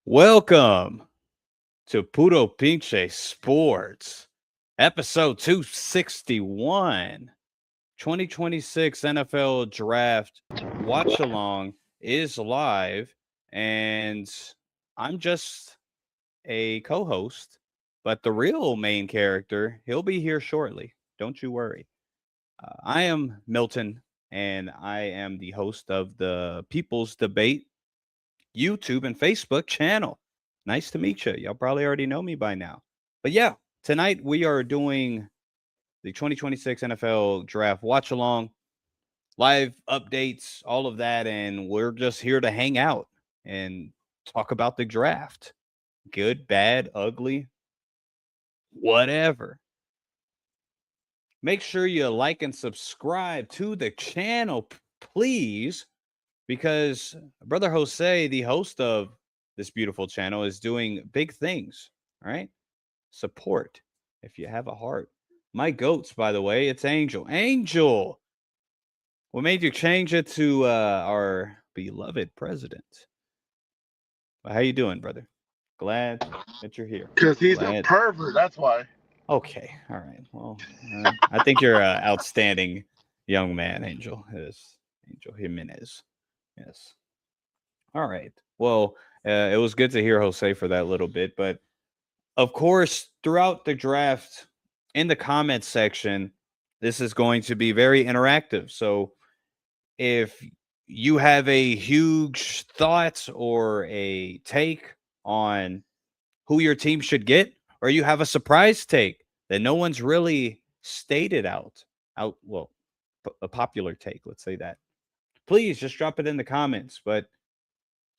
Welcome to Puro Pinche Sports, episode 261. 2026 NFL Draft Watch Along is live, and I'm just a co host, but the real main character, he'll be here shortly. Don't you worry. I am Milton, and I am the host of the People's Debate YouTube and Facebook channel. Nice to meet you. Y'all probably already know me by now. But yeah, tonight we are doing the 2026 NFL Draft Watch Along, live updates, all of that. And we're just here to hang out and talk about the draft. Good, bad, ugly, whatever. Make sure you like and subscribe to the channel, please, because Brother Jose, the host of this beautiful channel, is doing big things. All right. Support if you have a heart. My goats, by the way, it's Angel. Angel, what made you change it to our beloved president? Well, how you doing, brother? Glad that you're here. Because he's a Glad. pervert, that's why. Okay. All right. Well, I think you're an outstanding young man, Angel. Yes. Angel Jimenez. Yes. All right. Well, it was good to hear Jose for that little bit, but of course, throughout the draft, in the comments section, this is going to be very interactive. So if you have a huge thought or a take on who your team should get, or you have a surprise take that no one's really stated well, a popular take, let's say that, please just drop it in the comments. But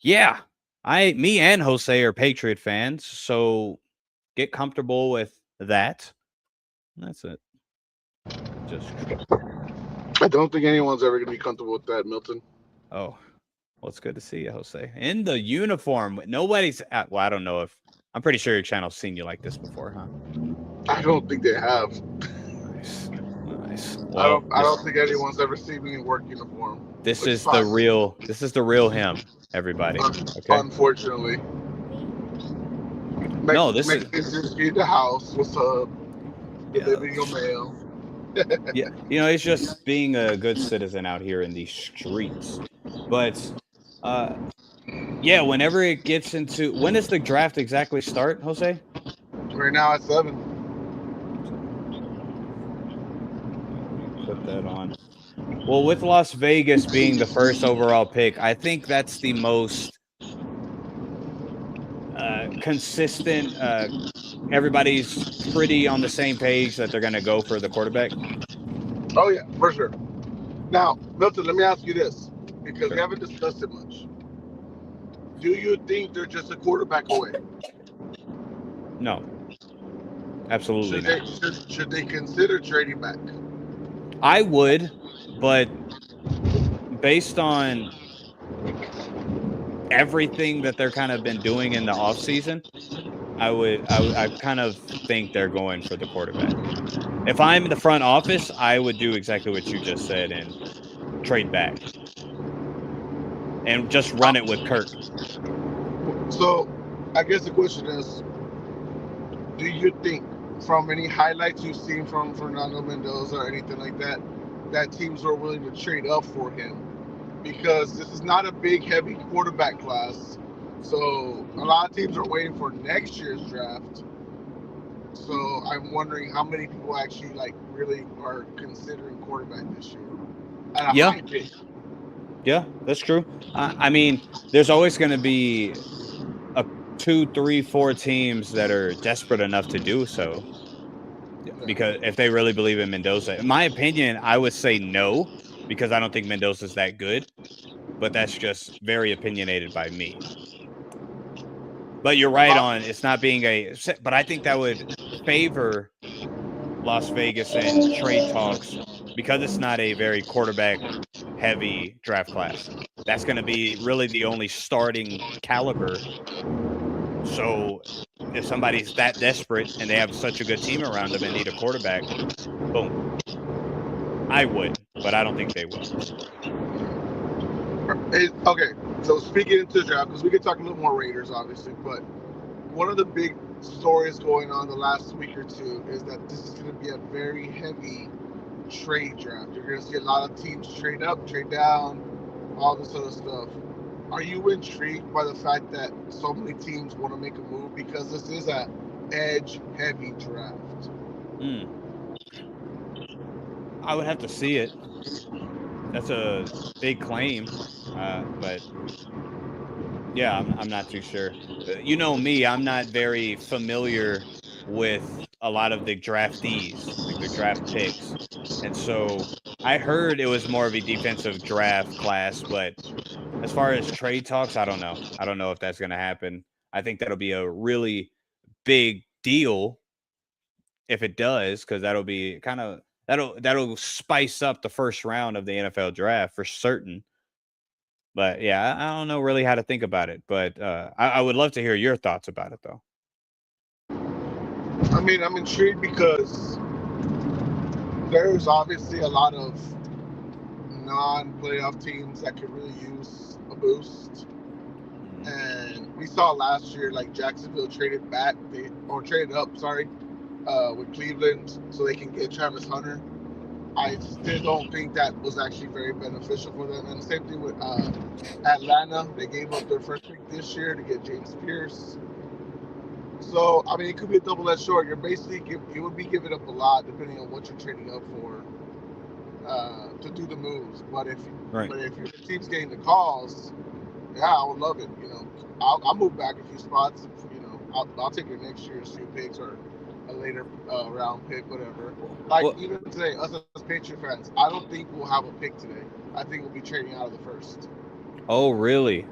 yeah, me and Jose are Patriot fans, so get comfortable with that. That's it. Just I don't think anyone's ever going to be comfortable with that, Milton. well, it's good to see you, Jose. In the uniform. Nobody's well, I don't know if I'm pretty sure your channel's seen you like this before, huh? I don't think they have. Nice. Well, I don't think anyone's ever seen me in work uniform. This is the real him, everybody. Okay. Unfortunately. This is the house. What's up? Delivering your mail. Yeah, it's just being a good citizen out here in these streets. But yeah, whenever it gets into, when does the draft exactly start, Jose? Right now at 7. Put that on. Well, with Las Vegas being the first overall pick, I think that's the most consistent. Everybody's pretty on the same page that they're going to go for the quarterback. Oh, yeah, for sure. Now, Milton, let me ask you this, because we haven't discussed it much. Do you think they're just a quarterback away? No. Absolutely not. Should they consider trading back? I would, but based on everything that they're kind of been doing in the offseason, I kind of think they're going for the quarterback. If I'm in the front office, I would do exactly what you just said and trade back and just run it with Kirk. So I guess the question is, do you think from any highlights you've seen from Fernando Mendoza or anything like that, that teams are willing to trade up for him? Because this is not a big, heavy quarterback class. So a lot of teams are waiting for next year's draft. So I'm wondering how many people actually really are considering quarterback this year. Yeah, that's true. I mean, there's always going to be 2, 3, 4 teams that are desperate enough to do so. Because if they really believe in Mendoza, in my opinion, I would say no, because I don't think Mendoza's that good. But that's just very opinionated by me. But you're right on it's not being but I think that would favor Las Vegas in trade talks because it's not a very quarterback heavy draft class. That's going to be really the only starting caliber. So if somebody's that desperate and they have such a good team around them and need a quarterback, boom. I would, but I don't think they will. Okay, So speaking into the draft, because we could talk a little more Raiders, obviously, but one of the big stories going on the last week or two is that this is going to be a very heavy trade draft. You're going to see a lot of teams trade up, trade down, all this other stuff. Are you intrigued by the fact that so many teams want to make a move because this is a edge-heavy draft? I would have to see it. That's a big claim, but yeah, I'm not too sure. You know me, I'm not very familiar with a lot of the draftees, like the draft picks, and so I heard it was more of a defensive draft class, but as far as trade talks, I don't know. I don't know if that's going to happen. I think that'll be a really big deal if it does, because that'll be kind of that'll spice up the first round of the NFL draft for certain. But yeah, I don't know really how to think about it. But I would love to hear your thoughts about it, though. I mean, I'm intrigued because there's obviously a lot of non-playoff teams that could really use a boost. And we saw last year, like Jacksonville traded traded up, with Cleveland so they can get Travis Hunter. I still don't think that was actually very beneficial for them. And the same thing with Atlanta. They gave up their first pick this year to get James Pierce. So, I mean, it could be a double-edged sword. You would be giving up a lot depending on what you're trading up for to do the moves. But if your team's getting the calls, yeah, I would love it. I'll move back a few spots. I'll take your next year's few picks or a later round pick, whatever. Even today, us as Patriot fans, I don't think we'll have a pick today. I think we'll be trading out of the first. Oh, really?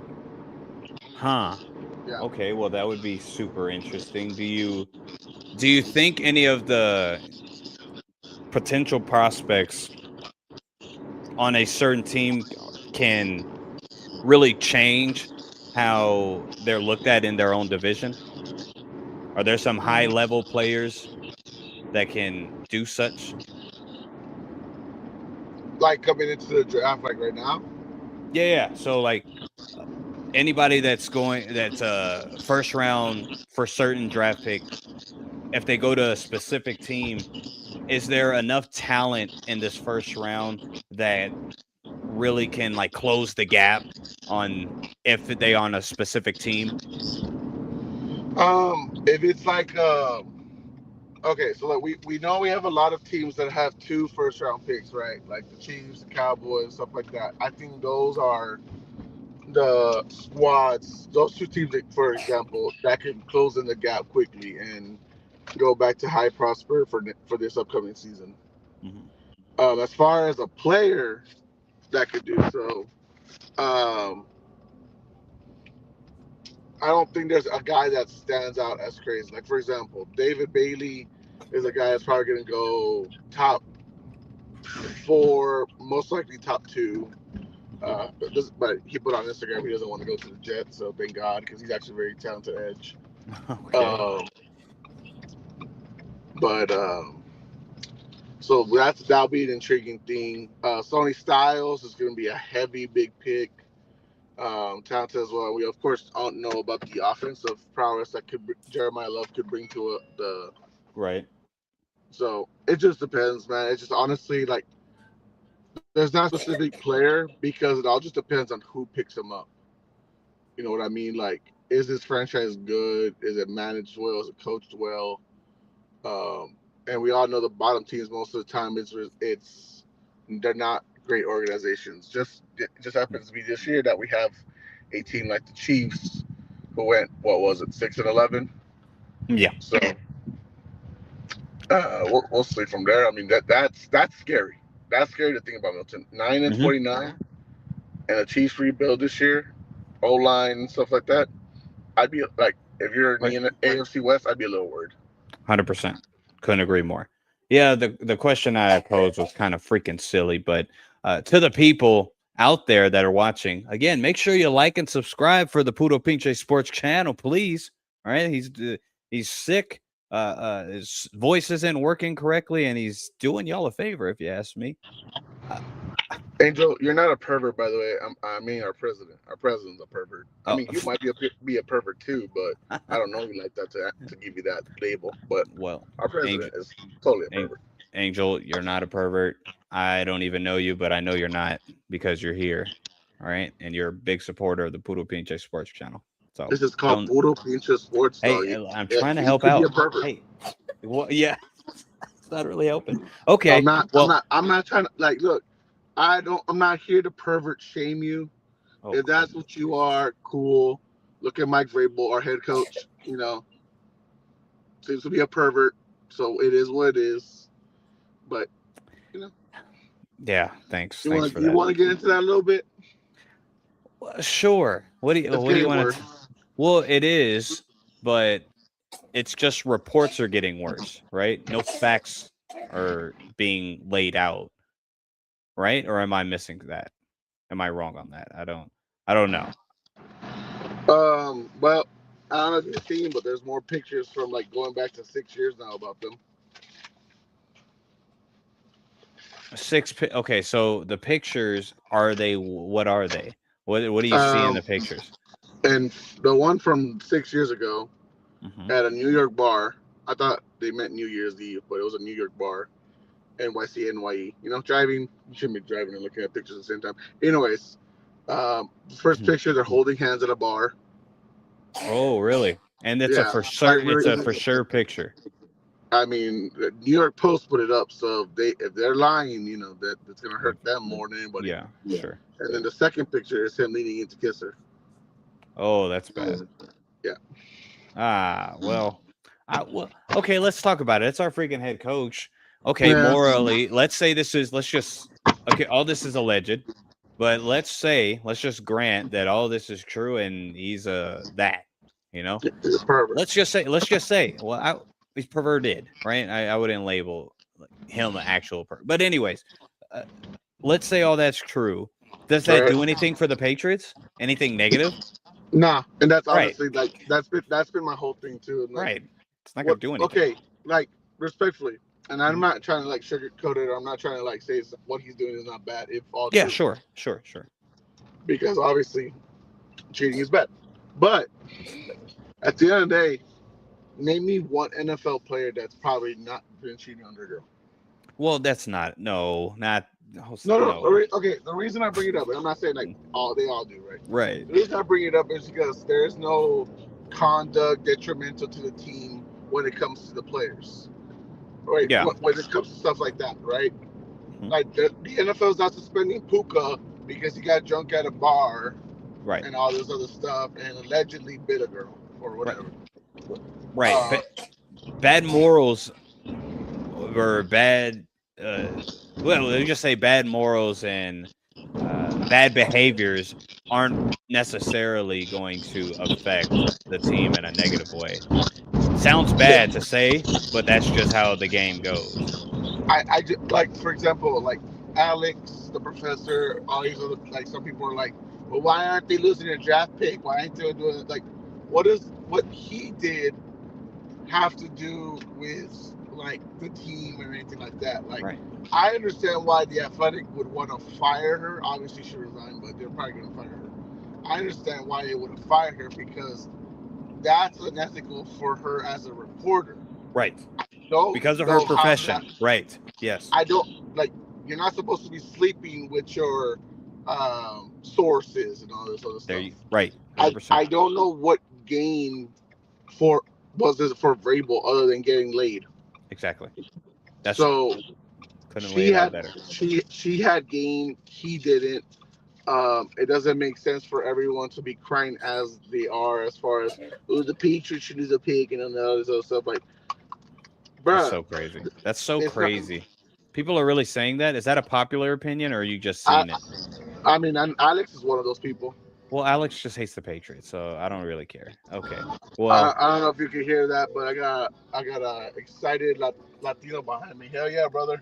Huh. Yeah. Okay, well that would be super interesting. Do you think any of the potential prospects on a certain team can really change how they're looked at in their own division? Are there some high level players that can do such? Like coming into the draft, like right now? Yeah. So like anybody that's first round for certain draft pick, if they go to a specific team, is there enough talent in this first round that really can like close the gap on if they on a specific team? If it's like okay, so like we know we have a lot of teams that have 2 first round picks, right? Like the Chiefs, the Cowboys, stuff like that. I think those are the squads, those 2 teams, for example, that can close in the gap quickly and go back to high prosper for this upcoming season. As far as a player that could do so, I don't think there's a guy that stands out as crazy. Like, for example, David Bailey is a guy that's probably going to go top 4, most likely top 2. But he put on Instagram he doesn't want to go to the Jets, so thank God, because he's actually a very talented edge. Okay. So that'll be an intriguing thing. Sonny Styles is going to be a heavy, big pick. Talented as well. We of course don't know about the offensive prowess that Jeremiah Love could bring to the. Right. So it just depends, man. It's just honestly like there's not a specific player because it all just depends on who picks him up. You know what I mean? Like, is this franchise good? Is it managed well? Is it coached well? And we all know the bottom teams most of the time they're not great organizations. It just happens to be this year that we have a team like the Chiefs who went, what was it, 6-11? Yeah. So we'll see from there. I mean that's scary. That's scary to think about, Milton. 9-29, and the Chiefs rebuild this year, O line and stuff like that. I'd be like, if you're in the AFC West, I'd be a little worried. 100%. Couldn't agree more. Yeah, the question I posed was kind of freaking silly, but to the people out there that are watching, again, make sure you like and subscribe for the Puro Pinche Sports channel, please. All right, he's sick. His voice isn't working correctly, and he's doing y'all a favor, if you ask me. Angel, you're not a pervert, by the way. I mean, our president. Our president's a pervert. I Oh, mean, you might be a pervert too, but I don't know you like that to give you that label. But well, our Angel, president is totally a An- pervert. Angel, you're not a pervert. I don't even know you, but I know you're not because you're here. All right, and you're a big supporter of the Puro Pinche Sports Channel. So This is called don't. Puro Pinche Sports, Hey, dog. I'm trying to You help could be a out. pervert. Hey, well, yeah, it's not really helping. Okay, well, I'm not trying to like. Look, I don't. I'm not here to pervert shame you. oh If that's goodness what you gracious. are, cool. Look at Mike Vrabel, our head coach. You know, seems to be a pervert. So it is what it is. But you know, Yeah, thanks for you that. want to get into that a little bit? Well, sure. It's What do you getting want worse. to? Well, it is, but it's just reports are getting worse, right? No facts are being laid out, right? Or am I missing that? Am I wrong on that? I don't know. Well, I don't know if you've seen, but there's more pictures from like going back to 6 years now about them. Okay, so the pictures are they? What are they? What do you see in Um, the pictures? and the one from 6 years ago Hmm. at a New York bar. I thought they meant New Year's Eve, but it was a New York bar. NYC, NYE. You know, driving. You shouldn't be driving and looking at pictures at the same time. Anyways, first picture, they're holding hands at a bar. Oh, really? And it's a Yeah, for like sure. we're. It's a for sure picture. I mean, the New York Post put it up, so if they're lying, you know that's gonna hurt them more than anybody. Yeah, sure. And then the second picture is him leaning in to kiss her. Oh, that's bad. Yeah. Ah, well, okay, let's talk about it. It's our freaking head coach. Okay, Yeah. morally, let's just, okay, all this is alleged, but let's just grant that all this is true and he's that, you know? He's a pervert. Let's just say, well, he's perverted, right? I wouldn't label him an actual but anyways, uh, let's say all that's true. Does that Right. do anything for the Patriots? Anything negative? Nah, and that's Right. honestly like that's been my whole thing too. And like, Right. It's not going what? to do anything. Okay, like respectfully, and I'm Mhm. not trying to like sugarcoat it. Or I'm not trying to like say what he's doing is not bad if all Yeah, true, sure, sure, sure. because obviously cheating is bad. But at the end of the day, name me one NFL player that's probably not been cheating on their girl. Well, that's not not No. no. Okay, the reason I bring it up, and I'm not saying like they all do, right? Right. The reason I bring it up is because there is no conduct detrimental to the team when it comes to the players, right? Yeah. When it comes to stuff like that, right? Mhm. Like the NFL's not suspending Puka because he got drunk at a bar Right. and all this other stuff and allegedly bit a girl or Right. whatever. Right. Uh, Bad morals or bad well, let's just say bad morals and bad behaviors aren't necessarily going to affect the team in a negative way. Sounds bad to say, but that's just how the game goes. I just, like, for example, like Alex, the professor, all these other, like, some people are like, well, why aren't they losing a draft pick? Why ain't they doing it? Like, what he did have to do with like the team and anything like that? Like, Right. I understand why the Athletic would want to fire her. Obviously, she resigned, but they're probably going to fire her. I understand why they would have fired her because that's unethical for her as a reporter. Right. Don't Because of her know how profession. Right. Yes. I don't like. You're not supposed to be sleeping with your sources and all this other There stuff. you right. I 100%. don't know what gain for was this for Vrabel other than getting laid. Exactly. That's So couldn't lay she it out had better. she had gain. He didn't. It doesn't make sense for everyone to be crying as they are, as far as oh, the Patriots should lose a pig and all this other stuff. Like, That's bruh, so crazy. That's so it's not. crazy. People are really saying that. Is that a popular opinion or are you just I, seeing it? I mean, Alex is one of those people. Well, Alex just hates the Patriots, so I don't really care. Okay. I, Well, I don't know if you can hear that, but I got a excited Latino behind me. Hell yeah, brother!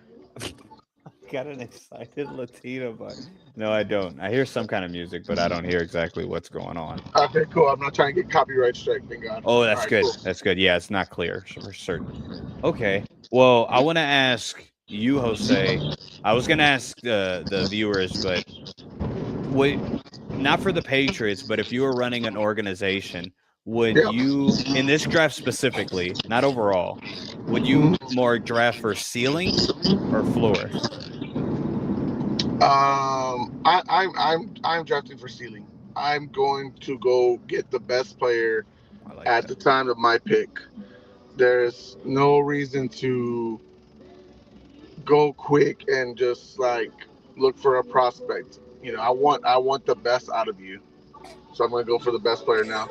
got an excited Latino, but no, I don't. I hear some kind of music, but I don't hear exactly what's going on. Okay, cool. I'm not trying to get copyright strike. Thank God. Oh, All that's right, good. cool. That's good. Yeah, it's not clear for certain. Okay. Well, I want to ask. you, Jose, I was gonna ask the viewers, but would not for the Patriots, but if you were running an organization, would Yeah. you in this draft specifically, not overall, would you Mhm. more draft for ceiling or floor? I'm drafting for ceiling. I'm going to go get the best player I like at that. the time of my pick. There's no reason to go quick and just like look for a prospect. I want the best out of you. So I'm gonna go for the best player now.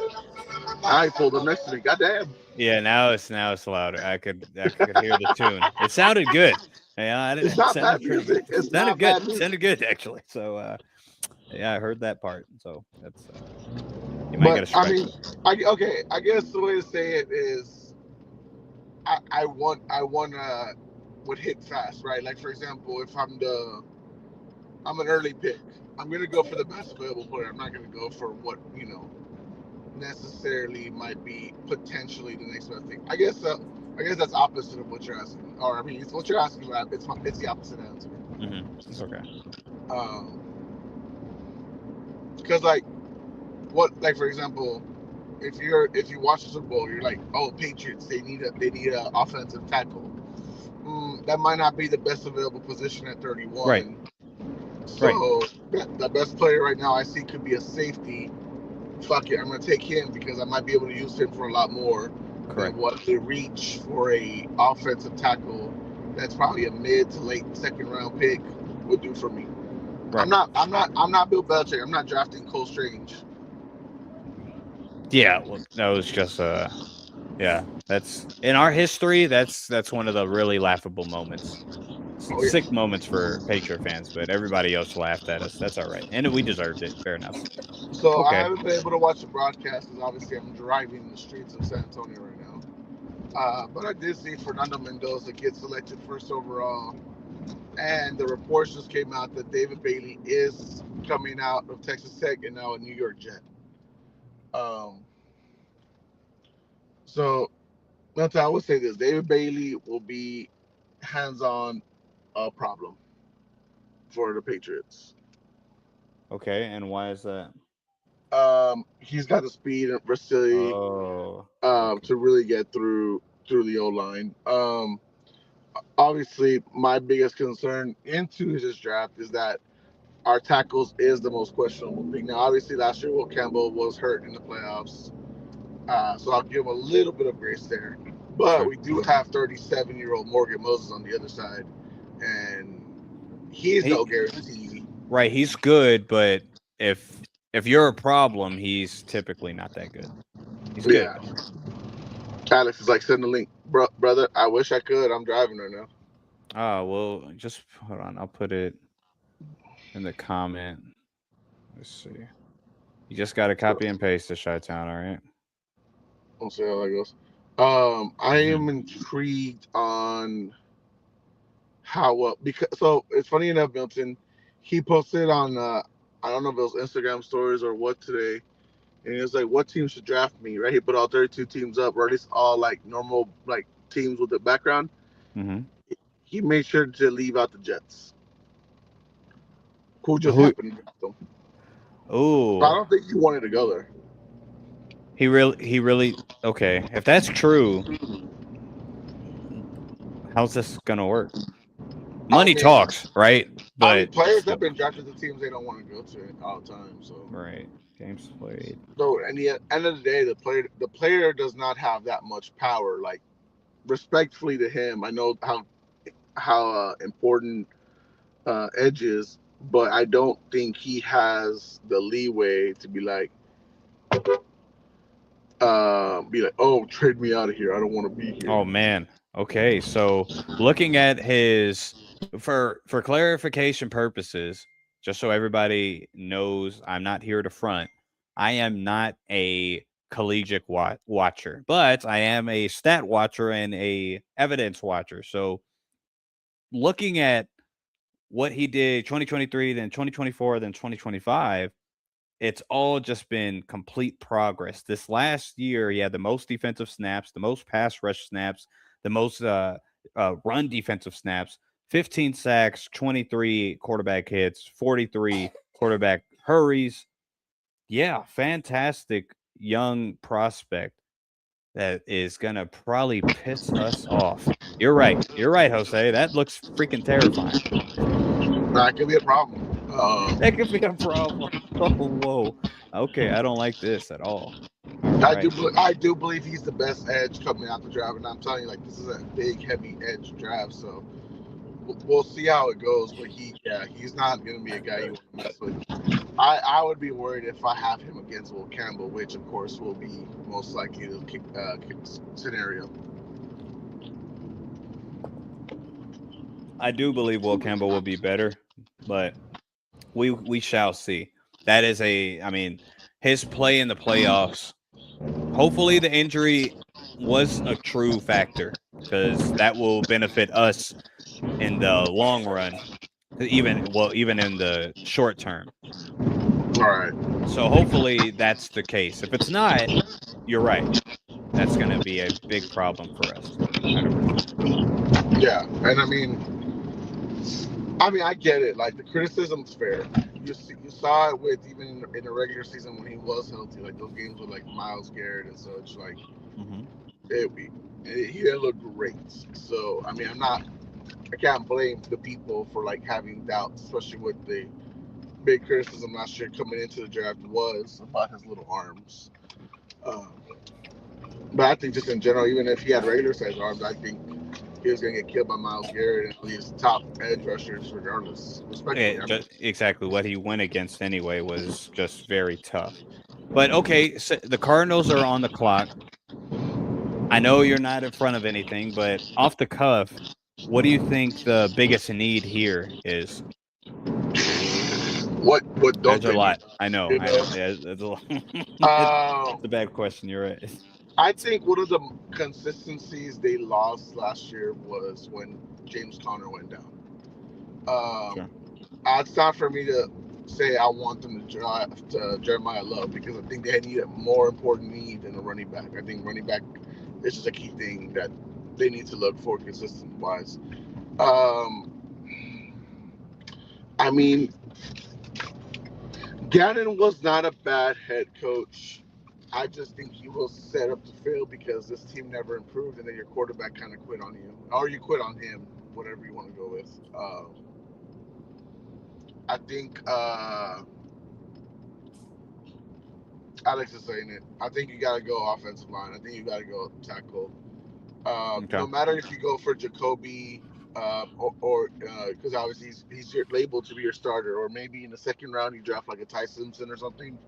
I pulled up next to me. Goddamn. Yeah, now it's louder. I could hear the tune. It sounded good. Yeah, It's it not sounded bad pretty good. music. It's Sounded not good. bad music. Sounded good actually. So yeah, I heard that part. So that's you might get But a I strike. mean, okay. I guess the way to say it is, I want would hit fast, right? Like for example, if I'm an early pick, I'm gonna go for the best available player. I'm not gonna go for what necessarily might be potentially the next best thing. I guess that's opposite of what you're asking, or I mean, it's what you're asking about. It's the opposite answer. It's okay. Because like like for example, if you watch the Super Bowl, you're like, oh, Patriots, they need a offensive tackle. That might not be the best available position at Right. 31. Right. So the best player right now I see could be a safety. Fuck it, I'm gonna take him because I might be able to use him for a lot more than Correct. what they reach for a offensive tackle. That's probably a mid to late second round pick would do for me. Right. I'm not Bill Belichick. I'm not drafting Cole Strange. Yeah. Well, that was just yeah. That's in our history. That's one of the really laughable moments. Oh yeah. Sick moments for Patriot fans, but everybody else laughed at us. That's all right, and we deserved it. Fair enough. So I Okay. haven't been able to watch the broadcast because obviously I'm driving the streets of San Antonio right now. But I did see Fernando Mendoza get selected first overall, and the reports just came out that David Bailey is coming out of Texas Tech and now a New York Jet. Um, so that's I would say this: David Bailey will be hands-on a problem for the Patriots. Okay. And why is that? He's got the speed and versatility Oh. Okay. to really get through the O line. Obviously, my biggest concern into his draft is that our tackles is the most questionable thing. Now, obviously, last year Will Campbell was hurt in the playoffs, so I'll give him a little bit of grace there. But Sure. we do have 37-year-old Morgan Moses on the other side, and he's no He guarantee. right. He's good, but if if you're a problem, he's typically not that good. He's good. Yeah, Alex is like, send the link, brother. I wish I could. I'm driving right now. Oh well, just hold on. I'll put it in the comment. Let's see. You just got to So copy and paste the Chi Town. All right. we'll see how that goes. I am intrigued on how because so it's funny enough, Milton. He posted on I don't know if it was Instagram stories or what today, and he was like, "What team should draft me?" Right? He put all 32 teams up, or at least all like normal like teams with the background. Mm-hmm. He made sure to leave out the Jets, who just Who? happened to draft them. I Oh, don't think he wanted to go there. he really. Okay, if that's true, how's this gonna work? I Money mean, talks, right? But players have still, been drafted to teams they don't want to go to all the time. So, right? Games played. so at the end of the day, the player does not have that much power. Like respectfully to him, I know how important Edge is, but I don't think he has the leeway to be like, oh, trade me out of here. I don't want to be here. Oh man. Okay, so looking at his for clarification purposes, just so everybody knows, I'm not here to front. I am not a collegiate watcher, but I am a stat watcher and a evidence watcher. So looking at what he did 2023, then 2024, then 2025, it's all just been complete progress. This last year, he had the most defensive snaps, the most pass rush snaps, the most run defensive snaps. 15 sacks, 23 quarterback hits, 43 quarterback hurries. Yeah, fantastic young prospect that is going to probably piss us off. You're right. You're right, Jose. That looks freaking terrifying. That could be a problem. That could be a problem. Oh, whoa. Okay, I don't like this at all. All I right. I do believe he's the best edge coming out the draft, and I'm telling you, like this is a big, heavy edge draft. So we'll see how it goes. But he's not going to be a guy you want to mess with. I would be worried if I have him against Will Campbell, which of course will be most likely the scenario. I do believe Will Campbell will be better, but we shall see. That is I mean, his play in the playoffs. Hopefully, the injury was a true factor because that will benefit us in the long run, even in the short term. All right. So hopefully that's the case. If it's not, you're right. That's going to be a big problem for us. 100%. Yeah, and I get it. Like the criticism's fair. You saw it with even in the regular season when he was healthy, like those games with like Miles Garrett and such. Like he didn't look great. So I can't blame the people for like having doubts, especially with the big criticism last year coming into the draft was about his little arms. Um, but I think just in general, even if he had regular sized arms, I think he was going to get killed by Miles Garrett and all these top edge rushers, regardless. Exactly what he went against anyway was just very tough. But okay, so the Cardinals are on the clock. I know you're not in front of anything, but off the cuff, what do you think the biggest need here is? What don't There's they a lot. need? I know. Yeah, it's a lot. It's a bad question. You're right. I think one of the consistencies they lost last year was when James Conner went down. Sure. It's not for me to say I want them to draft Jeremiah Love because I think they need a more important need than a running back. I think running back is just a key thing that they need to look for consistent wise. I mean, Gannon was not a bad head coach. I just think he was set up to fail because this team never improved, and then your quarterback kind of quit on you, or you quit on him, whatever you want to go with. I think Alex is saying it. I think you got to go offensive line. I think you got to go tackle. Okay. No matter if you go for Jacoby or because obviously he's labeled to be your starter, or maybe in the second round you draft like a Ty Simpson or something.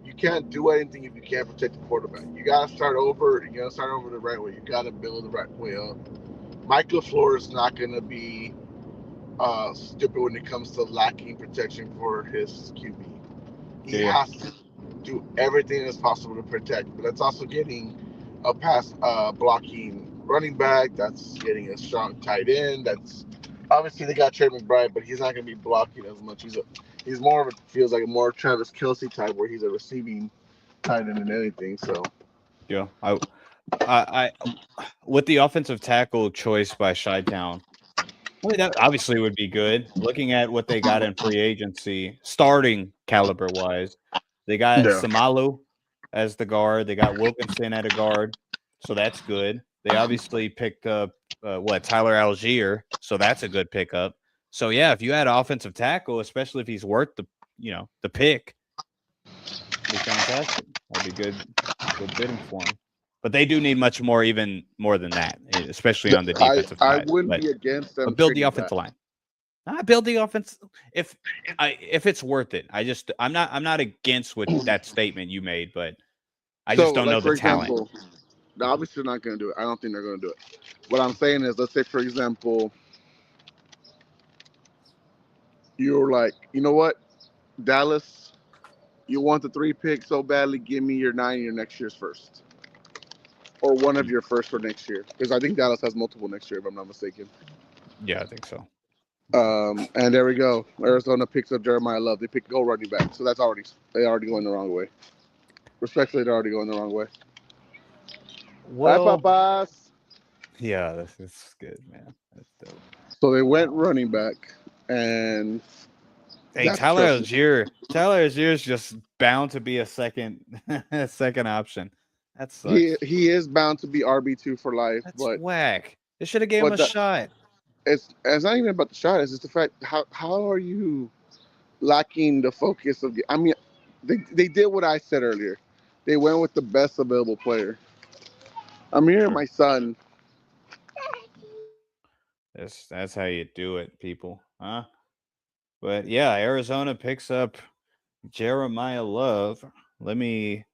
You can't do anything if you can't protect the quarterback. You gotta start over. You gotta start over the right way. You gotta build the right way up. Mike LaFleur is not gonna be stupid when it comes to lacking protection for his QB. He has to do everything as possible to protect, but that's also getting a pass blocking running back. That's getting a strong tight end. That's obviously they got Trey McBride, but he's not going to be blocking as much. He's more of a feels like a more Travis Kelce type where he's a receiving tight end than anything. So yeah, I with the offensive tackle choice by Chi-Town, well, that obviously would be good. Looking at what they got in free agency, starting caliber wise, they got Samalu as the guard. They got Wilkinson at a guard, so that's good. They obviously picked up Tyler Algier, so that's a good pickup. So yeah, if you had offensive tackle, especially if he's worth the pick, it'd be fantastic. That'd be good bidding for him. But they do need much more, even more than that, especially on the defensive side. I wouldn't be against them. But build the offensive line. I build the offense if it's worth it. I'm not against what that statement you made, but I just don't know the talent. They're obviously not going to do it. I don't think they're going to do it. What I'm saying is, let's say for example, you're like, you know what, Dallas, you want the 3 pick so badly, give me your 9 your next year's first. Or one of your first for next year. Because I think Dallas has multiple next year, if I'm not mistaken. Yeah, I think so. And there we go. Arizona picks up Jeremiah Love. They pick go running back. So they already going the wrong way. Respectfully, they're already going the wrong way. Well, Bye, Papas. Yeah, this is good, man. That's dope. So they went running back, and Hey, that's trust. Tyler Algier is just bound to be a second a second option. That He sucks. he is bound to be RB2 for life, That's but whack. They should have gave him but a that shot. it's not even about the shot. It's just the fact how are you lacking the focus of? I mean, they did what I said earlier. They went with the best available player. I'm hearing Sure. my son. That's how you do it, people. Huh? But yeah, Arizona picks up Jeremiah Love. Let me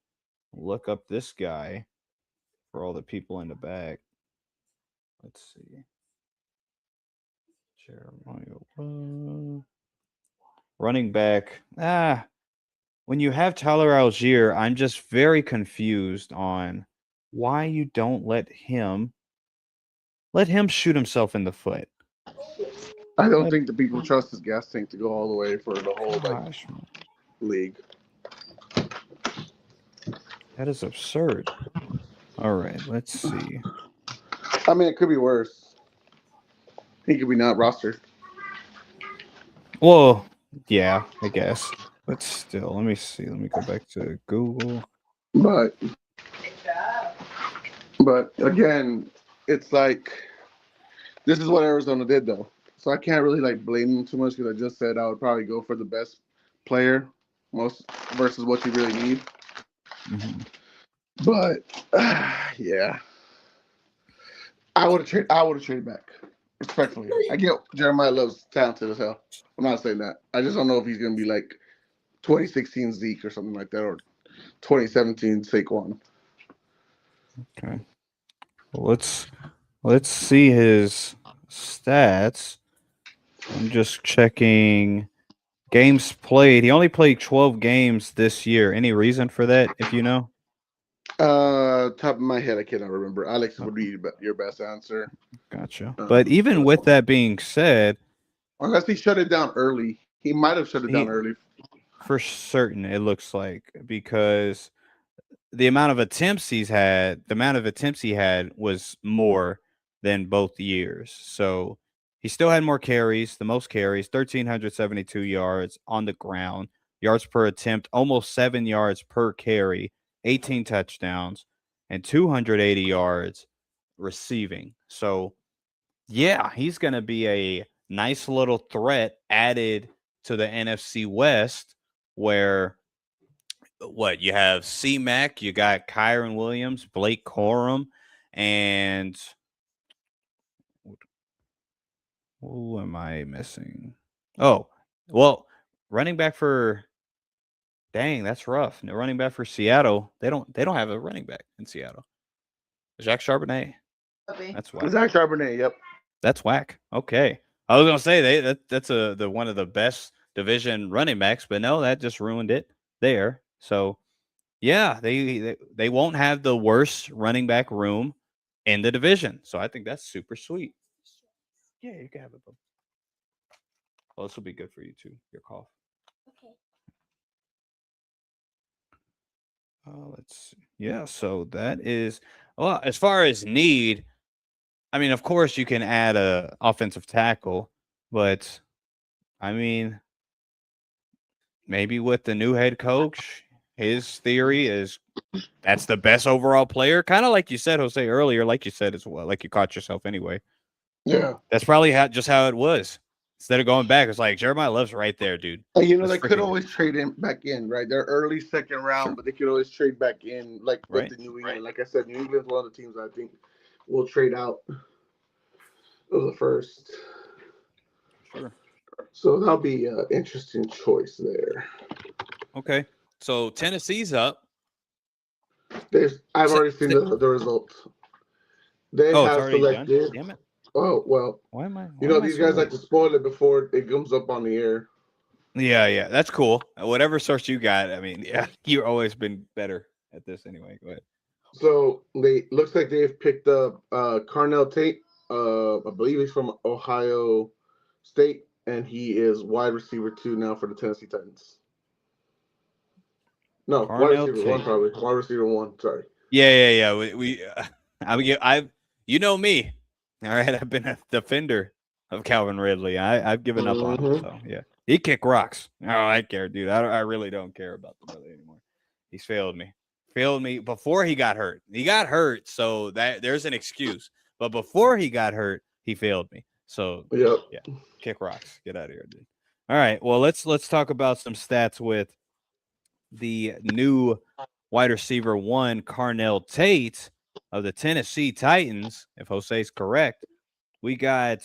look up this guy for all the people in the back. Let's see. Jeremiah Love. Running back. When you have Tyler Algier, I'm just very confused on why you don't let him shoot himself in the foot. I don't Let think the people trust his gas tank to go all the way for the whole gosh, man, league. that is absurd. All right, let's see. I mean, it could be worse. He could be not rostered. Well, yeah, I guess. But still, let me see. Let me go back to Google. But but again, it's like this is what Arizona did though. So I can't really like blame them too much because I just said I would probably go for the best player most versus what you really need. Hmm. But yeah, I would have traded back respectfully. I get Jeremiah Love's talented as hell. I'm not saying that. I just don't know if he's gonna be like 2016 Zeke or something like that or 2017 Saquon. Okay. Well, let's see his stats. I'm just checking games played. He only played 12 games this year. Any reason for that, if you know? Top of my head, I cannot remember. Alex would Okay, be your best answer. gotcha. But But even with that being said, unless he shut it down early, he might have shut it down he early. for certain it looks like because the amount of attempts he had was more than both years. So he still had more carries, the most carries, 1,372 yards on the ground, yards per attempt, almost 7 yards per carry, 18 touchdowns, and 280 yards receiving. So, yeah, he's going to be a nice little threat added to the NFC West where what you have C Mac, you got Kyron Williams, Blake Corum, and who am I missing? Oh, well, running back for dang, that's rough. No running back for Seattle. They don't have a running back in Seattle. Jacques Charbonnet. That's whack. Zach Charbonnet, yep. That's whack. Okay. I was gonna say that's the one of the best division running backs, but no, that just ruined it there. So yeah, they won't have the worst running back room in the division. So I think that's super sweet. Yeah, you can have it. Bub. Well, this will be good for you too. Your cough. Let's see. Yeah, so that is well as far as need. I mean, of course, you can add a offensive tackle, but I mean, maybe with the new head coach, his theory is that's the best overall player. Kind of like you said, Jose earlier. Like you said as well. Like you caught yourself anyway. Yeah. That's probably just how it was. Instead of going back, it's like Jeremiah Love's right there, dude. And Let's they could freaking always trade him back in, right? They're early second round, sure, but they could always trade back in, like with right? the New England. Like I said, New England's one of the teams I think will trade out of the first. Sure. So that'll be an interesting choice there. Okay. So Tennessee's up. I've Se- already seen se- the results. They oh, it's have already done. selected. Damn it! Oh well, Why am I these so guys like late? to spoil it before it comes up on the air. Yeah, yeah, that's cool. Whatever source you got, I mean, yeah, you've always been better at this anyway. Go ahead. So they looks like they've picked up Carnell Tate. I believe he's from Ohio State, and he is wide receiver 2 now for the Tennessee Titans. No, wide Carnell receiver 1 Tate. probably. Wide receiver 1. Sorry. Yeah, yeah, yeah. I you know me. All right, I've been a defender of Calvin Ridley. I've given up on him. Mm-hmm. So yeah, he kick rocks. Oh, I care, dude. I really don't care about the brother anymore. He's failed me. Failed me before he got hurt. He got hurt, so that there's an excuse. But before he got hurt, he failed me. So Yep. yeah, kick rocks. Get out of here, dude. All right. Well, let's talk about some stats with the new wide receiver one, Carnell Tate of the Tennessee Titans. If Jose's correct, we got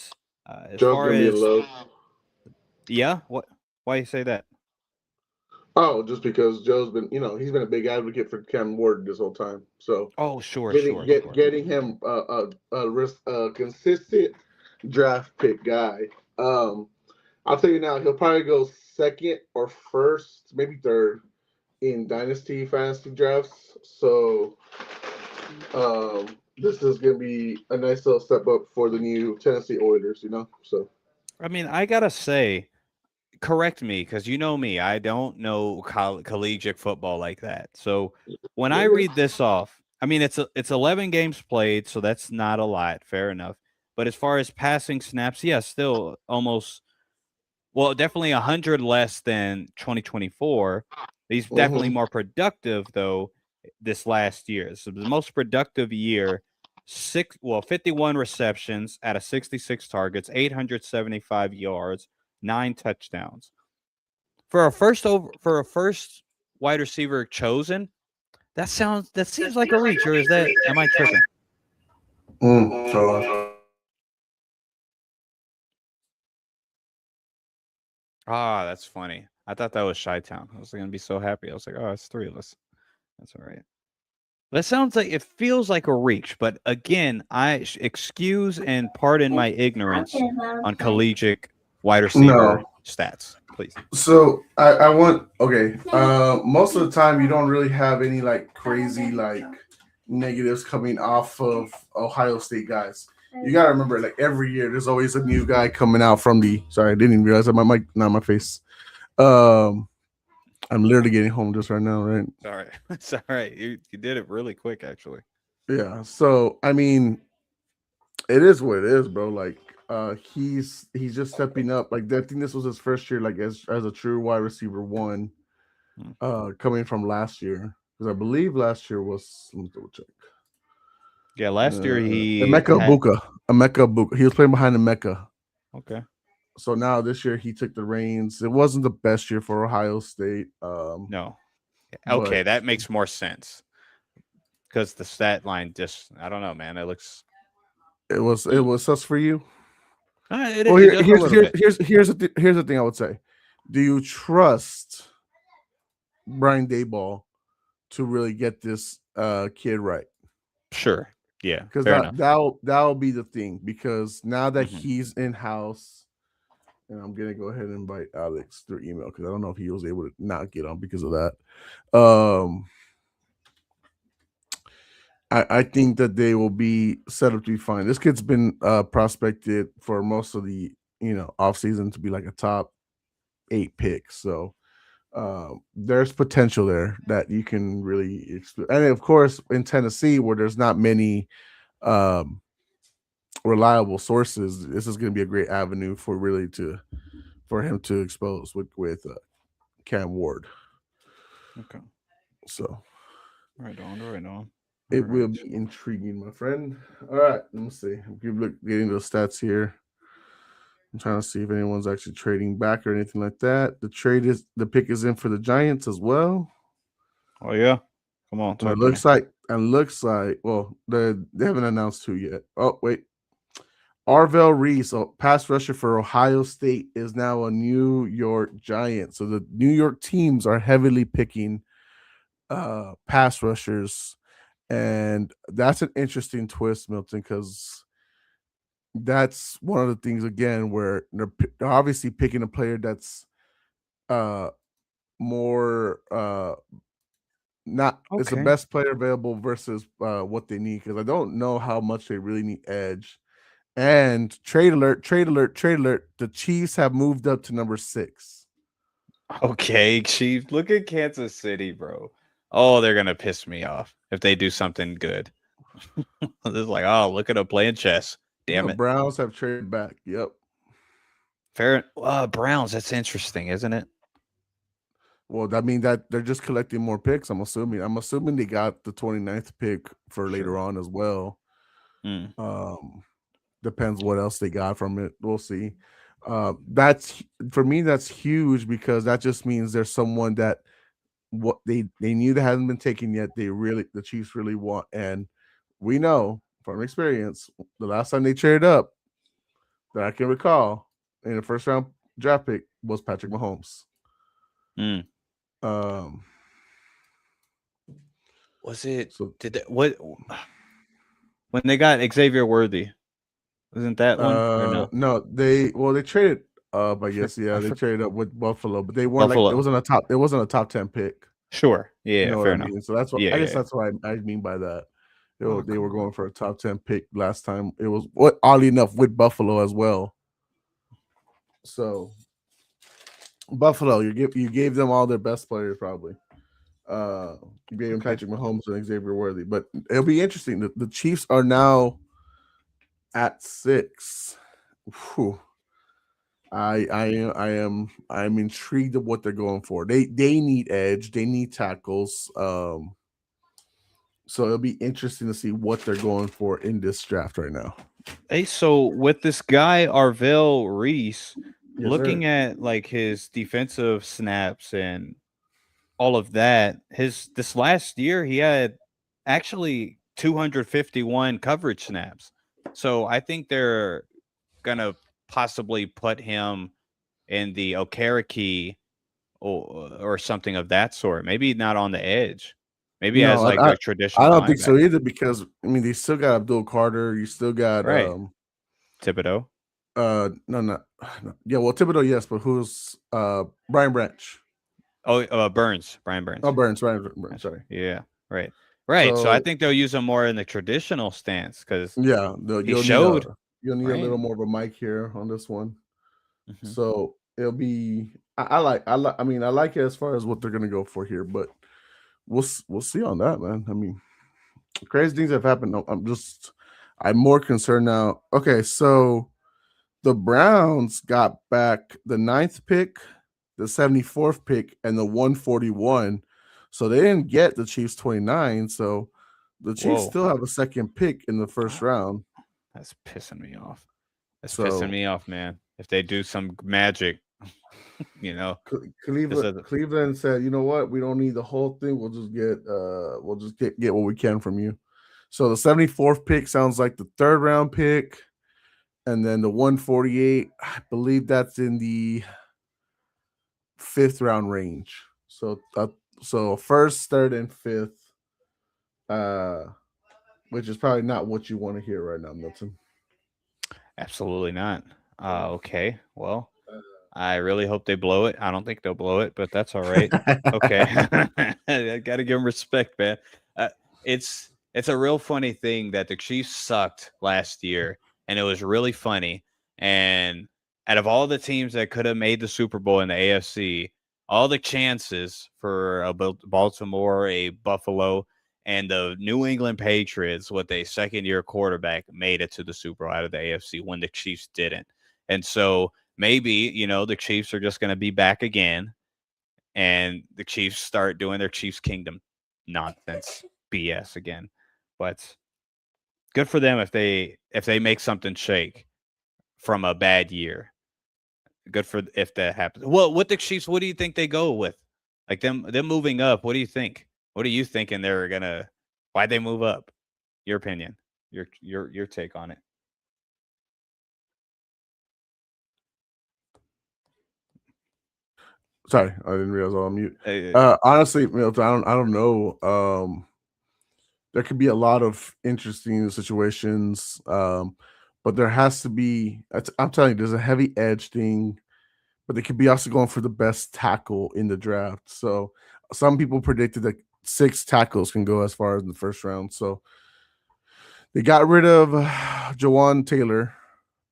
as Joe's far gonna be in as love. yeah. What? Why you say that? Oh, just because Joe's been, he's been a big advocate for Cam Ward this whole time. So Oh, sure, getting sure, get sure. getting him a consistent draft pick guy. Um, I'll tell you now, he'll probably go second or first, maybe third in dynasty fantasy drafts. So this is gonna be a nice little step up for the new Tennessee Oilers. So I mean, I gotta say, correct me because you know me. I don't know collegiate football like that. So when I yeah, read this off, I mean it's 11 games played, so that's not a lot. Fair enough. But as far as passing snaps, yeah, still almost well, definitely 100 less than 2024. He's definitely mm-hmm. more productive though this last year. So the most productive year, 51 receptions out of 66 targets, 875 yards, 9 touchdowns. For a first wide receiver chosen, that seems like a reach, or is that am I tripping? So Ah, that's funny. I thought that was Chi-Town. I was gonna be so happy. I was like, oh, it's three of us. That's all right. That sounds like it feels like a reach, but again, excuse and pardon my ignorance on collegiate wide receiver no. stats, please. So I want okay. Most of the time you don't really have any like crazy like negatives coming off of Ohio State guys. You gotta remember, like every year, there's always a new guy coming out from the. Sorry, I didn't even realize that my mic, not my face. Um, I'm literally getting home just right now, right? It's all right. It's all right. You did it really quick, actually. Yeah. So I mean, it is what it is, bro. Like, he's just stepping up. Like, I think this was his first year, like as a true wide receiver one, Hmm. coming from last year, because I believe last year was. Let me double check. Yeah, last year he Emeka had Buka. Emeka Buka. He was playing behind Emeka. okay. So now this year he took the reins. It wasn't the best year for Ohio State, No. but Okay, that makes more sense because the stat line just I don't know, man. It looks it was sus for you. it, Well, it just a little bit. here's the thing I would say. Do you trust Brian Dayball to really get this kid right? Sure. Yeah, Because fair enough. that'll be the thing. Because now that Hmm. he's in house, and I'm gonna go ahead and invite Alex through email because I don't know if he was able to not get on because of that. Um, I think that they will be set up to be fine. This kid's been prospected for most of the off season to be like a top 8 pick. So there's potential there that you can really and of course in Tennessee where there's not many um, reliable sources, this is going to be a great avenue for him to expose with Cam Ward. Okay. So Right on. Right on. All it will right. be intriguing, my friend. All right, let me see. I'm getting those stats here. I'm trying to see if anyone's actually trading back or anything like that. The pick is in for the Giants as well. Oh yeah. Come on, And talk to me. looks like well, they haven't announced who yet. Oh, wait. Arvell Reese, a pass rusher for Ohio State, is now a New York Giant. So the New York teams are heavily picking pass rushers. And that's an interesting twist, Milton, because that's one of the things again where they're obviously picking a player that's uh more not it's the Okay. best player available versus what they need, because I don't know how much they really need edge. And trade alert, trade alert, trade alert. The Chiefs have moved up to number 6. Okay, Chief. Look at Kansas City, bro. Oh, they're gonna piss me off if they do something good. It's like, oh, look at them playing chess. The Damn it. Browns have traded back. Yep. Fair. Browns. That's interesting, isn't it? Well, that means that they're just collecting more picks. I'm assuming. I'm assuming they got the 29th pick for later Sure. on as well. Mm, Um, Depends what else they got from it. We'll see. That's for me. That's huge because that just means there's someone that what they knew that hasn't been taken yet. The Chiefs really want, and we know from experience the last time they traded up that I can recall in the first round draft pick was Patrick Mahomes. mm. Um, Was it? so Did they, what when they got Xavier Worthy? Wasn't that one or no? no, they traded up, I I for, guess, yeah, I they for, traded up with Buffalo, but they weren't like Buffalo. it wasn't a top 10 pick. Sure. You Yeah. know what Fair I enough. mean? So that's what Yeah. I guess Yeah. that's what I mean by that. Oh, They were cool. going for a top 10 pick last time. It was what oddly enough with Buffalo as well. So Buffalo, you gave them all their best players probably. Uh, you gave them Okay. Patrick Mahomes and Xavier Worthy, but it'll be interesting. The Chiefs are now at 6. Whew. I'm intrigued of what they're going for. They need edge, they need tackles. So it'll be interesting to see what they're going for in this draft right now. Hey, so with this guy Arvell Reese, Yes, sir. looking at like his defensive snaps and all of that, his this last year he had actually 251 coverage snaps. So I think they're gonna possibly put him in the Okereke or something of that sort. Maybe not on the edge. Maybe as No, like I their I traditional don't think so linebacker. either because I mean they still got Abdul Carter, you still got Right. Thibodeau. no. Yeah, well Thibodeau, yes, but who's Brian Branch? Oh, Burns. Brian Burns. Oh, Burns, That's sorry. yeah, right. Right. So I So think they'll use him more in the traditional stance because yeah, he showed, you'll need a right? little more of a mic here on this one. Hmm. So it'll be I mean I like it as far as what they're gonna go for here, but we'll see on that, man. I mean, crazy things have happened. I'm more concerned now. Okay, so the Browns got back the 9th pick, the 74th pick, and the 141. So they didn't get the Chiefs 29. So the Chiefs Whoa, still have a second pick in the first ah, round. that's pissing me off. That's pissing So me off, man. If they do some magic, you know, because of Cleveland said, you know what, we don't need the whole thing. We'll just get what we can from you. So the 74th pick sounds like the third round pick. And then the 148, I believe that's in the 5th round range. So first, third, and fifth, uh, which is probably not what you want to hear right now, Milton. absolutely not. Okay, well, I really hope they blow it. I don't think they'll blow it, but that's all right. Okay, I gotta give them respect, man. Uh, it's a real funny thing that the Chiefs sucked last year, and it was really funny. And out of all the teams that could have made the Super Bowl in the AFC, all the chances for a Baltimore, a Buffalo, and the New England Patriots with a second-year quarterback made it to the Super Bowl out of the AFC when the Chiefs didn't. And so maybe, the Chiefs are just going to be back again and the Chiefs start doing their Chiefs Kingdom nonsense BS again. But good for them if they make something shake from a bad year. Good for if that happens. Well, with the Chiefs, what do you think they go with? Like them moving up, what do you think? What are you thinking they're going to why'd they move up? Your opinion. Your take on it. Sorry, I didn't realize I was on mute. Uh, Honestly, Milton, I don't know. There could be a lot of interesting situations, but there has to be. I'm telling you, there's a heavy edge thing, but they could be also going for the best tackle in the draft. So some people predicted that 6 tackles can go as far as in the first round. So they got rid of Jawan Taylor.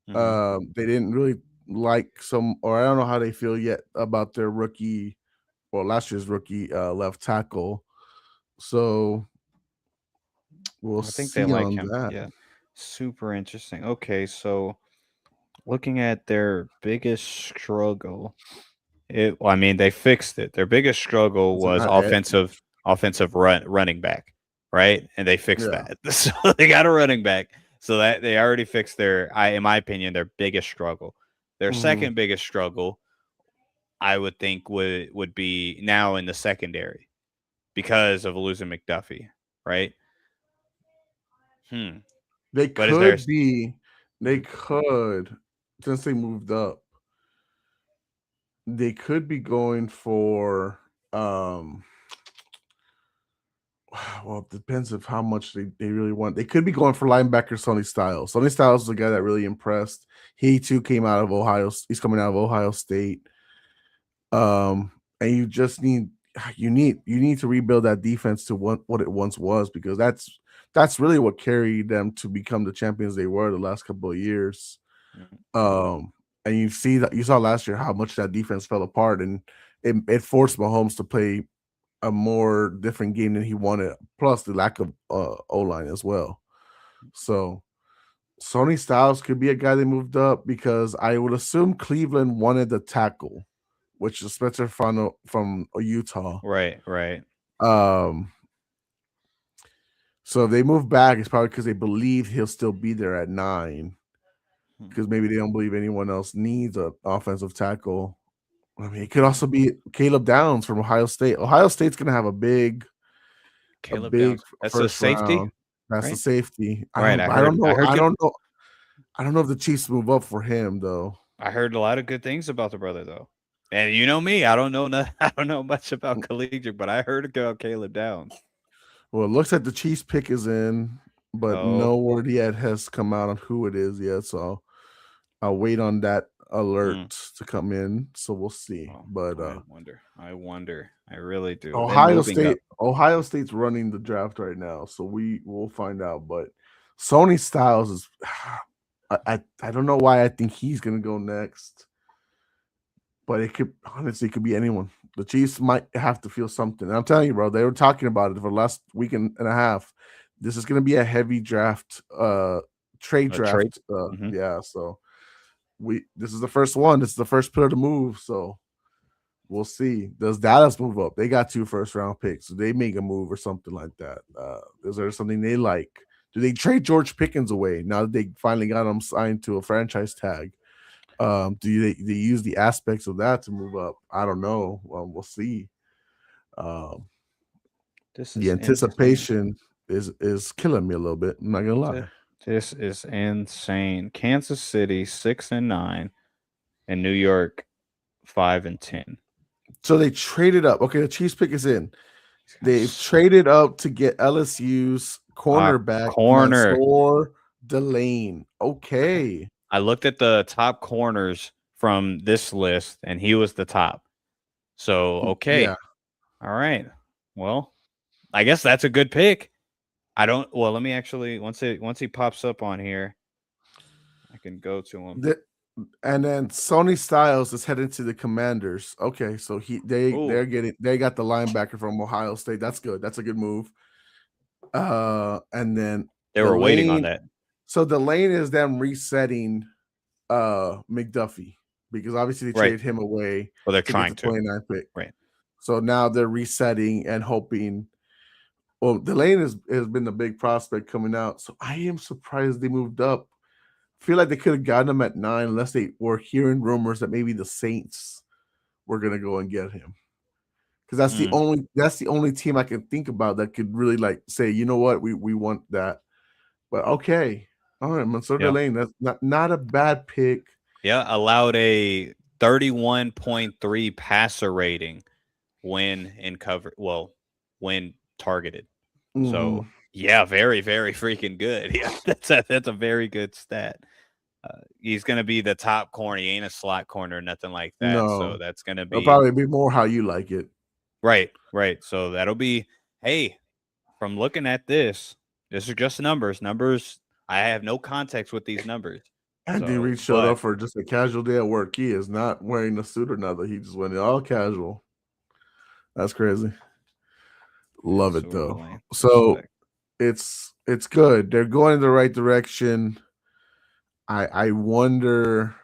mhm. They didn't really like or I don't know how they feel yet about their rookie or last year's rookie left tackle. So we'll I think they see like on him. that. Yeah. Super interesting. Okay, so Looking at their biggest struggle, I mean, they fixed it. Their biggest struggle Is it was not Ed? offensive running back, right? And they fixed Yeah. that. So they got a running back. So that they already fixed in my opinion, their biggest struggle. Their Mhm. second biggest struggle, I would think would be now in the secondary because of losing McDuffie, right? Hmm. They But is there? could be. They Mhm. could, since they moved up. They could be going for. um Well, it depends of how much they really want. They could be going for linebacker Sonny Styles. Sonny Styles is a guy that really impressed. He too came out of Ohio. He's coming out of Ohio State. And you just need to rebuild that defense to what it once was, because that's really what carried them to become the champions they were the last couple of years. Mhm. Um, and you saw last year how much that defense fell apart, and it forced Mahomes to play a more different game than he wanted, plus the lack of O-line as well. So Sony Styles could be a guy they moved up, because I would assume Cleveland wanted the tackle, which is Spencer Fano from Utah. Right, right. Um, so if they move back, it's probably because they believe he'll still be there at 9, Hmm. because maybe they don't believe anyone else needs an offensive tackle. I mean, it could Hmm. also be Caleb Downs from Ohio State. Ohio State's gonna have a Caleb big Downs. That's a first safety, round. That's the right? safety. I Right. don't I I don't heard. I know. heard I good. don't know. I don't know if the Chiefs move up for him though. I heard a lot of good things about the brother though. And you know me, I don't know I don't know much about collegiate, but I heard about Caleb Downs. Well, it looks like the Chiefs pick is in, but Oh, no word yet has come out on who it is yet. So I'll wait on that alert mm, to come in. So we'll see. well, But I wonder. I wonder. I really do. Them Ohio moving State, up. Ohio State's running the draft right now, so we will find out. But Sony Styles is, I don't know why I think he's gonna go next, but it could honestly it could be anyone. The Chiefs might have to feel something. And I'm telling you, bro, they were talking about it for the last week and a half. This is gonna be a heavy draft, trade A trade. draft. Hmm. Yeah, so this is the first one. This is the first pillar to move. So we'll see. Does Dallas move up? They got 2 first round picks. Do they make a move or something like that? Is there something they like? Do they trade George Pickens away now that they finally got him signed to a franchise tag? Do they use the aspects of that to move up? I don't know. We'll see. Um, This the is insane. anticipation is killing me a little bit. I'm not gonna Th- lie. This is insane. Kansas City 6-9 and New York 5-10. So they traded up. Okay, the Chiefs pick is in. These They've guys traded up to get LSU's suck. cornerback Corner. Mansour Delane. Okay. I looked at the top corners from this list, and he was the top. So Yeah. okay, all right. Well, I guess that's a good pick. I don't. Well, let me actually once he pops up on here, I can go to him. And then Sony Styles is headed to the Commanders. Okay, so Oh, they got the linebacker from Ohio State. That's good. That's a good move. And then they the were waiting on lane. that. So the lane is them resetting McDuffie, because obviously they Right. traded him away Well, they're to get trying the to. 29th pick. Right. So now they're resetting and hoping. Well, Delane has been the big prospect coming out. So I am surprised they moved up. Feel like they could have gotten him at 9, unless they were hearing rumors that maybe the Saints were gonna go and get him. Because Mm, that's the only team I can think about that could really like say, you know what, we want that. But okay. All right, Mansour yeah. Delane. That's not a bad pick. Yeah. Allowed a 31.3 passer rating when in cover. Well, when targeted. Mhm. So yeah, very very freaking good. Yeah, that's a very good stat. He's going to be the top corner. He ain't a slot corner, nothing like that. So No. that's going to It'll be probably be more how you like it. right, right. So that'll be, hey, from looking at this, this are just numbers. Numbers, I have no context with these numbers. Andy So, Reid showed up but for just a casual day at work. He is not wearing a suit or nothing. He just went all casual. That's crazy. Love it Mansoor though. Delane, So respect. it's good. They're going in the right direction. I wonder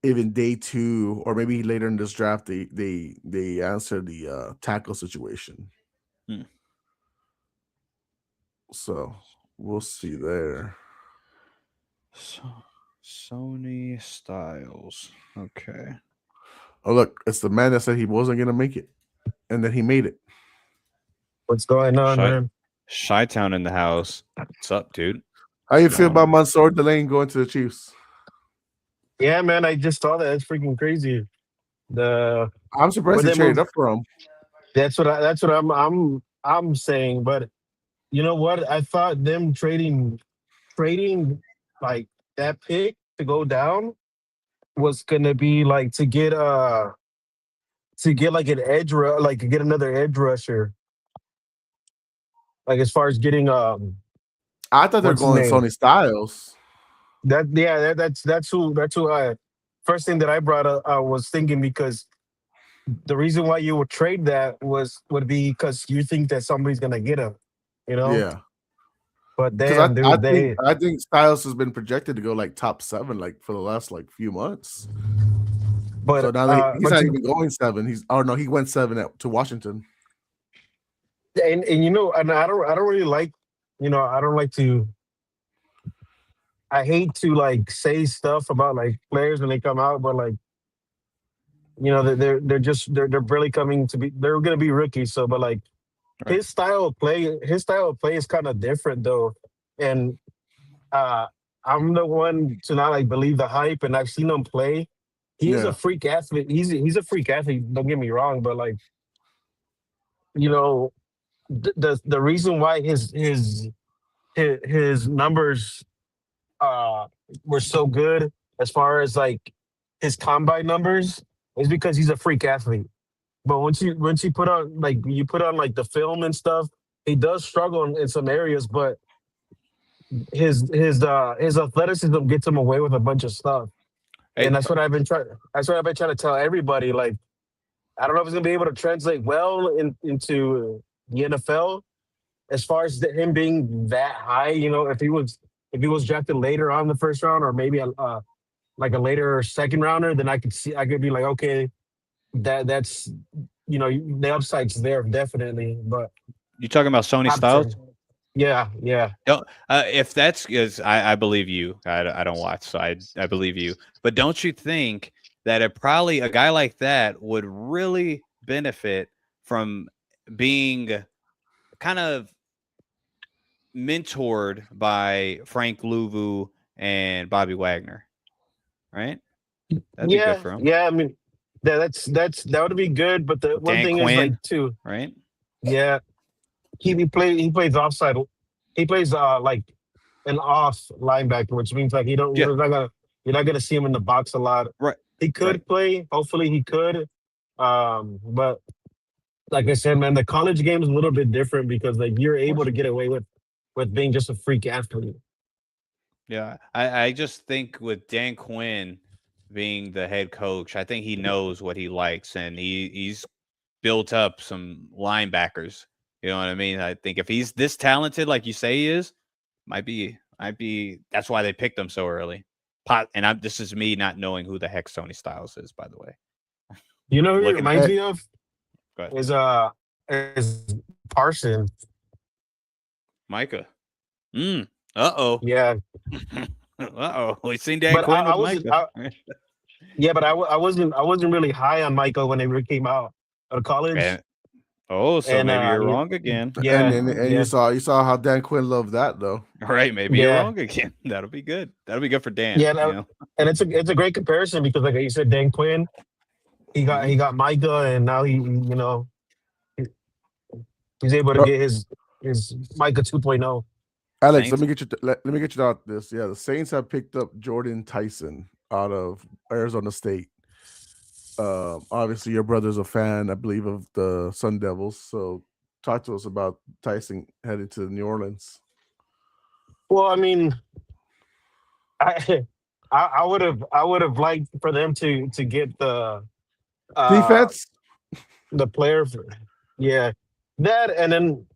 if in day 2 or maybe later in this draft they answer the tackle situation. Hmm. So we'll see there. So, Sony Styles. Okay. Oh look, it's the man that said he wasn't gonna make it, and then he made it. What's going on, Shy, man? Chi-Town in the house. What's up, dude? How you feel about Um, Mansour Delaney going to the Chiefs? Yeah, man, I just saw that. It's freaking crazy. The I'm surprised Where they they traded move. up for him. That's what I'm saying. But you know what? I thought them trading like that pick to go down was gonna be like to get like an like get another edge rusher. Like as far as getting I thought they were what's his going name? Sony Styles. That's who I first thing that I brought up I was thinking because the reason why you would trade that would be because you think that somebody's gonna get him, you know. Yeah, But because damn, I dude, think I think Styles has been projected to go like top 7 like for the last like few months. So but now that he's but not you even going 7. He went 7 to Washington. and you know, and I don't really like, I don't like to. I hate to like say stuff about like players when they come out, but like they're barely coming to be. They're gonna be rookies, so but like right. his style of play is kind of different though, and uh, I'm the one to not like believe the hype, and I've seen him play. He is a Yeah, freak athlete. He's a freak athlete. Don't get me wrong, but like you know, the reason why his numbers uh were so good as far as like his combine numbers is because he's a freak athlete. But once you put on like the film and stuff, he does struggle in some areas, but his athleticism gets him away with a bunch of stuff. Hey, And that's what I've been trying to tell everybody. Like, I don't know if he's gonna be able to translate well into the NFL as far as him being that high. If he was drafted later on in the first round, or maybe like a later second rounder, then I could be like, okay, that's the upside's there definitely. But you talking about Sony top Styles? 10, yeah. Don't, if that's because I believe you. I don't watch, so I believe you. But don't you think that a guy like that would really benefit from being kind of mentored by Frank Louvu and Bobby Wagner, right? That'd be good Yeah, for him. yeah. I mean, that would be good. But the one Dan thing is Quinn, like too, right? yeah, he plays offside. He plays like an off linebacker, which means like Yeah, you're not gonna see him in the box a lot. right, He right. could play. Hopefully, he could. But like I said, man, the college game is a little bit different because like you're Of able course. to get away with being just a freak athlete. Yeah, I just think with Dan Quinn being the head coach, I think he knows what he likes, and he's built up some linebackers. You know what I mean? I think if he's this talented, like you say he is, might be. That's why they picked him so early. This is me not knowing who the heck Sony Styles is, by the way. You know who he Looking at reminds me of go ahead. is Parson. Micah. Uh-oh. Yeah, Uh-oh. We seen Dan but Quinn with Micah. yeah, but I wasn't really high on Michael when they came out of college, And, so and maybe you're wrong again. and yeah, and yeah, you saw how Dan Quinn loved that though. All right, maybe you're yeah, wrong again. That'll be good. That'll be good for Dan, yeah, you know. and it's a great comparison because like you said, Dan Quinn, he got Mhm. he got Micah, and now he- he's able to But get his Micah 2.0. Alex, Saints. let me get you out this. Yeah, the Saints have picked up Jordan Tyson out of Arizona State. Obviously, your brother's a fan, I believe, of the Sun Devils. So, talk to us about Tyson headed to New Orleans. Well, I mean, I I would have liked for them to get uh Defense. the player for, yeah, that, and then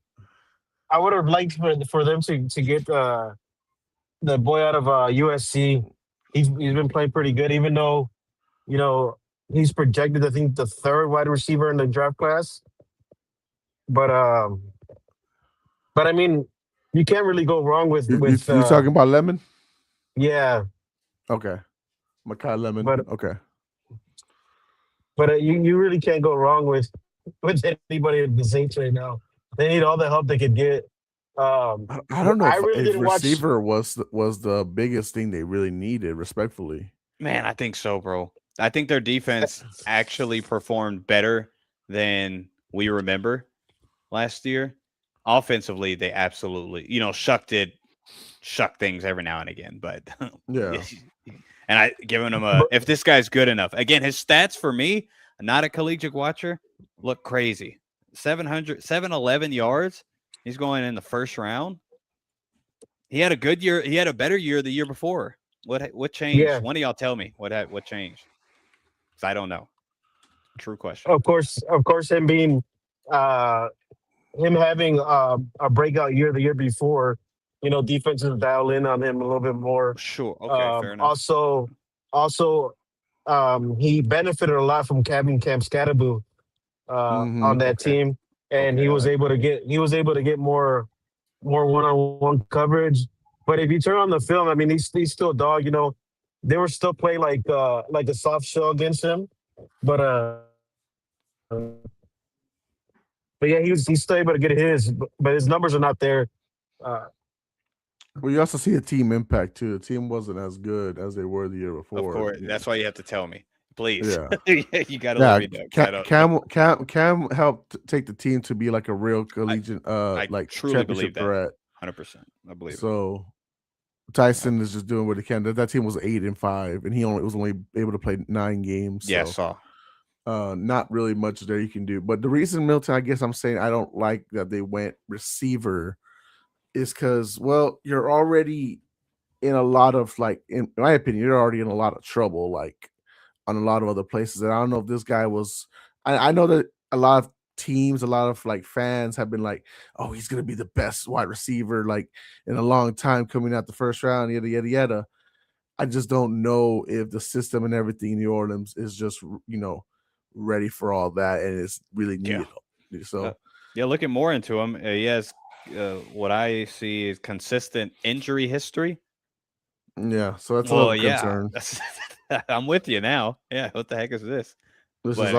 I would have liked for them to get the boy out of USC. He's been playing pretty good, even though you know he's projected. I think the third wide receiver in the draft class. But um, but I mean, you can't really go wrong with You talking about Lemon? yeah. Okay, Makai Lemon. But Okay. you really can't go wrong with anybody at the Saints right now. They need all the help they could get. I don't know I really if didn't watch. receiver was the biggest thing they really needed. Respectfully, Man, I think so, bro. I think their defense actually performed better than we remember last year. Offensively, they absolutely, shuck things every now and again, but yeah. and I giving him But, if this guy's good enough. Again, his stats for me, not a collegiate watcher, look crazy. 711 yards. He's going in the first round. He had a good year. He had a better year the year before. What changed? yeah, One of y'all tell me what changed? Because I don't know. True question. of course, uh, him having a breakout year the year before. Defenses dial in on him a little bit more. Sure. Okay. Fair enough. Also, he benefited a lot from having Cam Scatterbu on that Okay. team, and Okay, he was I like able to get more one-on-one coverage. But if you turn on the film, I mean, he's still a dog. They were still playing like a soft shell against him, but but yeah, he's still able to get his, but his numbers are not there. Uh, Well, you also see a team impact too. The team wasn't as good as they were the year before. Of course. That's why you have to tell me. Please. Yeah. You got to let me know. 'Cause I don't- Cam helped take the team to be like a real collegiate, like truly believe championship that. threat. 100%. I believe it. So Tyson is just doing what he can. That team was 8-5, and he was only able to play 9 games. Yeah, So, saw. not really much there you can do. But the reason, Milton, I guess I'm saying I don't like that they went receiver is because, well, you're already in a lot of, like, in my opinion, you're already in a lot of trouble, like on a lot of other places. And I don't know if this guy was. I know that a lot of teams, a lot of like fans have been like, "Oh, he's gonna be the best wide receiver like in a long time coming out the first round." Yada yada yada. I just don't know if the system and everything in New Orleans is just ready for all that, and it's really Yeah. needed. So Yeah, looking more into him, he has what I see is consistent injury history. yeah, so that's a Well, little yeah, concern. I'm with you now. Yeah, what the heck is this? This But is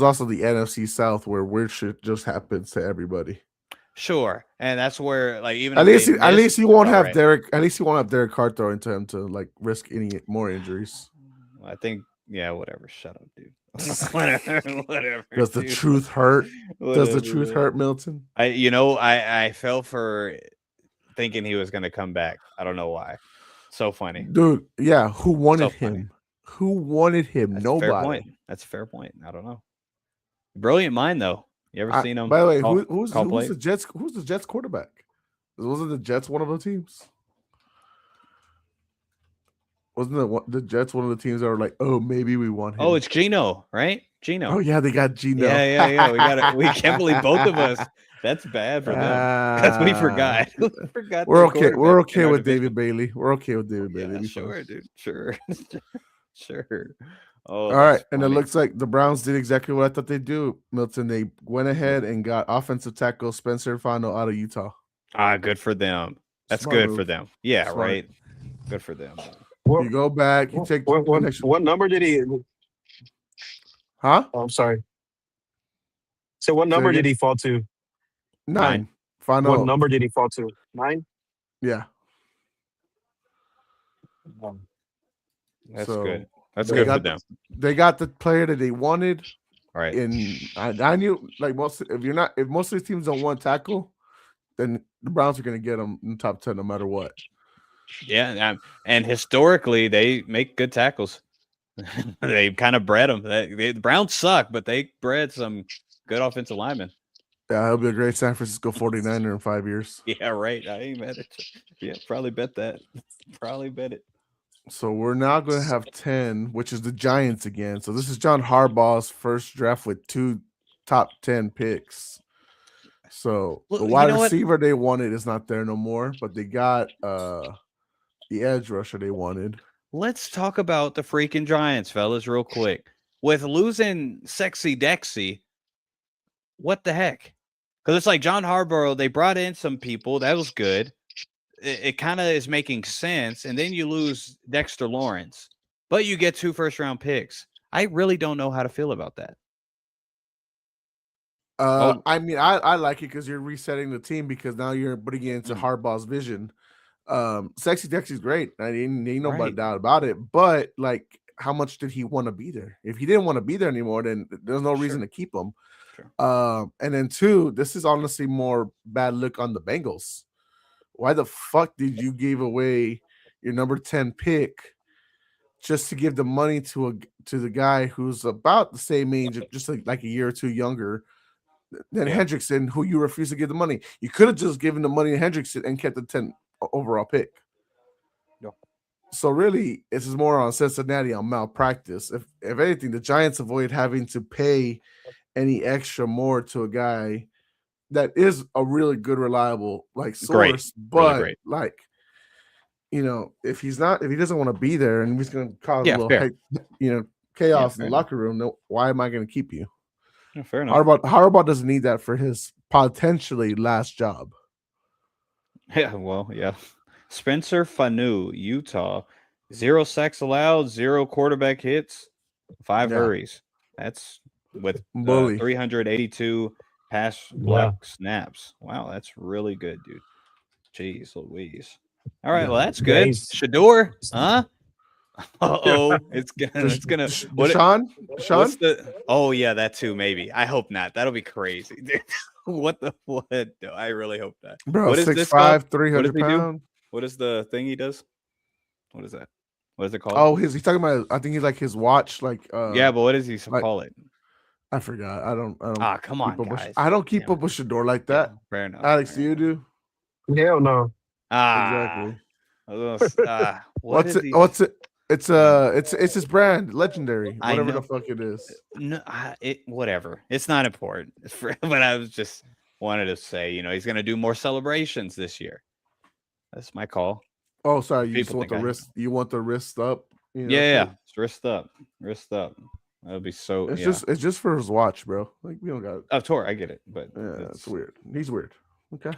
also the NFC South where weird shit just happens to everybody. sure, and that's where like even At if they least miss, you won't it's all have right. Derek. At least you won't have Derek Carr throwing to him to like risk any more injuries. I think whatever. Shut up, dude. whatever. Does the dude. truth hurt? Does the Whatever, truth man. hurt, Milton? I fell for thinking he was gonna come back. I don't know why. So funny. Dude, yeah. Who wanted So funny. him? Who wanted him? That's a fair Nobody. point. That's a fair point. I don't know. Brilliant mind though. You ever seen him? By the way, call who's plays? the Jets? Who's the Jets quarterback? Wasn't the Jets one of the teams? Wasn't the Jets one of the teams that were like, oh, maybe we want him? Oh, it's Gino, right? Gino. Oh yeah, they got Gino. Yeah. We can't believe both of us. That's bad for them. That's we forgot. We forgot. We're their okay. We're quarterback okay in our with division. David Bailey. We're okay with David Bailey. Yeah, We sure, fine. dude. Sure. Sure. Oh, All right, that's and it funny. looks like the Browns did exactly what I thought they'd do. Milton, they went ahead and got offensive tackle Spencer Fano out of Utah. Good for them. That's Smart good move. for them. Yeah, Smart. right. Good for them. what, You go back, you take what number did he? huh? Oh, I'm sorry. So what Say number again? did he fall to? 9. Fano. What number did he fall to? 9. Yeah. That's So, good. That's they good for got them. They got the player that they wanted. All right. And I knew like most if most of these teams don't want tackle, then the Browns are going to get them in the top 10 no matter what. Yeah, and historically they make good tackles. They kind of bred them. The Browns suck, but they bred some good offensive linemen. Yeah, he'll be a great San Francisco 49er in 5 years. Yeah, right. I ain't mad at you. Yeah, probably bet that. Probably bet it. So we're now going to have 10, which is the Giants again. So this is John Harbaugh's first draft with 2 top 10 picks. So Look, the you wide know what? receiver they wanted is not there no more, but they got the edge rusher they wanted. Let's talk about the freaking Giants, fellas, real quick. With losing Sexy Dexy, what the heck? Because it's like John Harbaugh, they brought in some people. That was good. It kind of is making sense. And then you lose Dexter Lawrence, but you get 2 first-round picks. I really don't know how to feel about that. I mean, I like it because you're resetting the team because now you're putting it into Harbaugh's vision. Sexy Dexy's great. I mean, ain't nobody doubt about it. But like, how much did he want to be there? If he didn't want to be there anymore, then there's no reason to keep him. Sure. And then 2, this is honestly more bad look on the Bengals. Why the fuck did you give away your number 10 pick just to give the money to the guy who's about the same age, just like a year or 2 younger than Hendrickson, who you refuse to give the money? You could have just given the money to Hendrickson and kept the 10 overall pick. No. So really, this is more on Cincinnati on malpractice. If anything, the Giants avoid having to pay any extra more to a guy that is a really good, reliable source, but really like, you know, if he doesn't want to be there and he's going to cause a little chaos in the locker room, why am I going to keep you? Yeah, fair enough. Harbaugh doesn't need that for his potentially last job. Yeah, well, yeah. Spencer Fanu, Utah, 0 sacks allowed, 0 quarterback hits, 5 hurries. That's with 382 pass block snaps. Wow, that's really good, dude. Jeez Louise. All right, well, that's good. Nice. Shador, huh? It's gonna. Sean? What's the? Oh yeah, that too. Maybe. I hope not. That'll be crazy. Dude. What? I really hope not. Bro, what is 6'5", 300 pounds. What is the thing he does? What is that? What is it called? Oh, he's talking about. I think he's like his watch. Yeah, but what does he call it? I forgot. I don't. Come on, guys. I don't keep up with Shador like that. Yeah, fair enough. Alex, do you do? Hell no. Exactly. What's it? It's his brand, legendary, whatever the fuck it is. No, whatever. It's not important. But I was just wanted to say, you know, he's gonna do more celebrations this year. That's my call. Oh, sorry. You just want the wrist. You want the wrist up. You know, yeah. It's wrist up. That'll be so. It's just for his watch, bro. Like we don't got. Of course, I get it, but yeah, it's weird. He's weird. Okay,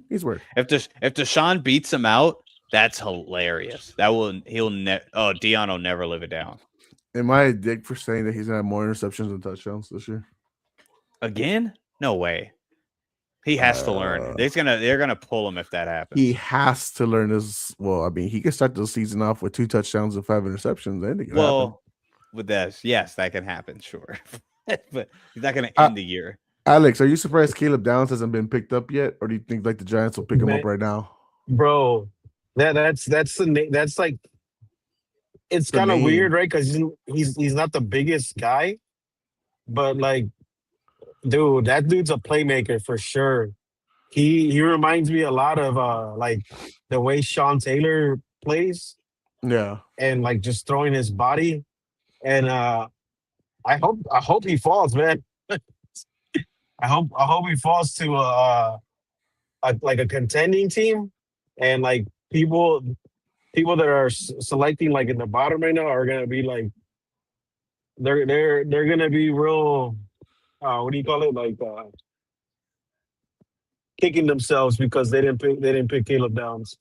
he's weird. If Deshaun beats him out, that's hilarious. Dion will never live it down. Am I a dick for saying that he's gonna have more interceptions than touchdowns this year? Again? No way. He has to learn. They're gonna pull him if that happens. He has to learn this. Well, I mean, he can start the season off with 2 touchdowns and 5 interceptions. Anything can happen. With this, yes, that can happen, sure. But he's not gonna end the year. Alex, are you surprised Caleb Downs hasn't been picked up yet, or do you think like the Giants will pick him up right now? Bro, that's like, it's kind of weird, right? Because he's not the biggest guy, but like, dude, that dude's a playmaker for sure. He reminds me a lot of like the way Sean Taylor plays. Yeah, and like just throwing his body, and I hope he falls, man. I hope he falls to a contending team, and like people that are selecting like in the bottom right now are gonna be like they're gonna be real. What do you call it? Like kicking themselves because they didn't pick Caleb Downs.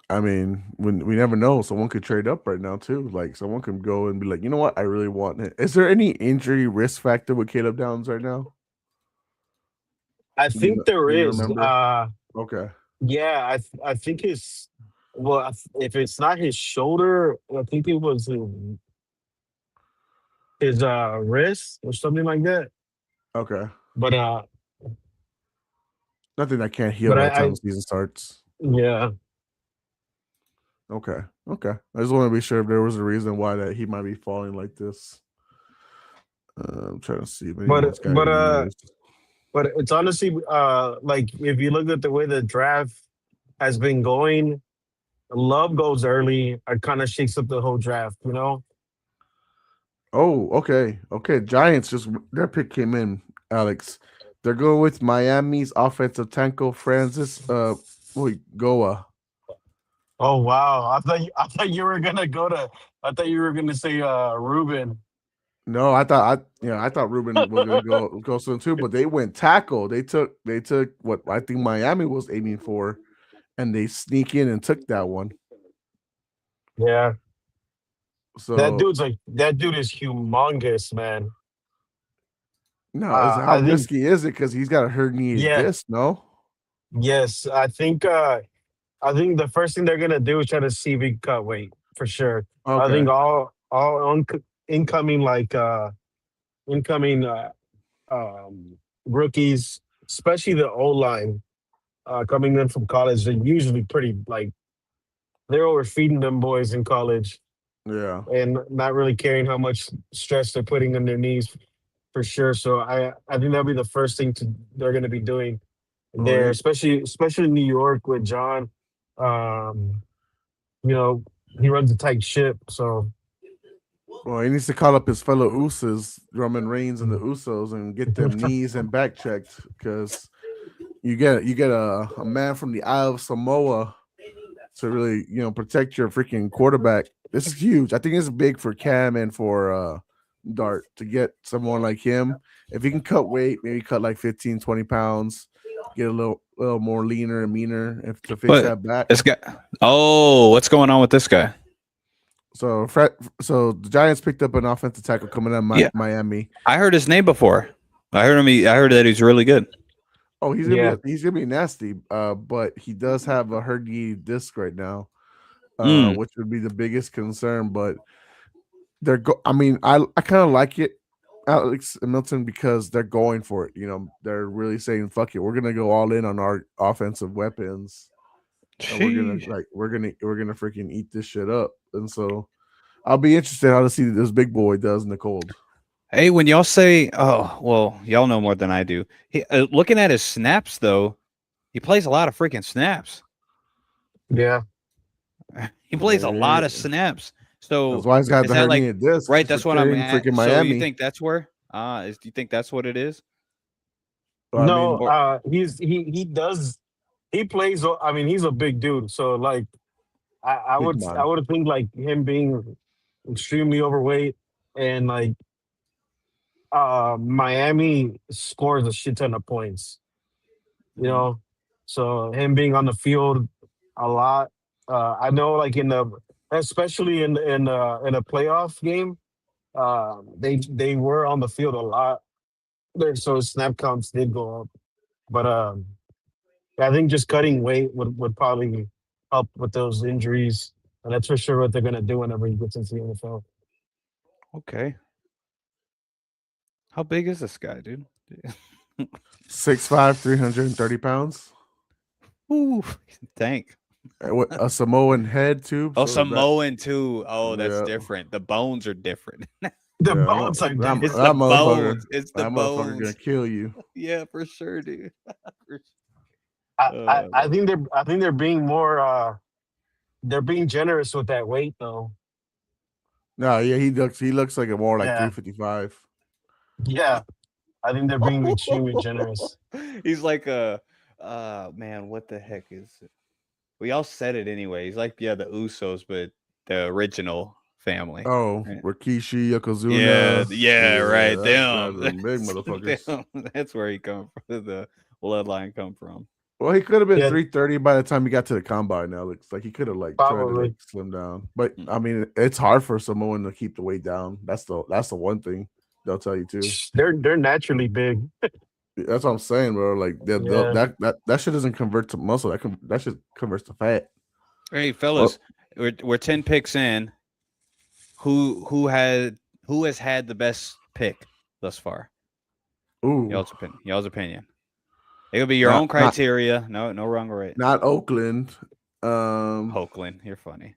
I mean, we never know. Someone could trade up right now too. Like someone could go and be like, you know what, I really want it. Is there any injury risk factor with Caleb Downs right now? I think there is. Okay. Yeah, I think it's if it's not his shoulder, I think it was his wrist or something like that. Okay. But nothing that can't heal by the time the season starts. Yeah. Okay. I just want to be sure if there was a reason why that he might be falling like this. I'm trying to see. But it's honestly like if you look at the way the draft has been going, Love goes early. It kind of shakes up the whole draft, you know? Oh, okay. Giants their pick came in, Alex. They're going with Miami's offensive tackle Francis Goa. Oh wow! I thought you were gonna go to. I thought you were gonna say Ruben. No, I thought Ruben was gonna go soon too, but they went tackle. They took what I think Miami was aiming for, and they sneak in and took that one. Yeah, So that dude is humongous, man. no, is how I think risky is it? Because he's got a herniated yeah, disc. No, yes, I think the first thing they're gonna do is try to see if he can cut weight for sure. I okay, think all incoming incoming um, rookies, especially the O line coming in from college, they're usually pretty like they're overfeeding them boys in college yeah, and not really caring how much stress they're putting on their knees for sure. So I think that'll be the first thing they're going to be doing well, there, especially in New York with John. Um, you know, he runs a tight ship, so he needs to call up his fellow Usos, Roman Reigns and the Usos, and get them knees and back checked because you get a man from the Isle of Samoa to really protect your freaking quarterback. This is huge. I think it's big for Cam and for Dart to get someone like him. If he can cut weight, maybe cut like 15, 20 pounds, get a little more leaner and meaner if to fix But that back. this guy. Oh, what's going on with this guy? So so the Giants picked up an offensive tackle coming out of Yeah, Miami. I heard his name before. I heard him. I heard that he's really good. Oh, yeah, he's gonna be nasty. But he does have a herniated disc right now, Mm. which would be the biggest concern. But I mean, I kind of like it, Alex and Milton, because they're going for it. They're really saying, "Fuck it, we're gonna go all in on our offensive weapons, and Sheesh. we're gonna freaking eat this shit up." And so, I'll be interested how to see this big boy does in the cold. Hey, when y'all say, "Oh, well," y'all know more than I do. Looking at his snaps, though, he plays a lot of freaking snaps. yeah. He plays a lot of Yeah. snaps. That's So why he's got is the that like herniated disc right? for That's what I'm carrying at. freaking So you Miami. think that's where? Do you think that's what it is? I No, mean, Or he does he plays. I mean, he's a big dude, so like big I man. would think like him being extremely overweight and like Miami scores a shit ton of points, you Mhm. know. So him being on the field a lot, I know like in the especially in a playoff game, they were on the field a lot. There, so snap counts did go up, but I think just cutting weight would probably help with those injuries, and that's for sure what they're gonna do whenever he gets into the NFL. okay, how big is this guy, dude? 6'5", 330 pounds. Ooh, tank. With a Samoan head too. Oh, So that Samoan too. Oh, that's yeah, different. The bones are different. The yeah, bones are It's different. the bones. It's the that motherfucker gonna bones. kill you. Yeah, for sure, dude. For I think they're being more they're being generous with that weight though. No, yeah, he looks like a more like Yeah, 355. yeah. I think they're being extremely generous. He's like a man, what the heck is it? We all said it anyway. He's like, yeah, the Usos, but the original family. Oh, Right? Rikishi, Yeah, Yokozuna. yeah, right. Yeah, that's Them. them big That's, motherfuckers. that's where he come from. The bloodline come from. Well, he could have been Yeah, 330 by the time he got to the combine. Now looks like he could have like tried to like probably. slim down. But Mm. I mean, it's hard for Samoan to keep the weight down. That's the one thing they'll tell you too. They're naturally big. That's what I'm saying, bro. Like Yeah. that shit doesn't convert to muscle. That shit converts to fat. Hey, Oh, fellas, we're 10 picks in. Who has had the best pick thus far? ooh, Y'all's opinion. Y'all's opinion. It could be your not own not criteria. No wrong or right. not Oakland. Hokeland, you're funny.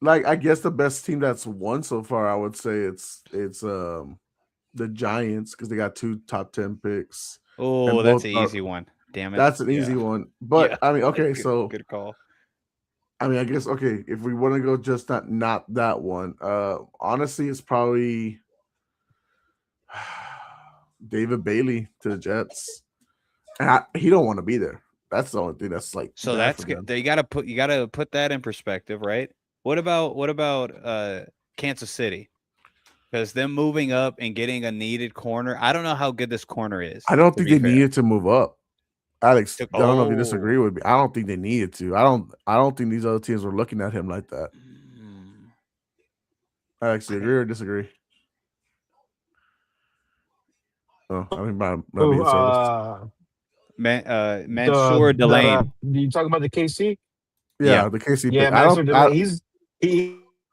Like I guess the best team that's won so far, I would say it's the Giants because they got two top 10 picks, Oh, and that's both an are. easy one. Damn it. That's an easy Yeah. one. Yeah. But I mean, okay, Good, so good call. I mean, I guess okay, if we want to go just not that one, honestly, it's probably David Bailey to the Jets. And he don't want to be there. That's the only thing that's like So bad that's for good. them. You gotta put that in perspective, right? What about Kansas City? Because them moving up and getting a needed corner, I don't know how good this corner is. I don't To think be they fair, needed to move up. Alex, I don't know if you oh, disagree with me. I don't think they needed to. I don't think these other teams were looking at him like that. mm, Alex, do you agree or disagree? Oh, I mean, my Who, being service. Mansour Delane. you talking about the KC? Yeah, Yeah, the KC Yeah, pick. I Master don't. Delay.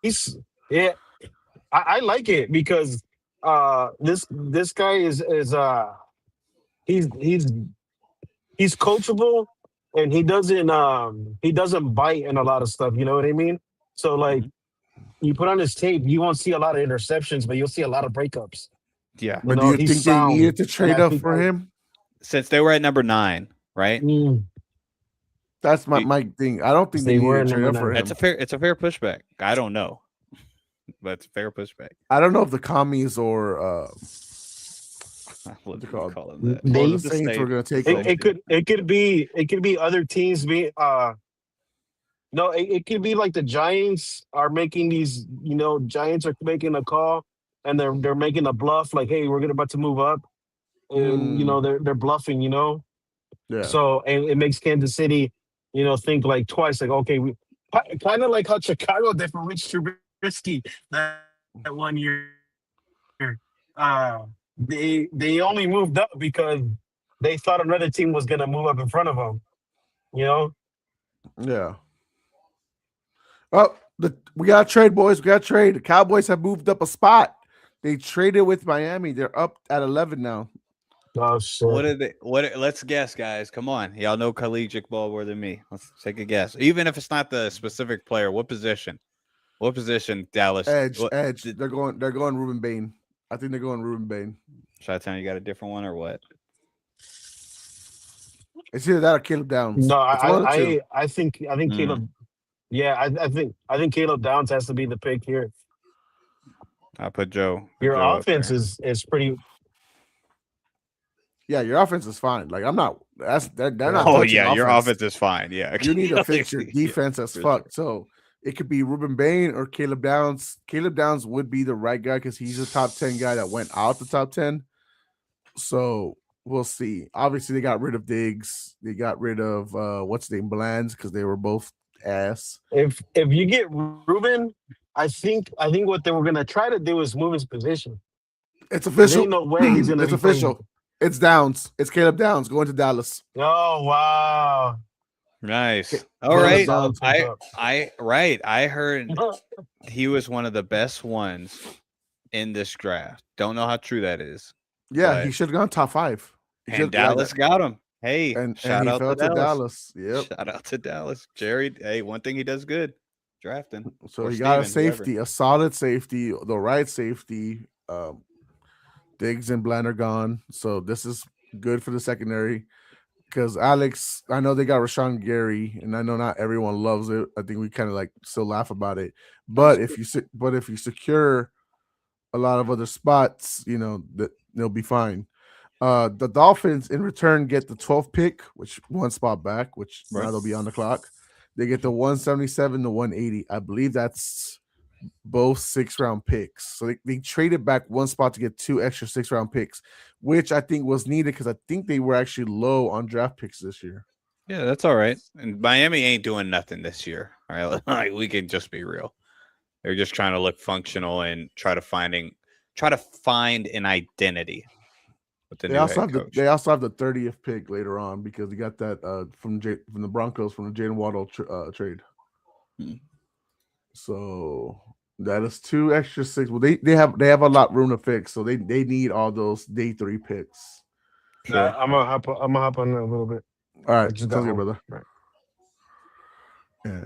He's yeah. I like it because this guy is he's he's he's coachable and he doesn't bite in a lot of stuff. You know what I mean? So like mhm, you put on his tape, you won't see a lot of interceptions, but you'll see a lot of breakups. yeah. You But do know, you he's think they sound, needed to and trade I up think for him? Since they were at number 9, right? That's You- my thing. I don't think they they were needed at to trade number up for 9. him. It's a fair pushback. I don't know, but it's a fair pushback. I don't know if the commies or What what do they you called call them? or the They Saints were going to take it, him. it could it could be it could be other teams being no, it could be like the Giants are making these, Giants are making a call and they're making a bluff, like, hey, we're gonna about to move up. And they're bluffing, Yeah, So and it makes Kansas City, think like twice, like, okay, we kind of like how Chicago did for Rich Trubisky that 1 year. They only moved up because they thought another team was gonna move up in front of them, you know? yeah. Oh, we got to trade, boys. We got to trade. The Cowboys have moved up a spot. They traded with Miami. They're up at 11 now. Oh shit. What are they? Let's guess, guys. Come on, y'all know collegiate ball more than me. Let's take a guess. Even if it's not the specific player, what position? What position? Dallas. Edge. What, They're going Ruben Bain. I think they're going Ruben Bain. Chi-Town, you got a different one or what? It's either that or Caleb Downs. No, It's one of the two. I think Caleb. Yeah, I think Caleb Downs has to be the pick here. I'll put Joe. Your Joe up offense there. is pretty. Yeah, your offense is fine. Like I'm not. They're not. Oh touching yeah, your offense. offense is fine. Yeah, You need to fix your Yeah, defense as for fuck. sure. So it could be Ruben Bain or Caleb Downs. Caleb Downs would be the right guy because he's a top 10 guy that went out the top 10. So we'll see. Obviously, they got rid of Diggs. They got rid of what's his name, Blands, because they were both ass. If you get Ruben, I think what they were gonna try to do is move his position. It's There official. ain't no way he's gonna It's be playing. official. It's Downs. It's Caleb Downs going to Dallas. Oh wow! Nice. All Caleb right. Downs. I heard he was one of the best ones in this draft. Don't know how true that is. Yeah, But- he should have gone top 5. He And should've- Dallas got him. Hey, and shout he out fell to to Dallas. Yep. Shout out to Dallas. Jerry, hey, one thing he does good, drafting. So Or he got a Steven, whoever. safety, a solid safety, the right safety. Diggs and Bland are gone. So this is good for the secondary. Because Alex, I know they got Rashawn Gary, and I know not everyone loves it. I think we kind of like still laugh about it. But if you secure a lot of other spots, that they'll be fine. The Dolphins in return get the 12th pick, which one spot back, which now they'll be on the clock. They get the 177 to 180. I believe that's both 6-round picks. So they traded back one spot to get 2 extra 6-round picks, which I think was needed because I think they were actually low on draft picks this year. Yeah, that's all right. And Miami ain't doing nothing this year. All right, like we can just be real. They're just trying to look functional and try to find an identity with the They new also head coach. they also have the 30th pick later on because they got that from the Broncos from the Jalen Waddle trade. Hmm. So that is 2 extra 6. Well, they have a lot of room to fix, so they need all those day 3 picks. Sure. I'm gonna hop on that a little bit. All I right, just sounds got good, home. brother. Right. Yeah,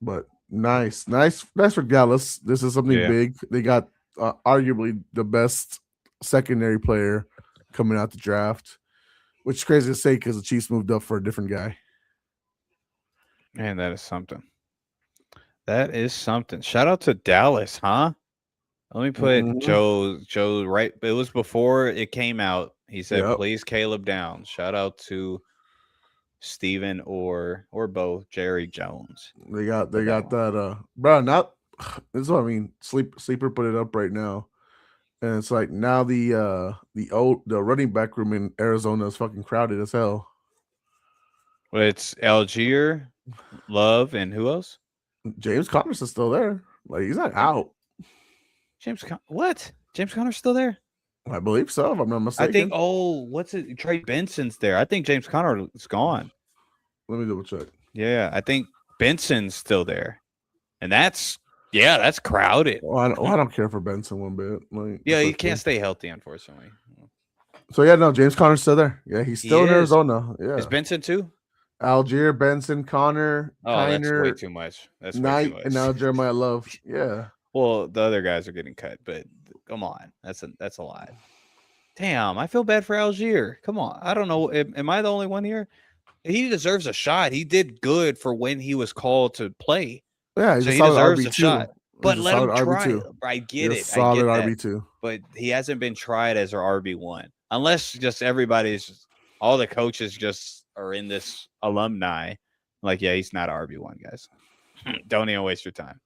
but nice for Dallas. This is something Yeah. big. They got arguably the best secondary player coming out the draft, which is crazy to say because the Chiefs moved up for a different guy. Man, that is something. That is something. Shout out to Dallas, huh? Let me put Mhm. Joe right. It was before it came out. He said, Yep. please Caleb Downs. Shout out to Steven or both Jerry Jones. They got for that one. that bro, not this is what I mean. Sleeper put it up right now. And it's like now the running back room in Arizona is fucking crowded as hell. Well, it's Algier, Love, and who else? James Conner's is still there. Like he's not out. What? James Conner's still there? I believe so, if I'm not I mistaken. think. Oh, what's it? Trey Benson's there. I think James Conner is gone. Let me double check. Yeah, I think Benson's still there, and that's crowded. Well, I don't care for Benson one bit. Like, Yeah, it's he okay. can't stay healthy, unfortunately. So yeah, no, James Conner's still there. Yeah, he's He still in is. Arizona. Yeah, Is Benson too? Algier, Benson, Connor, Oh, that's way Kiner, too much. That's way Knight, too much. and now Jeremiah Love. Yeah, Well, the other guys are getting cut, but come on, that's a lot. Damn, I feel bad for Algier. Come on, I don't know. Am I the only one here? He deserves a shot. He did good for when he was called to play, yeah, he's so a he solid deserves RB a shot. But let him try. RB2. I get it. Solid I get that. RB2. But he hasn't been tried as our RB1, unless just all the coaches just are in this alumni. Like, yeah, he's not RB1, guys. Don't even waste your time.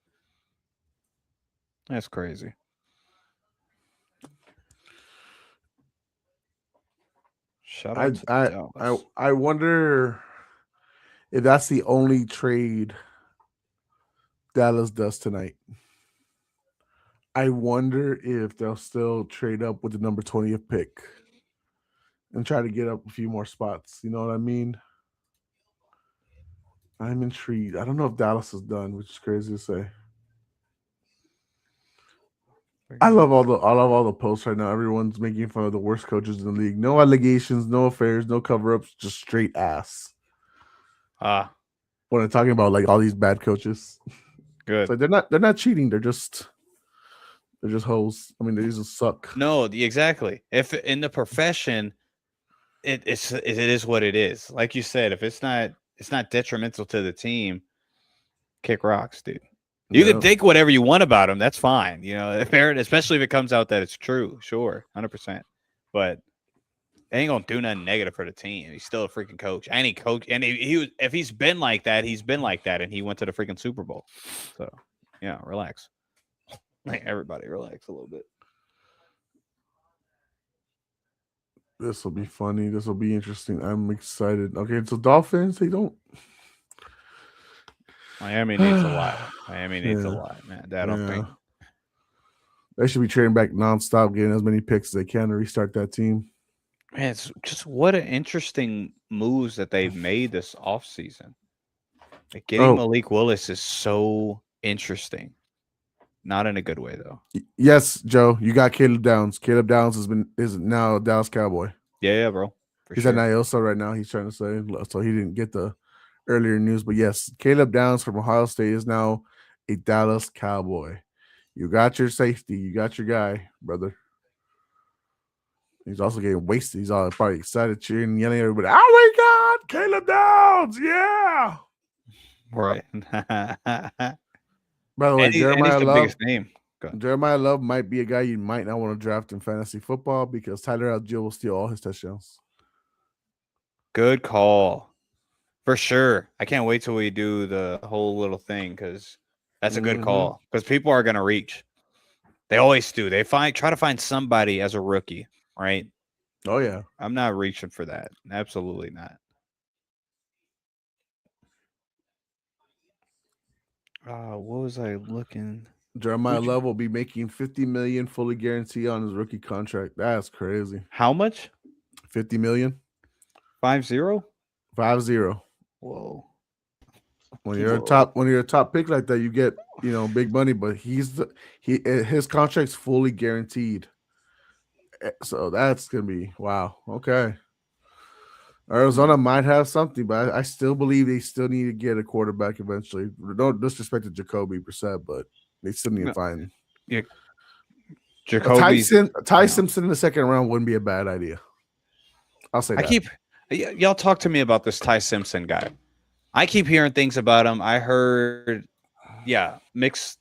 That's crazy. Shout out to Dallas. I wonder if that's the only trade Dallas does tonight. I wonder if they'll still trade up with the number 20th pick and try to get up a few more spots. You know what I mean? I'm intrigued. I don't know if Dallas is done, which is crazy to say. I love all the posts right now. Everyone's making fun of the worst coaches in the league. No allegations, no affairs, no cover-ups, just straight ass. When I'm talking about like all these bad coaches. Good. It's like they're not cheating, they're just hoes. I mean, they just suck. No, exactly. If in the profession, it is what it is. Like you said, if it's not detrimental to the team, kick rocks, dude. You can think whatever you want about him. That's fine. You know, especially if it comes out that it's true. Sure, 100%. But they ain't gonna do nothing negative for the team. He's still a freaking coach. And he coach. And if he's been like that, he's been like that. And he went to the freaking Super Bowl. So, yeah, relax. Like, everybody relax a little bit. This will be funny. This will be interesting. I'm excited. Okay, so Dolphins, they don't. Miami needs a lot. Miami needs a lot, man. I don't think they should be trading back nonstop, getting as many picks as they can to restart that team. Man, it's just what an interesting moves that they've made this offseason. Like getting Malik Willis is so interesting. Not in a good way, though. Yes, Joe, you got Caleb Downs. Caleb Downs is now a Dallas Cowboy. Yeah, bro. He's at Niosa right now. He's trying to say, so he didn't get the earlier news. But yes, Caleb Downs from Ohio State is now a Dallas Cowboy. You got your safety. You got your guy, brother. He's also getting wasted. He's all probably excited, cheering, yelling at everybody. Oh my God, Caleb Downs! Yeah, right. By the way, Jeremiah Love. Name. Jeremiah Love might be a guy you might not want to draft in fantasy football because Tyler Algier will steal all his touchdowns. Good call, for sure. I can't wait till we do the whole little thing because that's a good call. Because people are gonna reach. They always do. They try to find somebody as a rookie. Right? Oh, yeah. I'm not reaching for that. Absolutely not. What was I looking? Jeremiah Love will be making $50 million fully guaranteed on his rookie contract. That's crazy. How much? $50 million. 50? 50. Whoa. When you're a top pick like that, you get big money. But his contract's fully guaranteed. So that's gonna be wow. Okay. Arizona might have something, but I still believe they still need to get a quarterback eventually. No disrespect to Jacoby Brissett, but they still need to find. Yeah. Ty Simpson in the second round wouldn't be a bad idea. I'll say that. Y'all talk to me about this Ty Simpson guy. I keep hearing things about him. I heard, mixed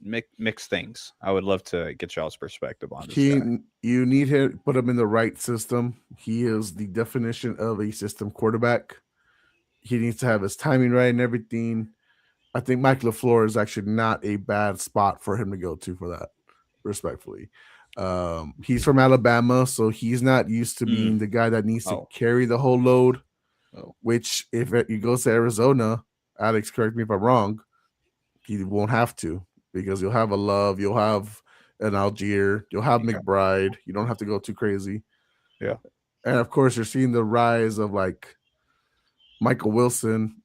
things. I would love to get y'all's perspective on this guy. You need to put him in the right system. He is the definition of a system quarterback. He needs to have his timing right and everything. I think Mike LaFleur is actually not a bad spot for him to go to for that, respectfully. He's from Alabama, so he's not used to being the guy that needs to Oh. carry the whole load, Oh. which if he goes to Arizona, Alex, correct me if I'm wrong, he won't have to because you'll have a Love, you'll have an Algier, you'll have Okay. McBride. You don't have to go too crazy. Yeah. And of course, you're seeing the rise of like Michael Wilson.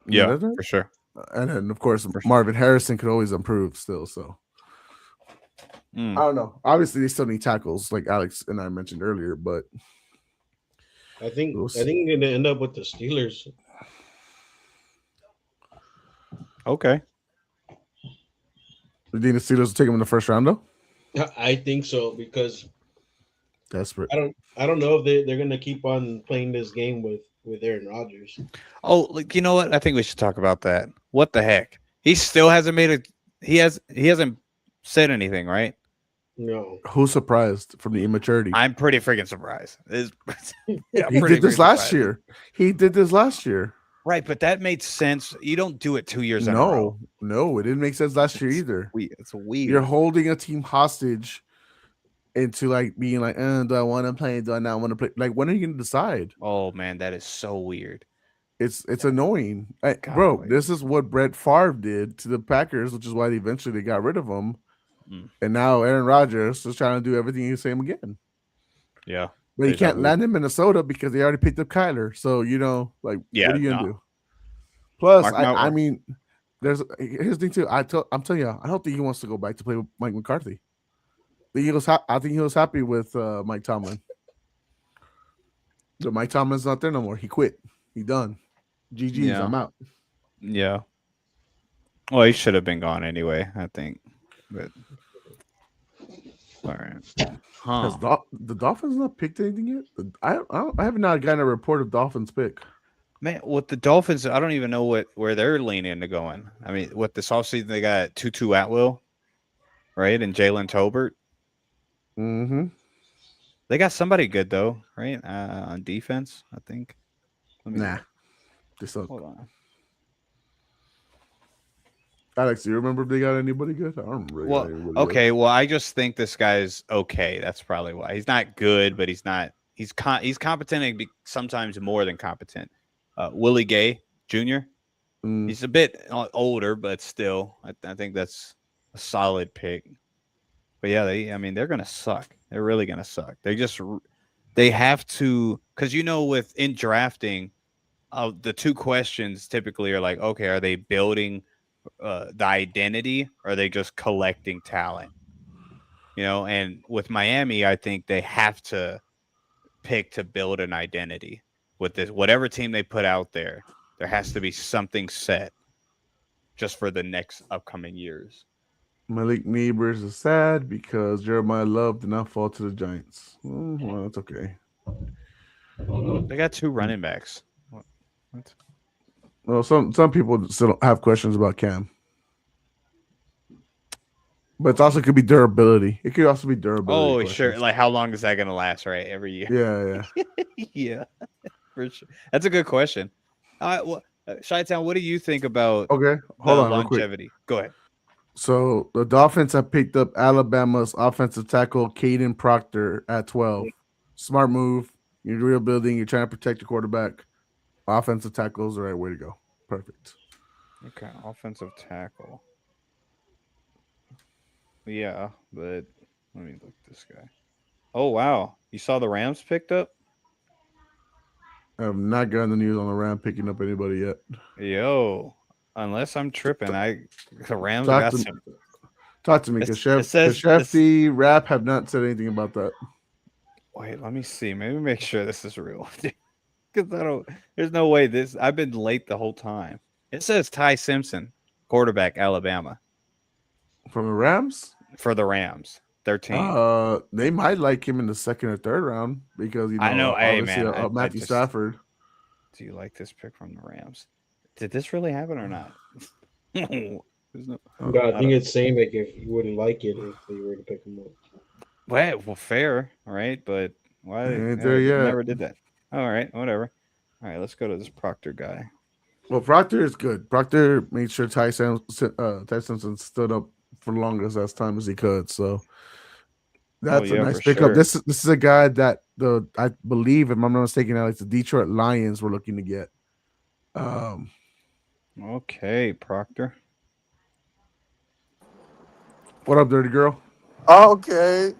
You know, Yeah, for sure. and then of course For sure. Marvin Harrison could always improve still. So I don't know. Obviously, they still need tackles, like Alex and I mentioned earlier. But I think We'll I think you're gonna end up with the Steelers. Okay. you think the Steelers will take him in the first round though? I think so because Desperate. I don't know if they're gonna keep on playing this game with Aaron Rodgers. Oh, like, you know what? I think we should talk about that. What the heck? He still hasn't made a. He hasn't said anything, right? No, Who's surprised from the immaturity? I'm pretty freaking surprised. He did this last year. He did this last year. Right? But that made sense. You don't do it 2 years in a row. No, it didn't make sense last year either. It's weird. You're holding a team hostage into like being like, do I want to play? Do I not want to play? Like, when are you going to decide? Oh man, that is so weird. It's annoying, bro. Golly. This is what Brett Favre did to the Packers, which is why eventually they got rid of him. And now Aaron Rodgers is trying to do everything you say him again. Yeah, But he Deja can't vu. land in Minnesota because they already picked up Kyler. So like, Yeah, what are you gonna no. do? Plus, Mark my I words. mean, here's the thing too. I'm telling you, I don't think he wants to go back to play with Mike McCarthy. I think he was happy with Mike Tomlin. So Mike Tomlin's not there no more. He quit. He done. GG's. Yeah. I'm out. Yeah. Well, he should have been gone anyway, I think. But all right. Has Huh. the Dolphins not picked anything yet? I have not gotten a report of Dolphins pick. Man, with the Dolphins, I don't even know where they're leaning to going. I mean, what this offseason they got Tutu Atwell, right? And Jalen Tolbert. Mm-hmm. They got somebody good though, right? On defense, I think. Let me Nah. look. Just so, Hold on. Alex, do you remember if they got anybody good? I don't remember. Well, okay. Well, I just think this guy's okay. That's probably why he's not good, but he's not. He's competent and sometimes more than competent. Willie Gay Jr. Mm. He's a bit older, but still, I think that's a solid pick. But yeah, they're gonna suck. They're really gonna suck. They have to, because in drafting, the two questions typically are like, okay, are they building the identity, or are they just collecting talent? And with Miami, I think they have to pick to build an identity with this. Whatever team they put out there, there has to be something set just for the next upcoming years. Malik Neighbors is sad because Jeremiah Love did not fall to the Giants. Well, that's okay. They got two running backs. What? Well, some people still have questions about Cam. But it also could be durability. It could also be durability. Oh, questions. sure. Like, how long is that going to last, right? Every year. Yeah. Yeah, for sure. That's a good question. Chi-Town, what do you think about Okay, hold on real quick. longevity? Go ahead. So the Dolphins have picked up Alabama's offensive tackle Caden Proctor at 12. Smart move. You're rebuilding. You're trying to protect your quarterback. Offensive tackle is the right way to go. Perfect. Okay, offensive tackle. Yeah, but let me look at this guy. Oh, wow. You saw the Rams picked up? I have not gotten the news on the Ram picking up anybody yet. Yo, unless I'm tripping, the Rams Talk got to, some. talk to me, because Shefty, Rap have not said anything about that. Wait, let me see. Maybe make sure this is real. Because there's no way this. I've been late the whole time. It says Ty Simpson, quarterback, Alabama, From the Rams? for the Rams. 13. They might like him in the second or third round because I know. Hey, obviously, man, Matthew Stafford. Do you like this pick from the Rams? Did this really happen or not? There's no. I think it's saying like if you wouldn't like it if you were to pick him up. Well, fair, all right, but why? Ain't there yet. Never did that. All right, whatever. All right, let's go to this Proctor guy. Well, Proctor is good. Proctor made sure Ty Simpson stood up for the longest as time as he could. So that's a yeah, nice for pickup. sure. This is a guy that I believe, if I'm not mistaken, Alex, the Detroit Lions were looking to get. Okay, Proctor. What up, dirty girl? Okay.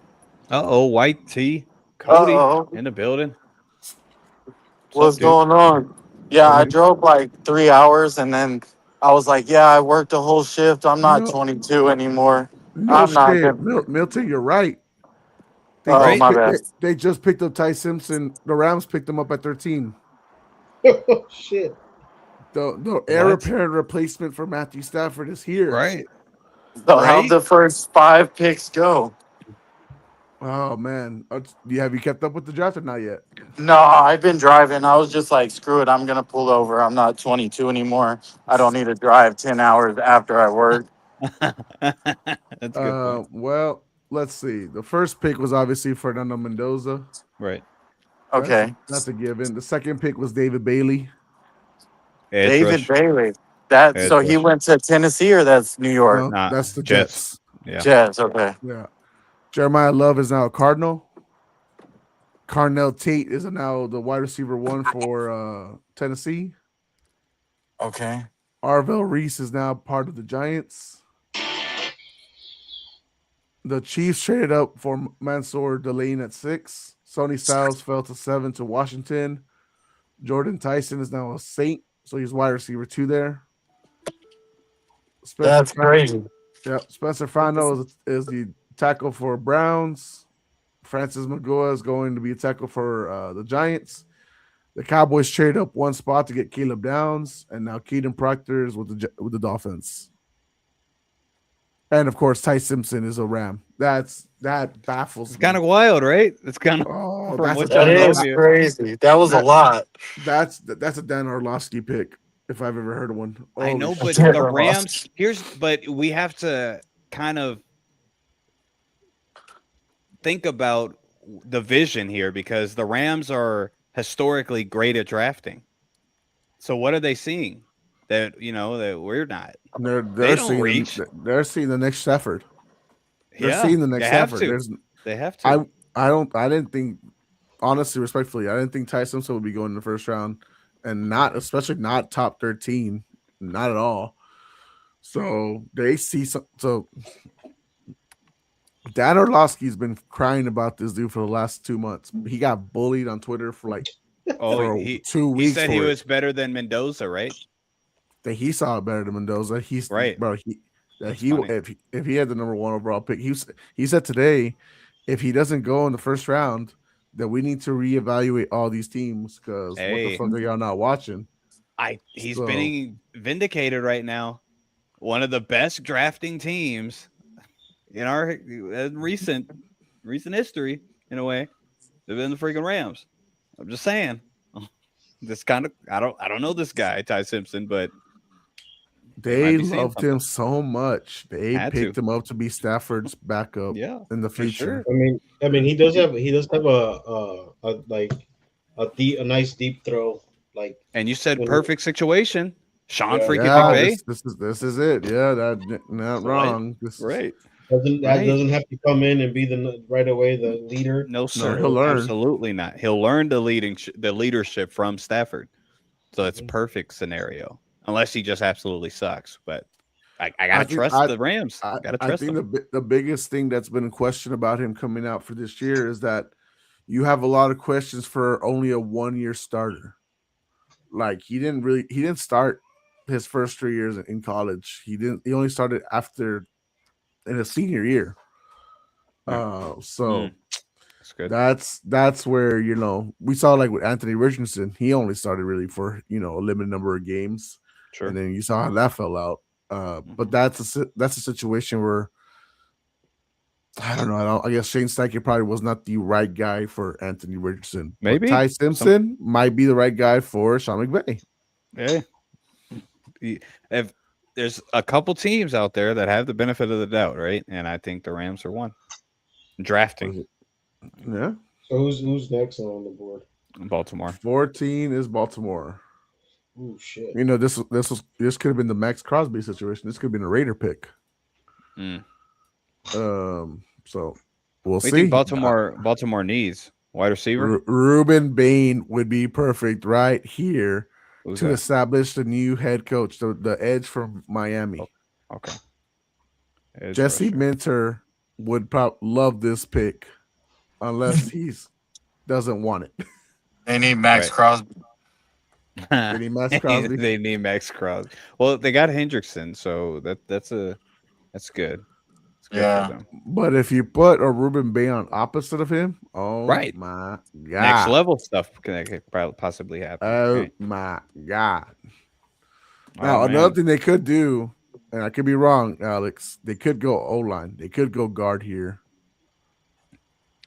Uh-oh, White T. Cody Uh-oh. in the building. What's up, What's dude? going on? Yeah, I Hey, drove like 3 hours and then I was like, yeah, I worked a whole shift. I'm not no, 22 anymore. no I'm not shit, good. Milton. You're right. Oh, my bad. They just picked up Ty Simpson. The Rams picked him up at 13. Oh shit. The heir What? apparent replacement for Matthew Stafford is here. Right. So how'd Right? the first 5 picks go? Oh man, have you kept up with the draft or not yet? No, I've been driving. I was just like, screw it. I'm going to pull over. I'm not 22 anymore. I don't need to drive 10 hours after I work. That's a good point. Well, let's see. The first pick was obviously Fernando Mendoza. Right. Okay. That's a given. The second pick was David Bailey. Edge David rush. Bailey. Edge So he rush. went to Tennessee or that's New York? No, Nah, that's the Jets. Jets. Yeah. Jets. Okay. Yeah. Jeremiah Love is now a Cardinal. Carnell Tate is now the wide receiver 1 for Tennessee. Okay. Arvell Reese is now part of the Giants. The Chiefs traded up for Mansour Delane at 6. Sonny Styles fell to 7 to Washington. Jordan Tyson is now a Saint, so he's wide receiver 2 there. That's crazy. Spencer Fano is the tackle for Browns. Francis Magoa is going to be a tackle for the Giants. The Cowboys trade up 1 spot to get Caleb Downs, and now Keaton Proctor is with the Dolphins. And of course, Ty Simpson is a Ram. That baffles It's me. kind of wild, right? It's kind of Oh, from that's what a That y'all know is of you. crazy. That was a lot. that's a Dan Orlovsky pick if I've ever heard of one. I Holy know, but shit. the Rams but we have to kind of think about the vision here because the Rams are historically great at drafting. So what are they seeing that that we're not? They're They don't seeing reach. they're seeing the next Stafford. They're Yeah, seeing the they next have Stafford. to. They have to. I didn't think, honestly, respectfully, I didn't think Ty Simpson would be going in the first round, and especially not top 13, not at all. So they see so Dan Orlovsky's been crying about this dude for the last 2 months. He got bullied on Twitter for like for 2 weeks. He said he was better than Mendoza, right? That he saw it better than Mendoza. He's right, bro. If he had the number 1 overall pick, he said today, if he doesn't go in the first round, that we need to reevaluate all these teams because what the fuck are y'all not watching? He's being vindicated right now. One of the best drafting teams in our recent history, in a way, they've been the freaking Rams. I'm just saying. This kind of I don't know this guy Ty Simpson, but they loved him so much. They picked him up to be Stafford's backup in the future. Sure. I mean he does have a nice deep throw, like. And you said perfect situation. Sean freaking McVay. McVay. This is it. Yeah, not wrong. Right. Doesn't have to come in and be right away the leader. No, sir. No, he'll learn. Absolutely not. He'll learn the leadership from Stafford. So it's perfect scenario. Unless he just absolutely sucks. But I gotta trust the Rams. I think the biggest thing that's been in question about him coming out for this year is that you have a lot of questions for only a 1-year starter. Like he didn't start his first 3 years in college. He only started in his senior year. So that's where we saw, like with Anthony Richardson, he only started really for a limited number of games. Sure. And then you saw how that fell out. But that's a situation where I don't know. I guess Shane Steichen probably was not the right guy for Anthony Richardson. Maybe Ty Simpson might be the right guy for Sean McVay. Yeah. If there's a couple teams out there that have the benefit of the doubt, right? And I think the Rams are one. Drafting. Yeah. So who's next on the board? Baltimore. 14 is Baltimore. Oh shit. You know, this could have been the Max Crosby situation. This could have been a Raider pick. Mm. So we'll We see. think Baltimore needs wide receiver. Ruben Bain would be perfect right here Who's to that? establish the new head coach, the edge from Miami. Okay. Edge Jesse rusher. Minter would probably love this pick, unless he's doesn't want it. They need Max Right. Crosby. They need Max Crosby. They need Max Crosby. Well, they got Hendrickson, so that's good. It's good Yeah. for them. But if you put a Ruben Bain on opposite of him, oh Right. my god, Next level stuff could possibly happen. Oh right? my god! Oh, Now man. another thing they could do, and I could be wrong, Alex. They could go O line. They could go guard here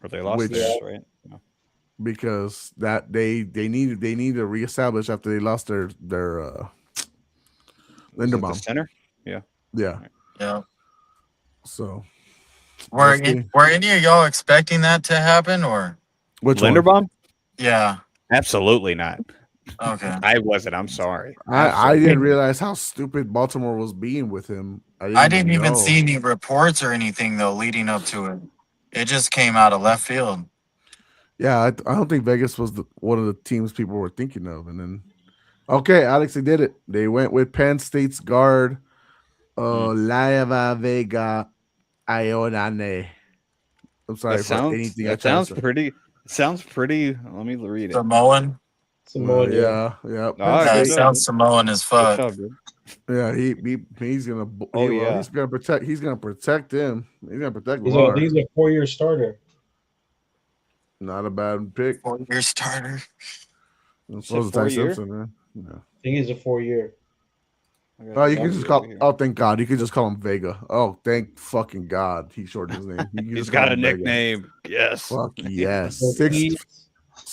Or they lost which- theirs, right? No. because that they need to reestablish after they lost their Was it the Linderbaum. center. Yeah. Yeah. So Were Let's see. were any of y'all expecting that to happen or? which one? Linderbaum? Yeah. Absolutely not. Okay. I wasn't. I'm sorry. I Absolutely. didn't realize how stupid Baltimore was being with him. I didn't even know. see any reports or anything though leading up to it. It just came out of left field. Yeah, I don't think Vegas was one of the teams people were thinking of. And then, okay, Alex, they did it. They went with Penn State's guard, Laiva Vega Ionane. I'm sorry for anything. That sounds pretty. Sounds pretty. Let me read it. Samoan. Samoa, yeah. All Yeah, right, it good sounds Samoan as Good fuck. job, dude. Yeah, he's gonna. Oh, yeah, yeah. He's gonna protect him. He's gonna protect He's Lamar. a 4-year starter. Not a bad pick. 4-year starter. So was Ty 4 year? Simpson, man. Yeah. I think he's a 4-year. Oh, you can Sounds just good call. here. Oh, thank God, you can just call him Vega. Oh, thank fucking God, he shortened his name. You can He's just call got a him Vega. nickname. Yes. Fuck yes. So 6'5", Three.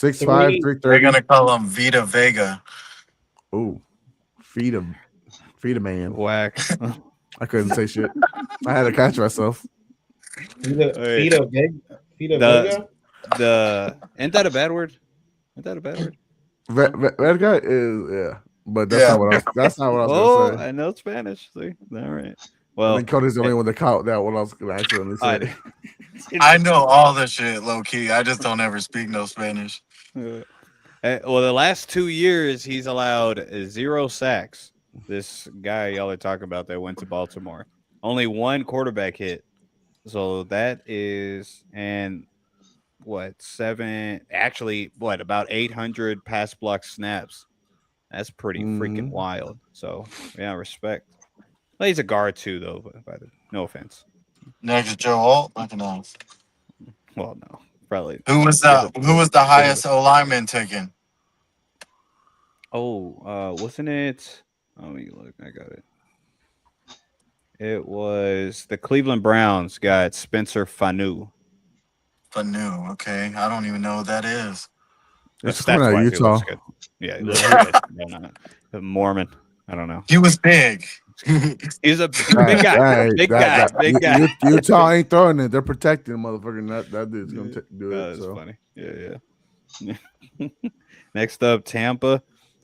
They're 330. gonna call him Vita Vega. Ooh, feed him, man. Whack. I couldn't say shit. I had to catch myself. Hey. Vita The- Vega? Ain't that a bad word? Ain't that a bad word? That guy is but that's Yeah. not what I was. That's not what I was Oh, gonna say. I know Spanish. See, all right. I Well, think Cody's the only one that caught that what I was gonna accidentally say. I know all the shit, low key. I just don't ever speak no Spanish. well, the last 2 years he's allowed 0 sacks. This guy y'all are talking about that went to Baltimore, only 1 quarterback hit. So that is about 800 pass block snaps. That's pretty freaking wild. So yeah, respect. Well, he's a guard too, though. No offense. Next, Joe Alt. Looking at Well, no, probably. who was the highest O lineman taken? Oh, wasn't it? Let me look. I got it. It was the Cleveland Browns got Spencer Fanu. Fanu. Okay, I don't even know what that is. It's coming out of why he Utah. looks good. Yeah, he looks good. No. The Mormon. I don't know. He was big. He's a big guy. Big guy. Utah ain't throwing it. They're protecting the motherfucker. That dude's gonna do it. That's So. funny. Yeah. Next up, Tampa.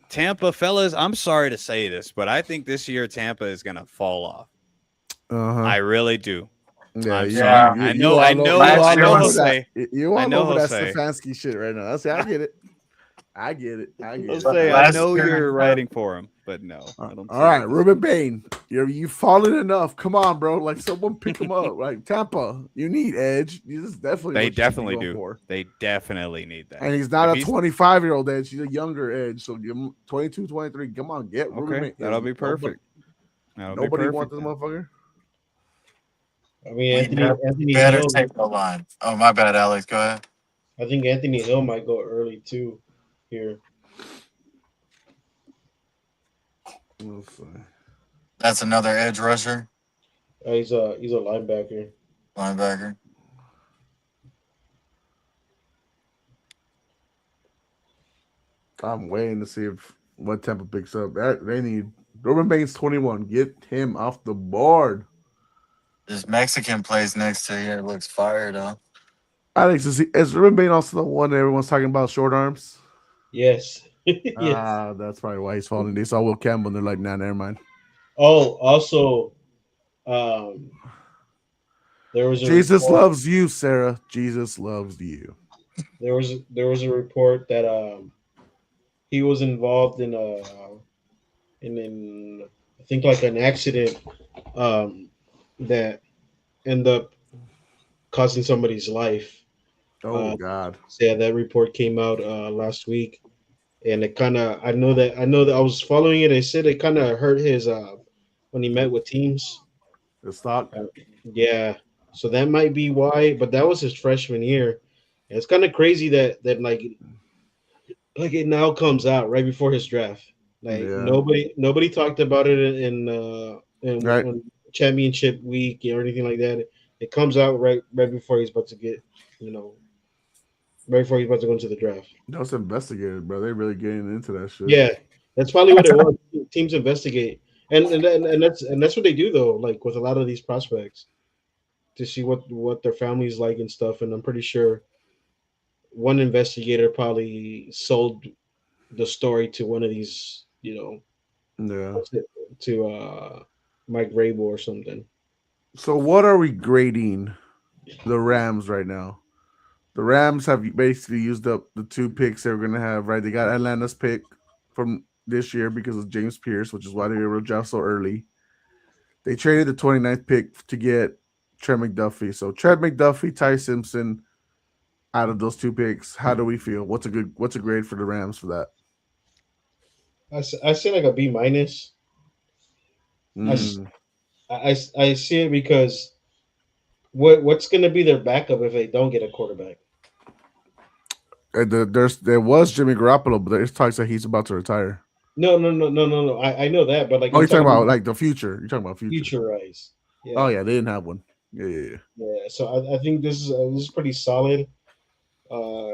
Tampa, fellas, I'm sorry to say this, but I think this year Tampa is gonna fall off. I really do. Yeah, I'm you- sorry. you- I you know. all I over- know. you all I know. over Jose. that- You I all know over that Jose. Stefanski shit right now. I get it. I get it. Jose, I Last know year- you're writing for him, but no. I don't All right, Ruben Bain, you've fallen enough. Come on, bro. Like someone pick him up. Like Tampa, you need edge. You just definitely. They what you should be definitely going do. for. They definitely need that. And he's not If a he's- 25-year-old edge. He's a younger edge. So give him 22, 23. Come on, get Ruben Okay, Bain. that'll be perfect. Nobody wants this motherfucker. I mean, Anthony Better Hill. take the line. Oh, my bad, Alex. Go ahead. I think Anthony Hill might go early too here. Let's see. That's another edge rusher, He's a linebacker. linebacker. I'm waiting to see what Tampa picks up. That they need Ruben Bain's 21. Get him off the board. This Mexican place next to here looks fire though. Alex, is Ruben Bain also the one that everyone's talking about short arms? Yes. Yes. That's probably why he's falling. They saw Will Campbell and they're like, nah, never mind. Oh, also, um, there was a Jesus report. loves you, Sarah. Jesus loves you. There was a report that he was involved in in I think like an accident um that ended up causing somebody's life. Oh Uh, God. so yeah, that report came out last week, and it kind of I know that I was following it. They said it kind of hurt his when he met with teams. The stock. Uh, yeah, so that might be why. But that was his freshman year. And it's kind of crazy that like it now comes out right before his draft. Like Yeah. nobody talked about it Right. on championship week or anything like that. It comes out right before he's about to get, you know, right before he's about to go into the draft. That was investigated, bro. They really getting into that shit. Yeah, that's probably what it was. Teams investigate, and that's what they do though. Like with a lot of these prospects, to see what their families like and stuff. And I'm pretty sure one investigator probably sold the story to one of these, Yeah. to Mike Vrabel or something. So what are we grading the Rams right now? The Rams have basically used up the 2 picks they were gonna have, right? They got Atlanta's pick from this year because of James Pierce, which is why they were able to draft so early. They traded the 29th pick to get Trent McDuffie. So Trent McDuffie, Ty Simpson, out of those 2 picks, how do we feel? What's a grade for the Rams for that? I say like a B minus. I, s- Mm. I see it because what's going to be their backup if they don't get a quarterback? And there was Jimmy Garoppolo, but there's talks that he's about to retire. No. I know that, but like Oh, I'm you're talking talking about about like the future. You're talking about future. future rise. Oh Yeah, yeah, they didn't have one. Yeah. yeah. So I think this is pretty solid, uh,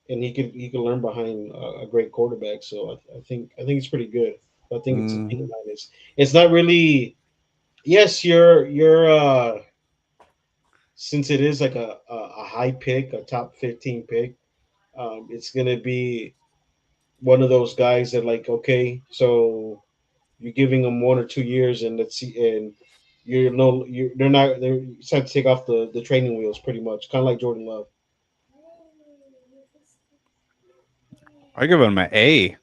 and he could learn behind a great quarterback. So I think it's pretty good. I think it's a B Mhm. minus. It's not really. Yes, you're since it is like a high pick, a top 15 pick. It's gonna be one of those guys that like, okay, so you're giving them 1 or 2 years, and let's see, and they're not, they're it's time to take off the training wheels, pretty much, kind of like Jordan Love. I give him an A.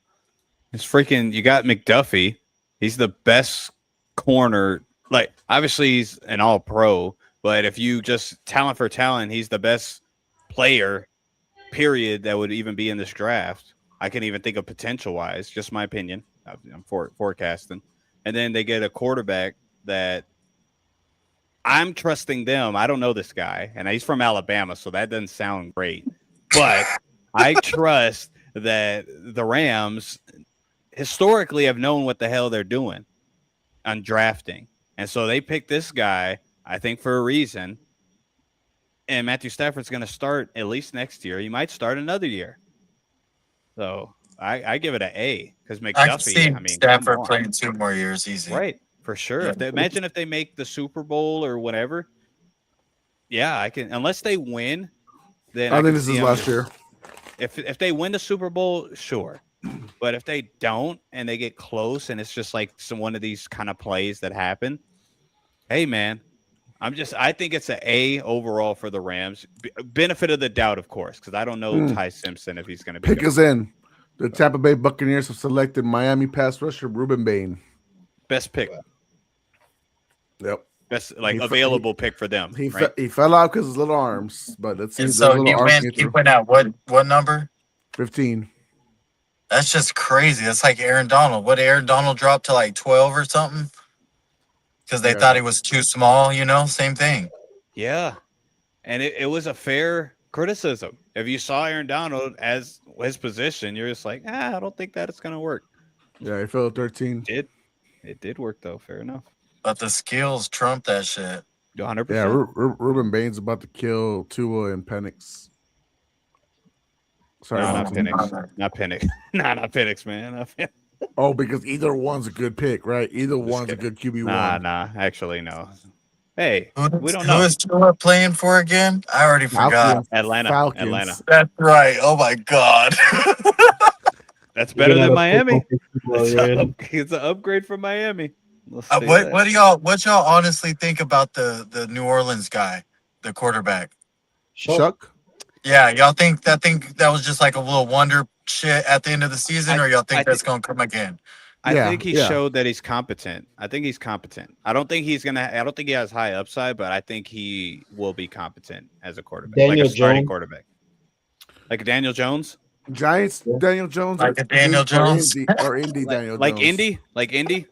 It's freaking. You got McDuffie. He's the best corner. Like obviously he's an All Pro, but if you just talent for talent, he's the best player. Period. That would even be in this draft. I can even think of potential wise. Just my opinion. I'm forecasting, and then they get a quarterback that I'm trusting them. I don't know this guy, and he's from Alabama, so that doesn't sound great. But I trust that the Rams historically have known what the hell they're doing on drafting. And so they picked this guy, I think, for a reason. And Matthew Stafford's going to start at least next year. He might start another year. So I give it an A because I can see McDuffie, I mean, come Stafford on. playing 2 more years easy. Right. For sure. Yeah. If they imagine if they make the Super Bowl or whatever, yeah, I can. Unless they win, then I I think can this see is them last just- year. If they win the Super Bowl, sure. But if they don't and they get close and it's just like one of these kind of plays that happen, hey man, I think it's an A overall for the Rams. Benefit of the doubt, of course, because I don't know Ty Simpson if he's going to be Pick good. us in. The Tampa Bay Buccaneers have selected Miami pass rusher Ruben Bain. Best pick, Yep. best like He- available pick for them, He right? he fell out because his little arms, but let's see. And Those so little he arms went. came He through. went at what number? 15. That's just crazy. That's like Aaron Donald. What Aaron Donald dropped to like 12 or something because they Yeah. thought he was too small. Same thing. Yeah, and it was a fair criticism. If you saw Aaron Donald as his position, you're just like, I don't think that it's going to work. Yeah, he fell at 13. It did work though. Fair enough. But the skills trump that shit. 100%. Yeah, Ruben Bain's about to kill Tua and Penix. Sorry, No, about not that. Penix. Not Penix. Not Penix, man. Not Penix. Oh, because either one's a good pick, right? Either one's a kidding. good QB1. Nah. Actually, no. Hey, we don't Who know. is Tua playing for again? I already forgot. Falcons. Atlanta. Falcons. Atlanta. That's right. Oh my god. That's better than Miami. Well, It's an upgrade from Miami. Let's say What that. do y'all honestly think about the New Orleans guy, the quarterback? Chuck. Yeah, y'all think that was just like a little wonder shit at the end of the season, or y'all I think think that's gonna come again? I Yeah, think he yeah. showed that he's competent. I think he's competent. I don't think I don't think he has high upside, but I think he will be competent as a quarterback, like a Daniel starting Jones. quarterback, like Daniel Jones, Giants. Yeah. Daniel Jones Like a Daniel Jones? or Indy Daniel like Jones. Indy.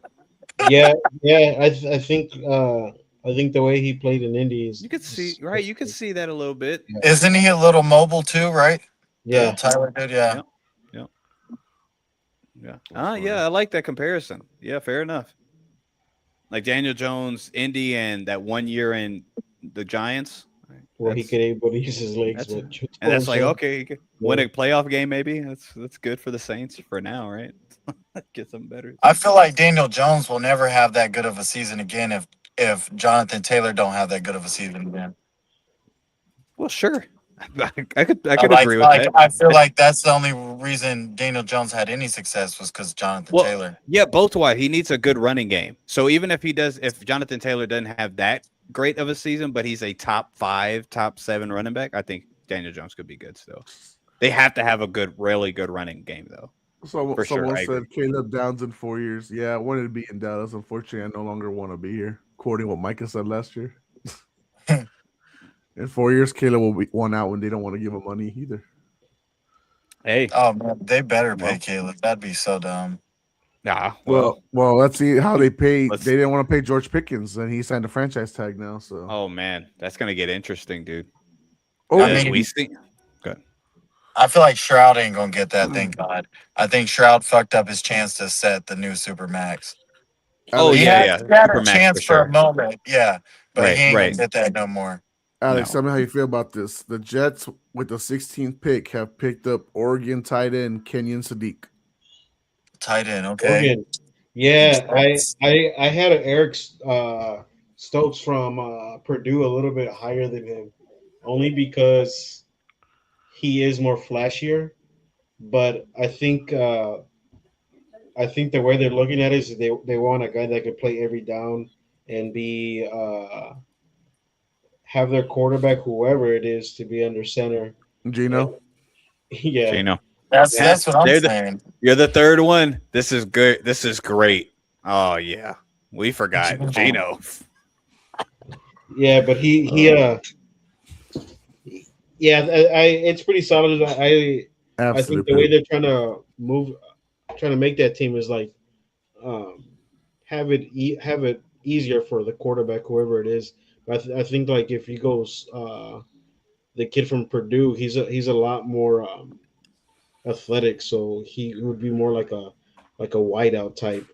Yeah, yeah. I think the way he played in Indy is You could see right. You could see that a little bit. Isn't he a little mobile too? Right? Yeah. Tyler did. Yeah. Yep. Yep. Yeah. Yeah. I like that comparison. Yeah. Fair enough. Like Daniel Jones, Indy, and that 1 year in the Giants. Where he That's could able to use his legs, that's but and that's like also- okay, you could win a playoff game maybe. That's good for the Saints for now, right? Get some better. I feel like Daniel Jones will never have that good of a season again if Jonathan Taylor don't have that good of a season again. Well, sure. I could Like, agree with like that. I feel like that's the only reason Daniel Jones had any success was because Jonathan Well, Taylor. yeah, both why he needs a good running game. So even if Jonathan Taylor doesn't have that great of a season, but he's a top 5, top 7 running back, I think Daniel Jones could be good still. They have to have a really good running game though. So For sure, someone I said agree. Caleb Downs in 4 years. Yeah, I wanted to be in Dallas. Unfortunately, I no longer want to be here. According to what Micah said last year. In 4 years, Caleb will be one out when they don't want to give him money either. Hey, Oh man, they better pay Well. Caleb. That'd be so dumb. nah. Well, let's see how they pay. Let's- They didn't want to pay George Pickens, and he signed a franchise tag now. So, Oh man, that's gonna get interesting, dude. oh, I Because mean- we see. Good. I feel like Shroud ain't gonna get that. Thank God. I think Shroud fucked up his chance to set the new super max. Oh Alex, He yeah, had, yeah. he had a Supermax chance for for a sure. moment, yeah, but Right, he ain't right. gonna get that no more. Alex, No. tell me how you feel about this. The Jets, with the 16th pick, have picked up Oregon tight end Kenyon Sadiq. Tight end, okay. Oregon. Yeah, I had an Eric Stokes from Purdue a little bit higher than him, only because he is more flashier. But I think the way they're looking at it is they want a guy that can play every down and be have their quarterback, whoever it is, to be under center. Gino. Yeah, Gino. That's what I'm They're saying. You're the third one. This is good. This is great. Oh yeah, we forgot Gino. yeah, but yeah, it's pretty solid. I think Absolute the way pick. they're trying to make that team is like have it easier for the quarterback, whoever it is. But I think like if he goes, the kid from Purdue, he's a lot more athletic, so he would be more like a wideout type.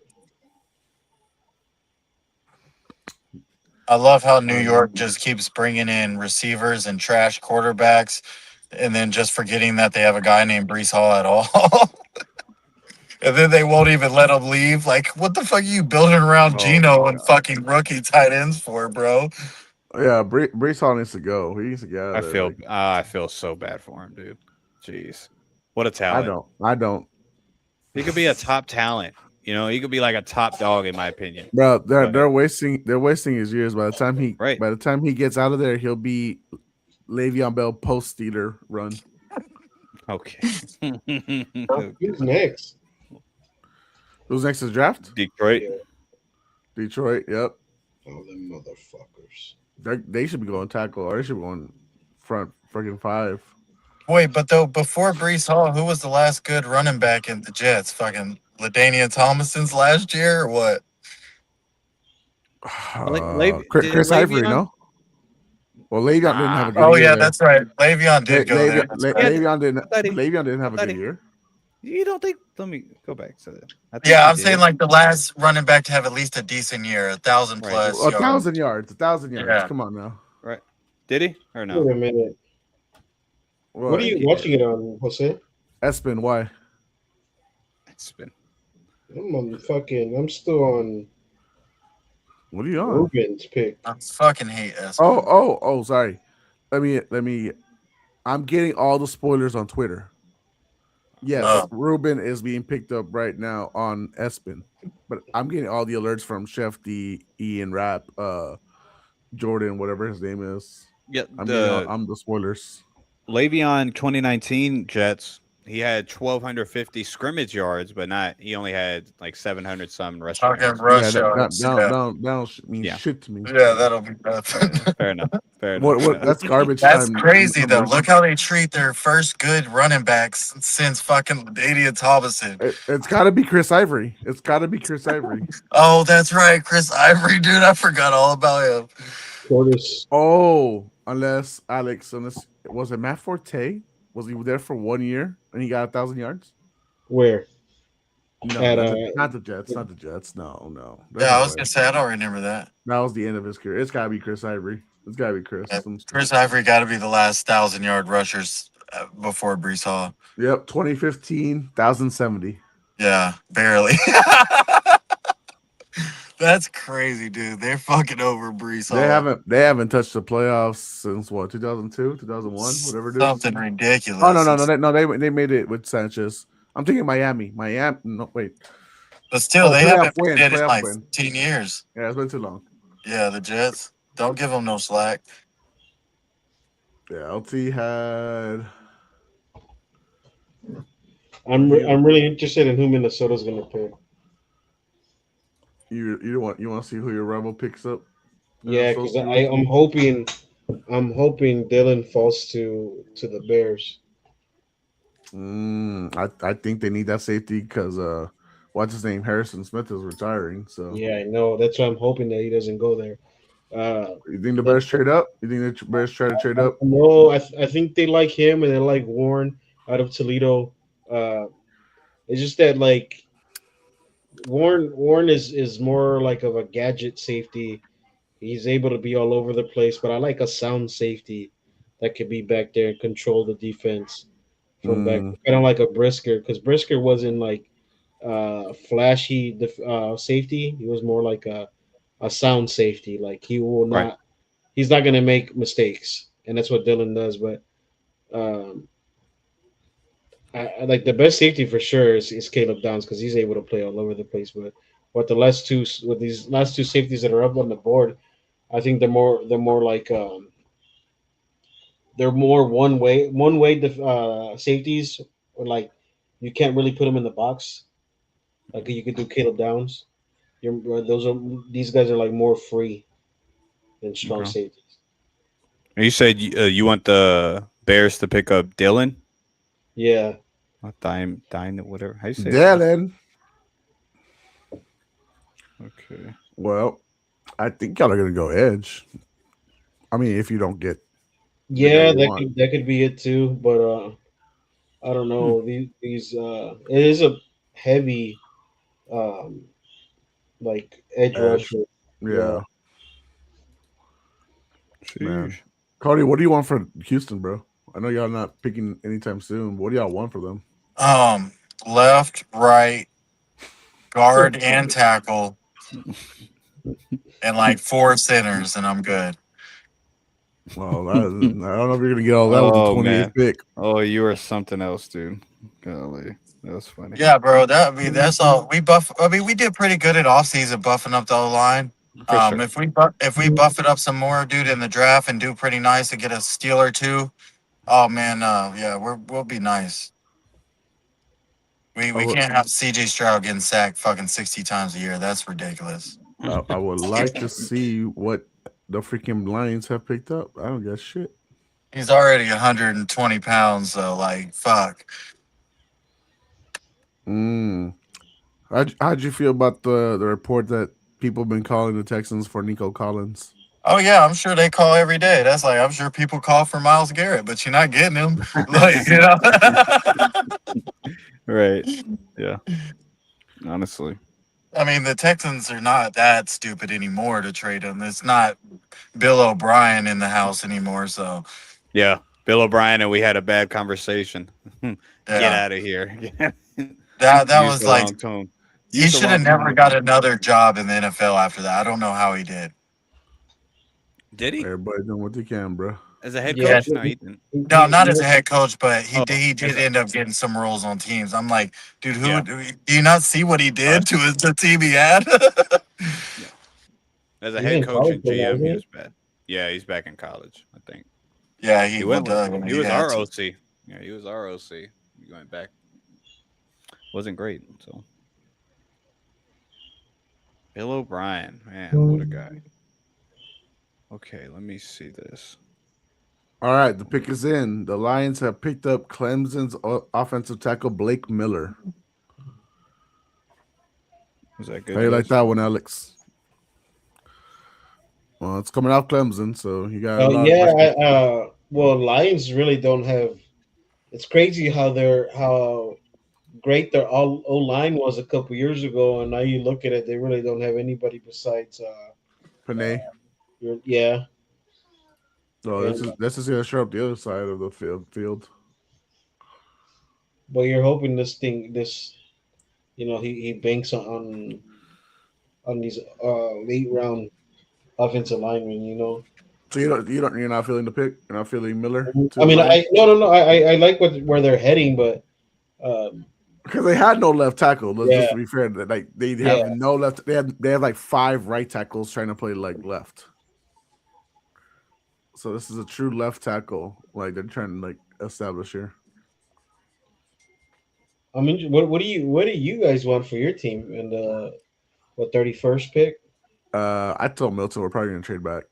I love how New York just keeps bringing in receivers and trash quarterbacks, and then just forgetting that they have a guy named Brees Hall at all. And then they won't even let him leave. Like, what the fuck are you building around Oh, Gino my and God. fucking rookie tight ends for, bro? Yeah, Brees Hall needs to go. He needs to get out of there. I feel so bad for him, dude. Jeez, what a I talent. don't. He could be a top talent. You know, he could be like a top dog in my opinion. Bro, But- they're wasting his years. By the time he gets out of there, he'll be Le'Veon Bell post Steeler run. Okay. Who's next? Who's next to the draft? Detroit. Detroit. Yep. Oh, them motherfuckers. They should be going tackle, or they should be going front freaking 5. Wait, but though before Brees Hall, who was the last good running back in the Jets? Fucking LaDainian Thomason's last year or what? Chris did Ivory, Le'Veon- no? Well, Le'Veon didn't have a good Oh year. yeah, there. that's right. Le'Veon did go there. That's right. Le'Veon thought he- didn't have a thought good he- year. You don't think? Let me go back to that. I think Yeah, he I'm did. saying like the last running back to have at least a decent year, 1,000 Right. plus 1,000 yards. yards. 1,000 yards. Yeah. Come on now. Right? Did he or no? Wait a minute. Well, What are you he watching it on, Jose? Espin, why? It's been I'm still on What are you on? Ruben's pick. I fucking hate S. Oh, sorry. Let me I'm getting all the spoilers on Twitter. Yes, Oh. Ruben is being picked up right now on Espen, but I'm getting all the alerts from Chef D, Ian Rap, Jordan, whatever his name is. Yeah, I'm the spoilers. Le'Veon 2019 Jets. He had 1,250 scrimmage yards, but not. He only had like 700 some rushing Talking yards. Yeah, rush yards. Yeah. that don't mean Yeah. shit to me. Yeah, that'll be nothing. Fair enough. Fair enough. What? Yeah. That's garbage That's time. crazy though. numbers. Look how they treat their first good running backs since fucking Idiot Hobson. It's got to be Chris Ivory. It's got to be Chris Ivory. Oh, that's right, Chris Ivory, dude. I forgot all about him. Curtis. Oh, unless was it Matt Forte? Was he there for 1 year and he got 1,000 yards? Where? No, At, not the Jets. Not the Jets. No. There's Yeah, I no was way. gonna say I don't remember that. That was the end of his career. It's got to be Chris Ivory. It's got to be Chris. Yeah, Chris Ivory got to be the last 1,000-yard rushers before Brees Hall. Yep, 2015, 1,070. Yeah, barely. That's crazy, dude. They're fucking over Brees Hall. They haven't touched the playoffs since what, 2002, 2001, whatever it is. Something ridiculous. Oh no, they made it with Sanchez. I'm thinking Miami. No, wait. But still, Oh, they playoff haven't win, been in playoff like win. 15 years. Yeah, it's been too long. Yeah, the Jets. Don't give them no slack. Yeah, LT had. I'm really interested in who Minnesota's gonna pick. You want to see who your rival picks up? Yeah, because I'm hoping Dylan falls to the Bears. I think they need that safety because what's his name, Harrison Smith is retiring. So Yeah, I know. That's why I'm hoping that he doesn't go there. you think the Bears trade up? You think the Bears try to trade up? No, I think they like him and they like Warren out of Toledo. It's just that like Warren is more like of a gadget safety. He's able to be all over the place, but I like a sound safety that could be back there and control the defense from back. I don't like a Brisker because Brisker wasn't like flashy safety. He was more like a sound safety. Like he will not, Right. he's not going to make mistakes, and that's what Dylan does. But I like the best safety for sure is Caleb Downs because he's able to play all over the place. But with these last two safeties that are up on the board, I think they're more like they're more one way safeties, or like you can't really put them in the box. Like you could do Caleb Downs. These guys are like more free than strong Okay. safeties. You said you want the Bears to pick up Dylan? Yeah, Dine, whatever. How you say it? Dylan. Okay. Well, I think y'all are gonna go edge. I mean, if you don't get yeah, guy you want. that could be it too. But I don't know. These it is a heavy like edge Edge. rusher. Yeah. Man. Sheesh. Cody, what do you want for Houston, bro? I know y'all not picking anytime soon. But what do y'all want for them? Left, right, guard, and tackle, and like 4 centers, and I'm good. Well, I don't know if you're gonna get all that with the Oh, 28th man. pick. Oh, you are something else, dude. Golly, that was funny. Yeah, bro. That's all. We did pretty good at offseason buffing up the O line. For sure. If we buff it up some more, dude, in the draft and do pretty nice and get a steal or two, oh man, yeah, we'll be nice. We can't have CJ Stroud getting sacked fucking 60 times a year. That's ridiculous. I would like to see what the freaking Lions have picked up. I don't get shit. He's already 120 pounds, so like fuck. How'd you feel about the report that people have been calling the Texans for Nico Collins? Oh yeah, I'm sure they call every day. That's like I'm sure people call for Myles Garrett, but you're not getting him. Like, you know. Right. Yeah. Honestly. I mean, the Texans are not that stupid anymore to trade him. It's not Bill O'Brien in the house anymore. So Yeah. Bill O'Brien and we had a bad conversation. Get yeah, out of here. that Used was the like wrong tone. he Used the should have wrong never tone. got another job in the NFL after that. I don't know how he did. Did he? Everybody doing what they can, bro. As a head Yeah. coach, no, he didn't. No, not as a head coach, but he Oh, did end up getting some roles on teams. I'm like, dude, Yeah. do you not see what he did to the team he had? As a He's head in coach and college now, GM, isn't he he? was bad. Yeah, he's back in college, I think. Yeah, He went. He was had our to. OC. Yeah, he was our OC. He went back. Wasn't great. So Bill O'Brien, man, what a guy. Okay, let me see this. All right, the pick is in. The Lions have picked up Clemson's offensive tackle Blake Miller. Was that good? How you like news? that one, Alex? Well, it's coming off Clemson, so you got a lot. Yeah. Well, Lions really don't have. It's crazy how great their O line was a couple years ago, and now you look at it, they really don't have anybody besides. Panay. Yeah. So And, this is gonna show up the other side of the field. but you're hoping he banks on these late round offensive linemen. So you're not feeling the pick. You're not feeling Miller. I mean, no. I like where they're heading, but because they had no left tackle. Let's Yeah. just be fair. Like they have no left. They have like 5 right tackles trying to play like left. So this is a true left tackle. Like they're trying to like establish here. I mean, what do you guys want for your team in the 31st pick? I told Milton we're probably gonna trade back.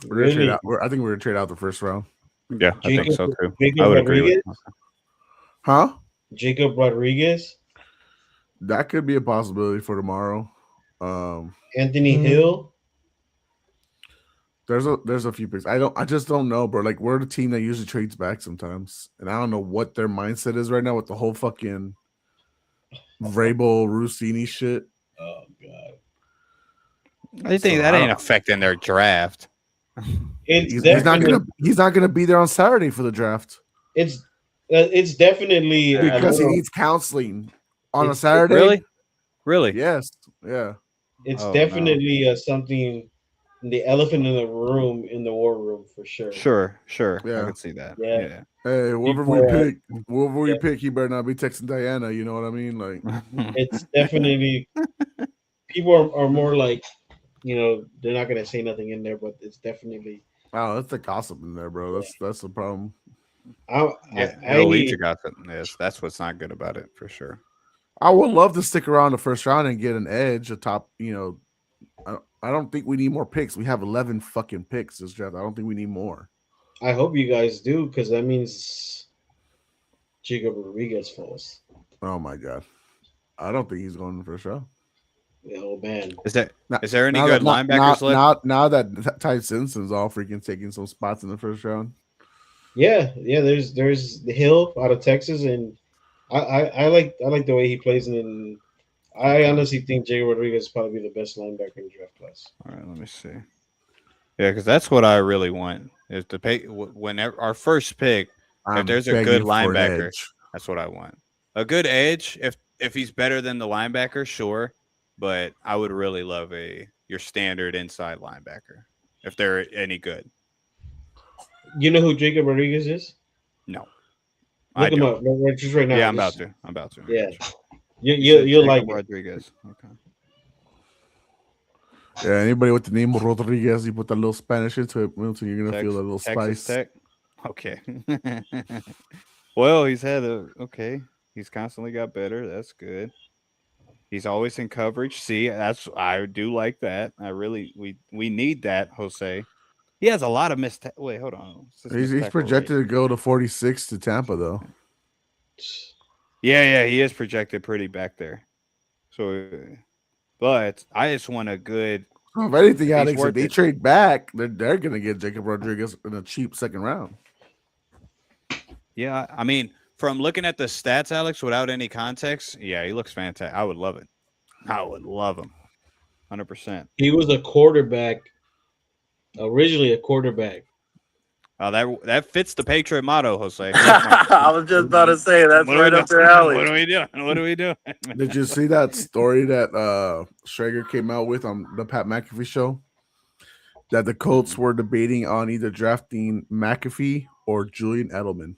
We're gonna trade out. I think we're gonna trade out the first round. Yeah, I think so too. Jacob I would agree with. Rodriguez? Huh? Jacob Rodriguez, That could be a possibility for tomorrow. Anthony Hill. There's a few picks. I just don't know, bro. Like we're the team that usually trades back sometimes, and I don't know what their mindset is right now with the whole fucking Vrabel Rossini shit. Oh god, I think that ain't affecting their draft. He's not gonna be there on Saturday for the draft. It's definitely because he needs counseling on a Saturday. Really? Yes. Yeah. It's definitely something. The elephant in the room in the war room for sure. Sure. Yeah. I can see that. Yeah. Hey, whoever we pick, he better not be texting Diana. You know what I mean? Like, it's definitely people are more like, they're not gonna say nothing in there, but it's definitely. Wow, that's the gossip in there, bro. That's the problem. I lead to gossip. Yes, that's what's not good about it for sure. I would love to stick around the first round and get an edge atop. I don't think we need more picks. We have 11 fucking picks this draft. I don't think we need more. I hope you guys do, because that means Jacob Rodriguez falls. Oh my god, I don't think he's going in the first round. Oh man, is there any good linebackers left? Now that Ty Simpson's all freaking taking some spots in the first round. Yeah. There's the Hill out of Texas, and I like the way he plays, and I honestly think Jay Rodriguez is probably the best linebacker in the draft class. All right, let me see. Yeah, because that's what I really want is to pay whenever our first pick. If there's a good linebacker, that's what I want. A good edge, if he's better than the linebacker, sure. But I would really love your standard inside linebacker if they're any good. You know who Jacob Rodriguez is? No. Look him up just right now. Yeah, I'm about to. Yeah. You'll like Rodriguez. Okay. Yeah, anybody with the name Rodriguez, you put that little Spanish into it, Milton, you're gonna feel a little Texas spice. Tech? Okay. Well, he's constantly got better. That's good. He's always in coverage. See, I do like that. We need that, Jose. He has a lot of missed. Wait, hold on. He's projected to go to 46 to Tampa, though. Yeah, he is projected pretty back there. So, but I just want a good. If anything, Alex, if they trade back, they're gonna get Jacob Rodriguez in a cheap second round. Yeah, I mean, from looking at the stats, Alex, without any context, yeah, he looks fantastic. I would love it. I would love him, 100%. He was a quarterback. Originally a quarterback. That fits the Patriot motto, Jose. I was just about to say that's right up their alley. What are we doing? Did you see that story that Schrager came out with on the Pat McAfee show? that the Colts were debating on either drafting McAfee or Julian Edelman.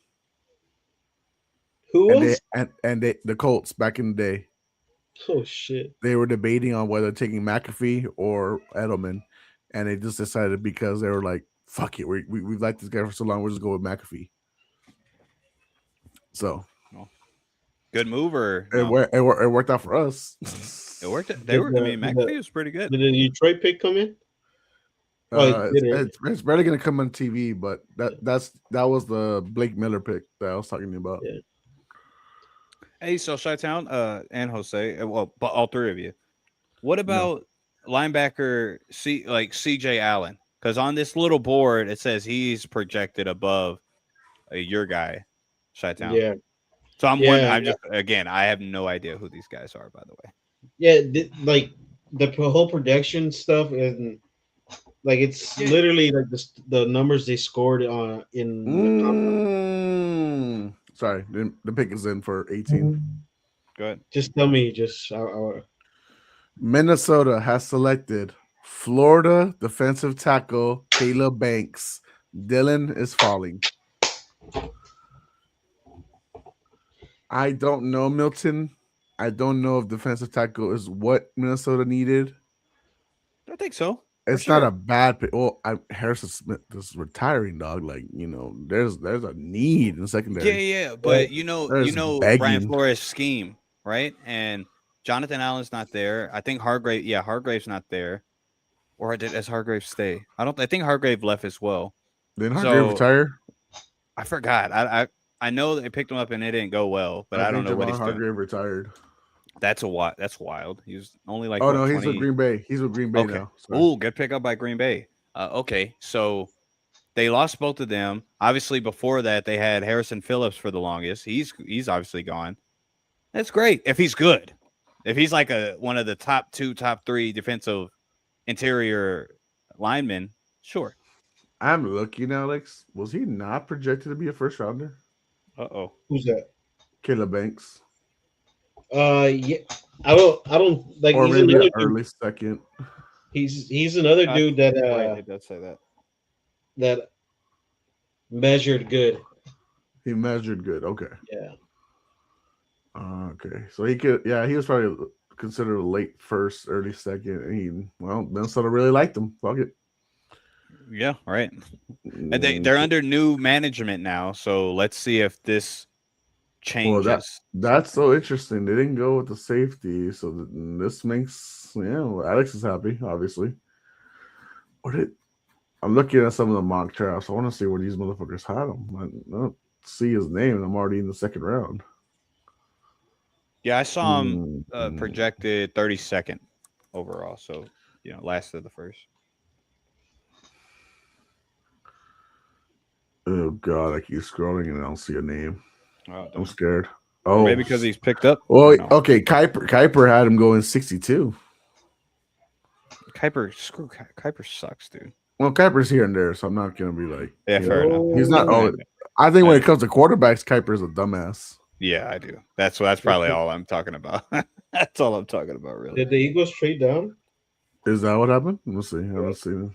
Who was? The Colts back in the day, Oh shit! they were debating on whether taking McAfee or Edelman, and they just decided because they were like, "Fuck it, we've liked this guy for so long, we'll just go with McAfee." So Good move or it, no? worked out for us. It worked. I Did mean, McAfee was pretty good. Did the Detroit pick come in? Oh, it didn't. It's barely gonna come on TV, but that was the Blake Miller pick that I was talking about. Yeah. Hey, so Chi-Town, and Jose, well, but all three of you. What about linebacker CJ Allen? Because on this little board it says he's projected above your guy, Chi-Town. Yeah. So I'm wondering. I'm just again, I have no idea who these guys are, by the way. Yeah, like the whole production stuff, and like it's literally like the numbers they scored in the combine. Sorry, the pick is in for 18. Go ahead. Just tell me, Minnesota has selected Florida defensive tackle Caleb Banks. Dylan is falling. I don't know, Milton. I don't know if defensive tackle is what Minnesota needed. I think so. It's not a bad pick. Well, Harrison Smith is retiring, dog. Like, there's a need in secondary. Yeah. But you know begging. Brian Flores' scheme, right? And Jonathan Allen's not there. I think Hargrave's not there. Or does Hargrave stay? I think Hargrave left as well. Didn't Hargrave retire? I forgot. I know they picked him up and it didn't go well, but I don't know what he's doing. Hargrave retired. That's wild. He was only like. Oh no, he's with Green Bay. He's with Green Bay now. Oh, good pickup by Green Bay. Okay, so they lost both of them. Obviously, before that, they had Harrison Phillips for the longest. He's obviously gone. That's great if he's good. If he's like one of the top 2, top 3 defensive interior linemen, sure. I'm looking, Alex. Was he not projected to be a first rounder? Who's that? Caleb Banks. Yeah, I don't like. Or He's maybe another early second. He's another dude that it does say that. That measured good. He measured good. Okay. Yeah. Okay. So he was probably considered a late first, early second. And Minnesota really liked him. Fuck it. Yeah, right. And they're under new management now, so let's see if this changes. Well, that's so interesting. They didn't go with the safety, so this makes Alex is happy, obviously. I'm looking at some of the mock drafts. I want to see where these motherfuckers had him. I don't see his name, and I'm already in the second round. Yeah, I saw him projected 32nd overall, so last of the first. Oh God, I keep scrolling and I don't see a name. I'm scared. Oh, maybe because he's picked up. Well, okay, Kuiper had him going 62. Kuiper sucks, dude. Well, Kuiper's here and there, so I'm not gonna be like, fair enough. He's not. I think when it comes to quarterbacks, Kuiper's a dumbass. Yeah, I do. That's probably all I'm talking about. That's all I'm talking about, really. Did the Eagles trade down? Is that what happened? Let's see. Let's see.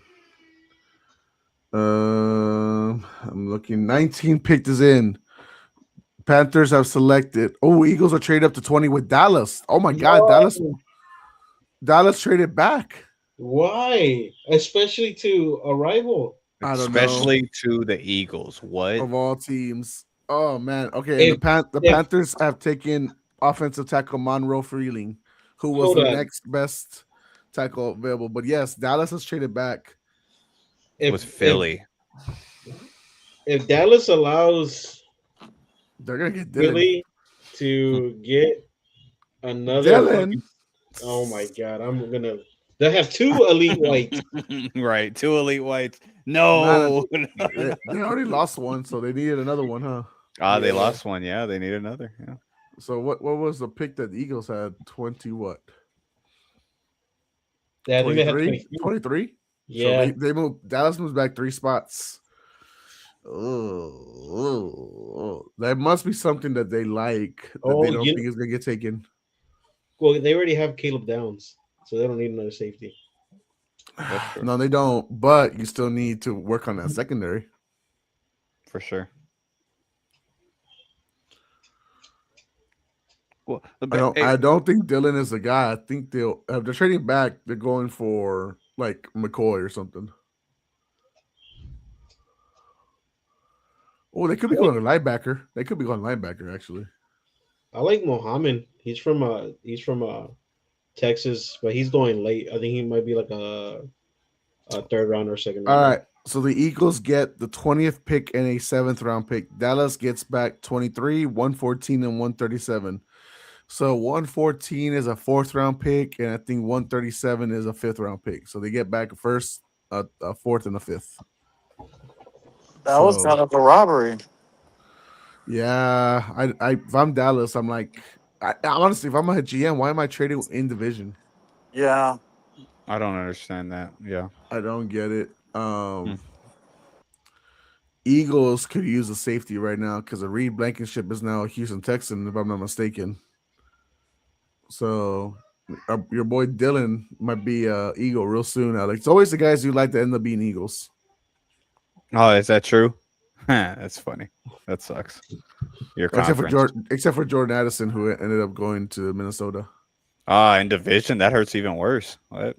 I'm looking. 19 picked is in. Panthers have selected. Oh, Eagles are traded up to 20 with Dallas. Oh my God, Dallas traded back. Why? Especially to a rival. Especially to the Eagles. What of all teams? Oh man. Okay, the Panthers have taken offensive tackle Monroe Freeling, who was the next best tackle available. But yes, Dallas has traded back. With Philly. If Dallas allows, they're gonna get Philly to get another. Oh my God! They have 2 elite whites. Right, 2 elite whites. No, they already lost one, so they needed another one, huh? They lost one. Yeah, they need another. Yeah. So what was the pick that the Eagles had? 20 what? Yeah, 23? Yeah, so they moved. Dallas moves back 3 spots. Oh, that must be something that they like that they don't think is gonna get taken. Well, they already have Caleb Downs, so they don't need another safety. That's true. No, they don't. But you still need to work on that secondary. For sure. Well, I don't think Dylan is the guy. I think they're trading back. They're going for like McCoy or something. Oh, they could be going to linebacker. They could be going linebacker actually. I like Mohammed. He's from Texas, but he's going late. I think he might be like a third round or second round. All right. So the Eagles get the 20th pick and a 7th round pick. Dallas gets back 23, 114, and 137. So 114 is a 4th round pick, and I think 137 is a 5th round pick. So they get back a 1st, a 4th, and a 5th. That was kind of a robbery. Yeah, I if I'm Dallas, I'm like, honestly, if I'm a GM, why am I trading in division? Yeah. I don't understand that. Yeah. I don't get it. Eagles could use a safety right now because Reed Blankenship is now a Houston Texan, if I'm not mistaken. So your boy Dylan might be Eagle real soon, Alex. It's always the guys who like to end up being Eagles. Oh, is that true? That's funny. That sucks. Except for Jordan Addison, who ended up going to Minnesota. In division, that hurts even worse. What?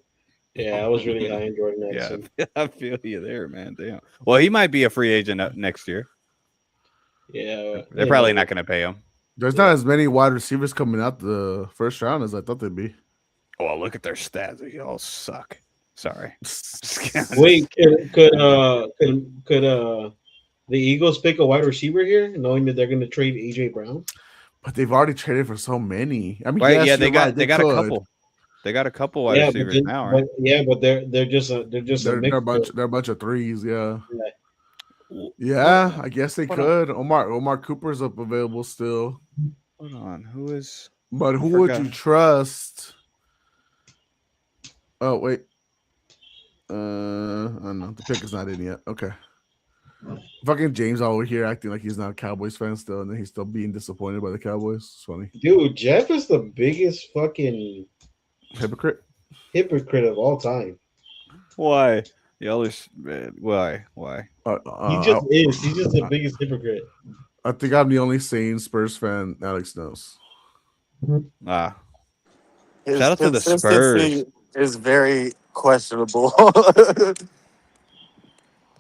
Yeah, I was really high in Jordan Addison. Yeah, I feel you there, man. Damn. Well, he might be a free agent next year. Yeah, they're probably not going to pay him. There's not as many wide receivers coming out the first round as I thought they'd be. Oh, look at their stats. They all suck. Sorry. Wait, could the Eagles pick a wide receiver here, knowing that they're going to trade AJ Brown? But they've already traded for so many. I mean, right? Yes, Yeah, they got could. a couple. They got a couple wide receivers now, right? But they're just a bunch of threes. Yeah, I guess they could. Omar Cooper's up available still. Hold on, who is? But who would you trust? Oh wait, I don't know. The pick is not in yet. Okay. Fucking James over here acting like he's not a Cowboys fan still, and then he's still being disappointed by the Cowboys. It's funny. Dude, Jeff is the biggest fucking hypocrite of all time. Why? Y'all are why? He just is. He's just the biggest hypocrite. I think I'm the only sane Spurs fan Alex knows. Shout out to the Spurs. Is very questionable.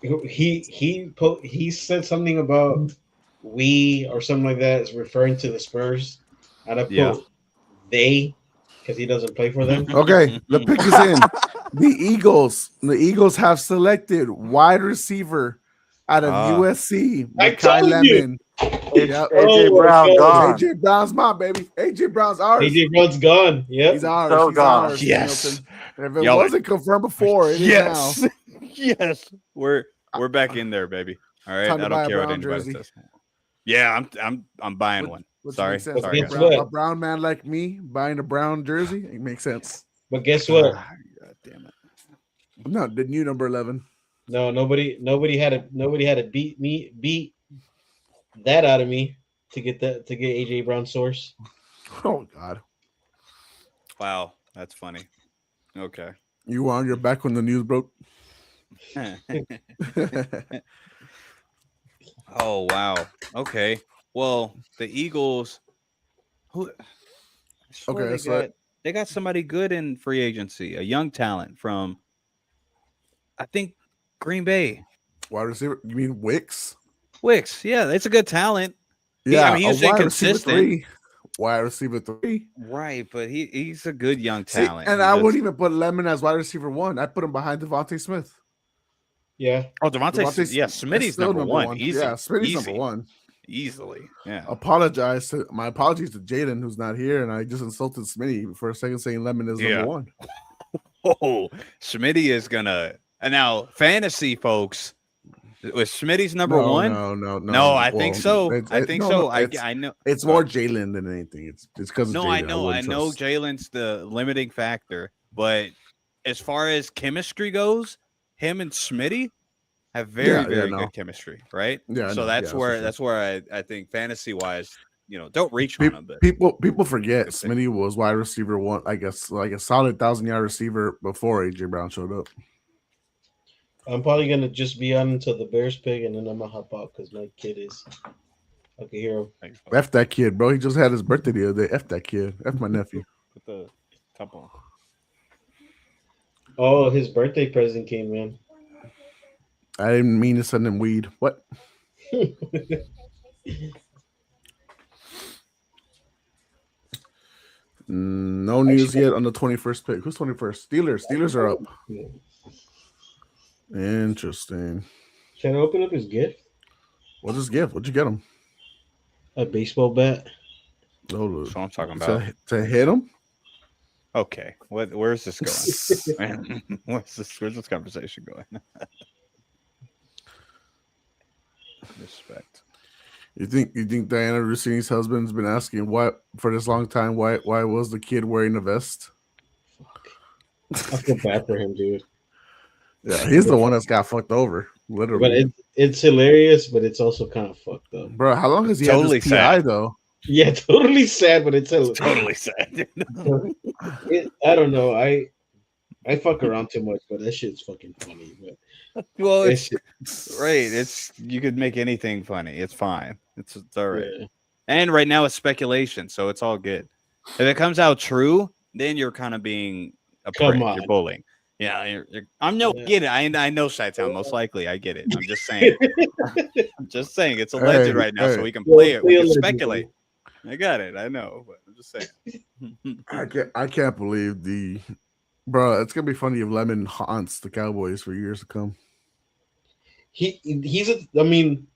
He said something about we or something like that is referring to the Spurs, and I put they because he doesn't play for them. Okay, the pick is in. The Eagles have selected wide receiver out of USC. Makai Lemon. AJ Brown gone. AJ Brown's mine, baby. AJ Brown's ours. AJ Brown's gone. Yep. He's ours. So He's gone. ours. Yes. And if it wasn't confirmed before, it is now. Yes. We're back in there, baby. All right. I don't care what anybody says. Yeah, I'm buying one. Sorry. A brown man like me buying a brown jersey, it makes sense. But guess what? God damn it. No, the new number 11. No, nobody had to beat that out of me to get AJ Brown source. Oh God. Wow, that's funny. Okay. You were on your back when the news broke. Oh wow. Okay. Well, the Eagles. They got somebody good in free agency, a young talent from, I think, Green Bay. Wide receiver? You mean Wicks? Wicks, yeah, it's a good talent. Yeah, he's inconsistent. Wide receiver 3. Right, but he's a good young talent. And I wouldn't even put Lemon as wide receiver 1. I put him behind Devontae Smith. Yeah. Oh, Devontae yeah, Smitty's number one. Easy. Yeah, Smitty's number 1. Easily. Yeah. My apologies to Jaden, who's not here, and I just insulted Smitty for a second saying Lemon is number 1. Oh, Smitty is gonna. And now fantasy folks, was Smitty's number 1? No. I think so. I know it's more Jalen than anything. It's because no, I know Jalen's the limiting factor, but as far as chemistry goes, him and Smitty have very good chemistry, right? Yeah. So that's where I think fantasy wise, don't reach on him. But People forget Good pick. Smitty was wide receiver one, I guess, like a solid 1,000-yard receiver before AJ Brown showed up. I'm probably gonna just be on until the Bears pick, and then I'm gonna hop out because my kid is. I can hear him. Thanks, bud. F that kid, bro. He just had his birthday the other day. F that kid. F my nephew. Put the top on. Oh, his birthday present came in. I didn't mean to send him weed. What? No news yet on the 21st pick. Who's 21st? Steelers. Steelers are up. Interesting. Can I open up his gift? What's his gift? What'd you get him? A baseball bat. Oh, That's what I'm talking about. to hit him? Okay, where's this going? Where's this conversation going? Respect. You think Diana Rossini's husband's been asking why for this long time why was the kid wearing a vest? I feel bad for him, dude. Yeah, he's the one that's got fucked over, literally. But it's hilarious, but it's also kind of fucked up. Bro, how long has he Totally had this PI sad. though? Yeah, totally sad, but it's Totally sad. I don't know. I fuck around too much, but that shit's fucking funny. But Well, that it's shit- right. It's you could make anything funny. It's fine. It's all right. yeah. And right now it's speculation, so it's all good. If it comes out true, then you're kind of being a Come prick. on. You're bullying. Yeah, I'm no Yeah. get it. I know Chi-Town, most likely. I get it. I'm just saying. I'm just saying it's alleged Hey, right now, so hey. we can play it. We can Allegedly. speculate. I got it. I know, but I'm just saying. I can't believe bro. It's gonna be funny if Lemon haunts the Cowboys for years to come. I mean,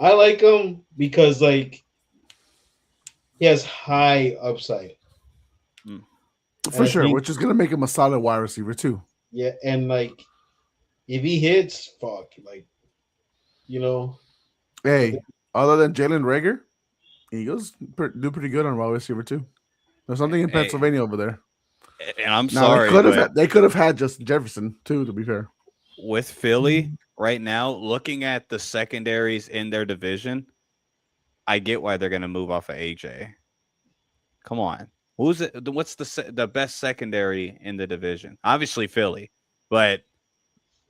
I like him because like he has high upside. For I sure, think- which is gonna make him a solid wide receiver too. Yeah, and like if he hits, fuck, like Hey, other than Jalen Rager, Eagles do pretty good on wide receiver too. There's something in Hey. Pennsylvania over there. And I'm Now sorry, but they could have had Justin Jefferson too. To be fair, with Philly right now, looking at the secondaries in their division, I get why they're going to move off of AJ. Come on. Who's it? What's the best secondary in the division? Obviously Philly, but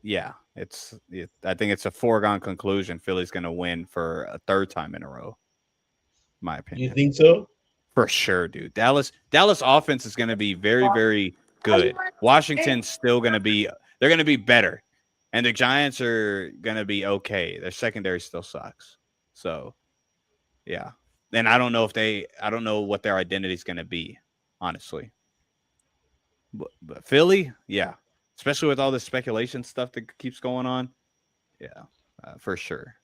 yeah, I think it's a foregone conclusion. Philly's going to win for a third time in a row. My You opinion, think so? for sure, dude. Dallas offense is going to be very, very good. Washington's still going to be. They're going to be better, and the Giants are going to be okay. Their secondary still sucks. So, yeah. And I don't know what their identity is going to be, honestly. But Philly, yeah, especially with all this speculation stuff that keeps going on, yeah, for sure.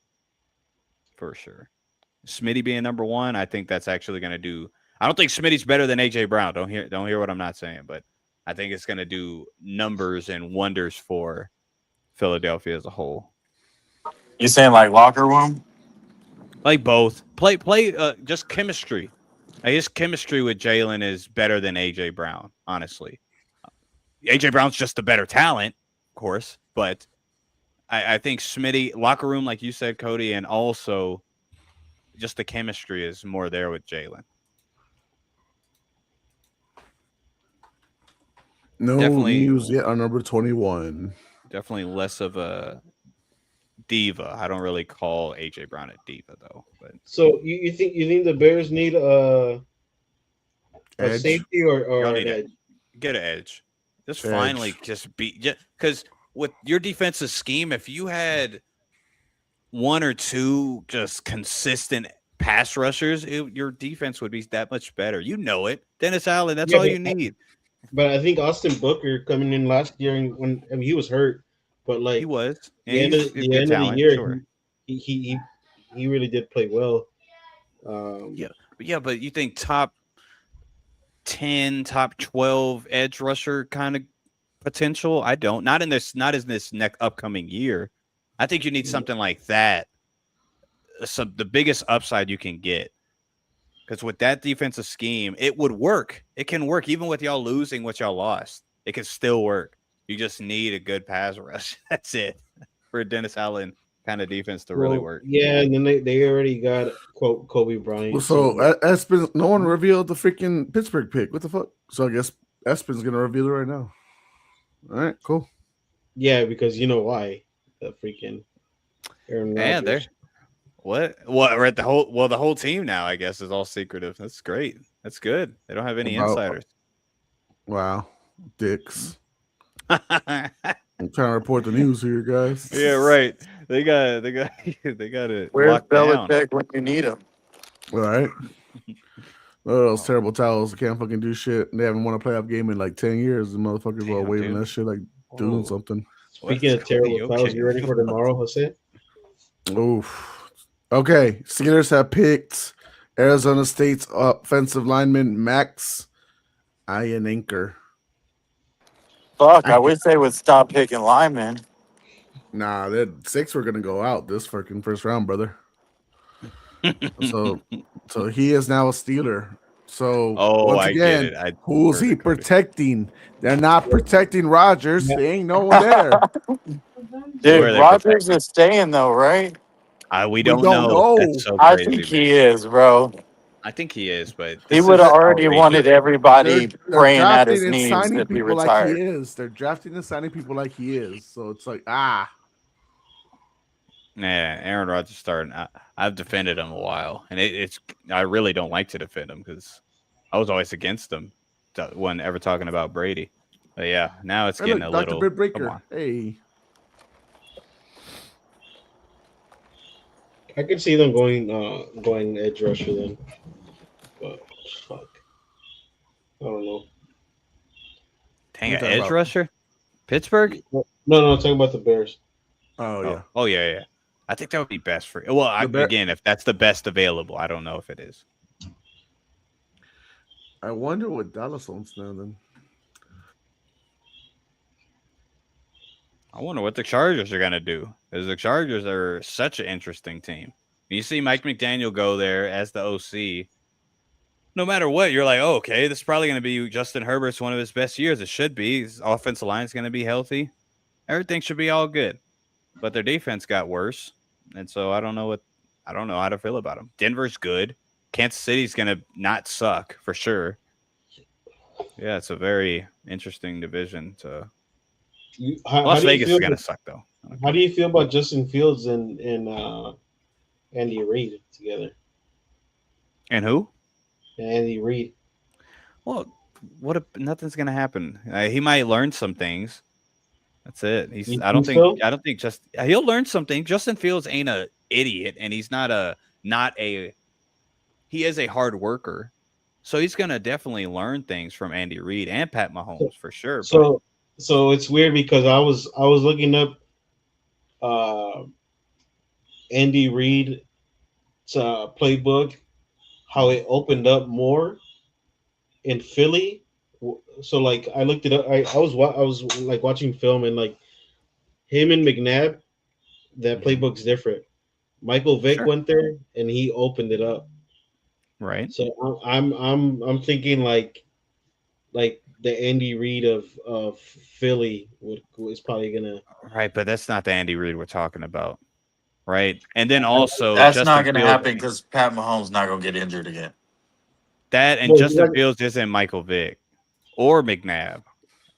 Smitty being number one, I think that's actually going to do. I don't think Smitty's better than AJ Brown. Don't hear what I'm not saying, but I think it's going to do numbers and wonders for Philadelphia as a whole. You saying like locker room? Like both. Play just chemistry. I guess chemistry with Jalen is better than AJ Brown, honestly. AJ Brown's just a better talent, of course, but I think Smitty, locker room, like you said, Cody, and also just the chemistry is more there with Jalen. no Definitely. news yet on number 21. Definitely less of a diva. I don't really call AJ Brown a diva though. But So you think the Bears need a Edge. safety or Y'all an need edge? get an edge. Just Edge. finally just be because with your defensive scheme, if you had one or two just consistent pass rushers, your defense would be that much better. You know it. Dennis Allen, that's Yeah, all but you need. But I think Austin Booker coming in last year when he was hurt, but like He was. the end of He's the good talent, year, sure. he really did play well. Yeah, but you think top 10, top 12 edge rusher kind of potential? I don't. Not in this next upcoming year. I think you need something like that. The biggest upside you can get. Because with that defensive scheme, it would work. It can work even with y'all losing what y'all lost. It can still work. You just need a good pass rush. That's it for Dennis Allen kind of defense to really Well, work. yeah, and then they already got quote Kobe Bryant. Well, so Espen, no one revealed the freaking Pittsburgh pick. What the fuck? So I guess Espen's gonna reveal it right now. All right, cool. yeah, because you know why the freaking Aaron And Rodgers. what? We're at the whole team now. I guess is all secretive. That's great. That's good. They don't have any insiders. Wow, dicks. I'm trying to report the news here, guys. Yeah, right. They got it Where's locked down. Belichick when you need him? All right. Oh, those terrible towels that can't fucking do shit. They haven't won a playoff game in like 10 years. The motherfuckers are Damn, waving dude. that shit like doing Whoa. something. Speaking of terrible You fouls, okay? you ready for tomorrow, Jose? Oof. Okay. Steelers have picked Arizona State's offensive lineman Max Iananker. Fuck, I wish they would stop picking linemen. Nah, that 6 were gonna go out this fucking first round, brother. So he is now a Steeler. So once I again, get it. who's he protecting? They're not protecting Rodgers. There ain't no one there. Dude, Rodgers is staying though, right? We don't know. That's so I crazy, think man. he is, bro. I think he is, but He would have already wanted everybody They're praying at his drafting and knees signing if he people like he retired. is. They're drafting and signing people like he is. So it's like, Yeah, Aaron Rodgers starting. I've defended him a while, and it's. I really don't like to defend him because I was always against him when ever talking about Brady. But yeah, now it's getting a Dr. little. Britt Come Breaker. on. Hey. I could see them going edge rusher then. But fuck. I don't know. Dang, an edge rusher? Pittsburgh? No, I'm talking about the Bears. Oh yeah. Oh yeah. I think that would be best for. Well, again, if that's the best available, I don't know if it is. I wonder what Dallas owns now then. I wonder what the Chargers are gonna do. Because the Chargers are such an interesting team. You see Mike McDaniel go there as the OC. No matter what, you're like, oh, okay, this is probably going to be Justin Herbert's one of his best years. It should be. His offensive line is going to be healthy. Everything should be all good. But their defense got worse. And so I don't know how to feel about them. Denver's good. Kansas City's going to not suck for sure. Yeah, it's a very interesting division. Las Vegas is going to suck, though. Okay. How do you feel about Justin Fields and Andy Reid together? And who? Andy Reid. Well, nothing's gonna happen. He might learn some things. That's it. I don't think he'll learn something. Justin Fields ain't a idiot, and he's he is a hard worker. So he's gonna definitely learn things from Andy Reid and Pat Mahomes for sure. So it's weird because I was looking up Andy Reid's playbook, how it opened up more in Philly. So like I looked it up. I was like watching film and like him and McNabb, that playbook's different. Michael Vick went there and he opened it up. Right. So I'm thinking like the Andy Reid of Philly is probably gonna. Right, but that's not the Andy Reid we're talking about. Right. And then also that's Justin not going to Fields, happen because Pat Mahomes not going to get injured again. That and Justin Fields isn't Michael Vick or McNabb.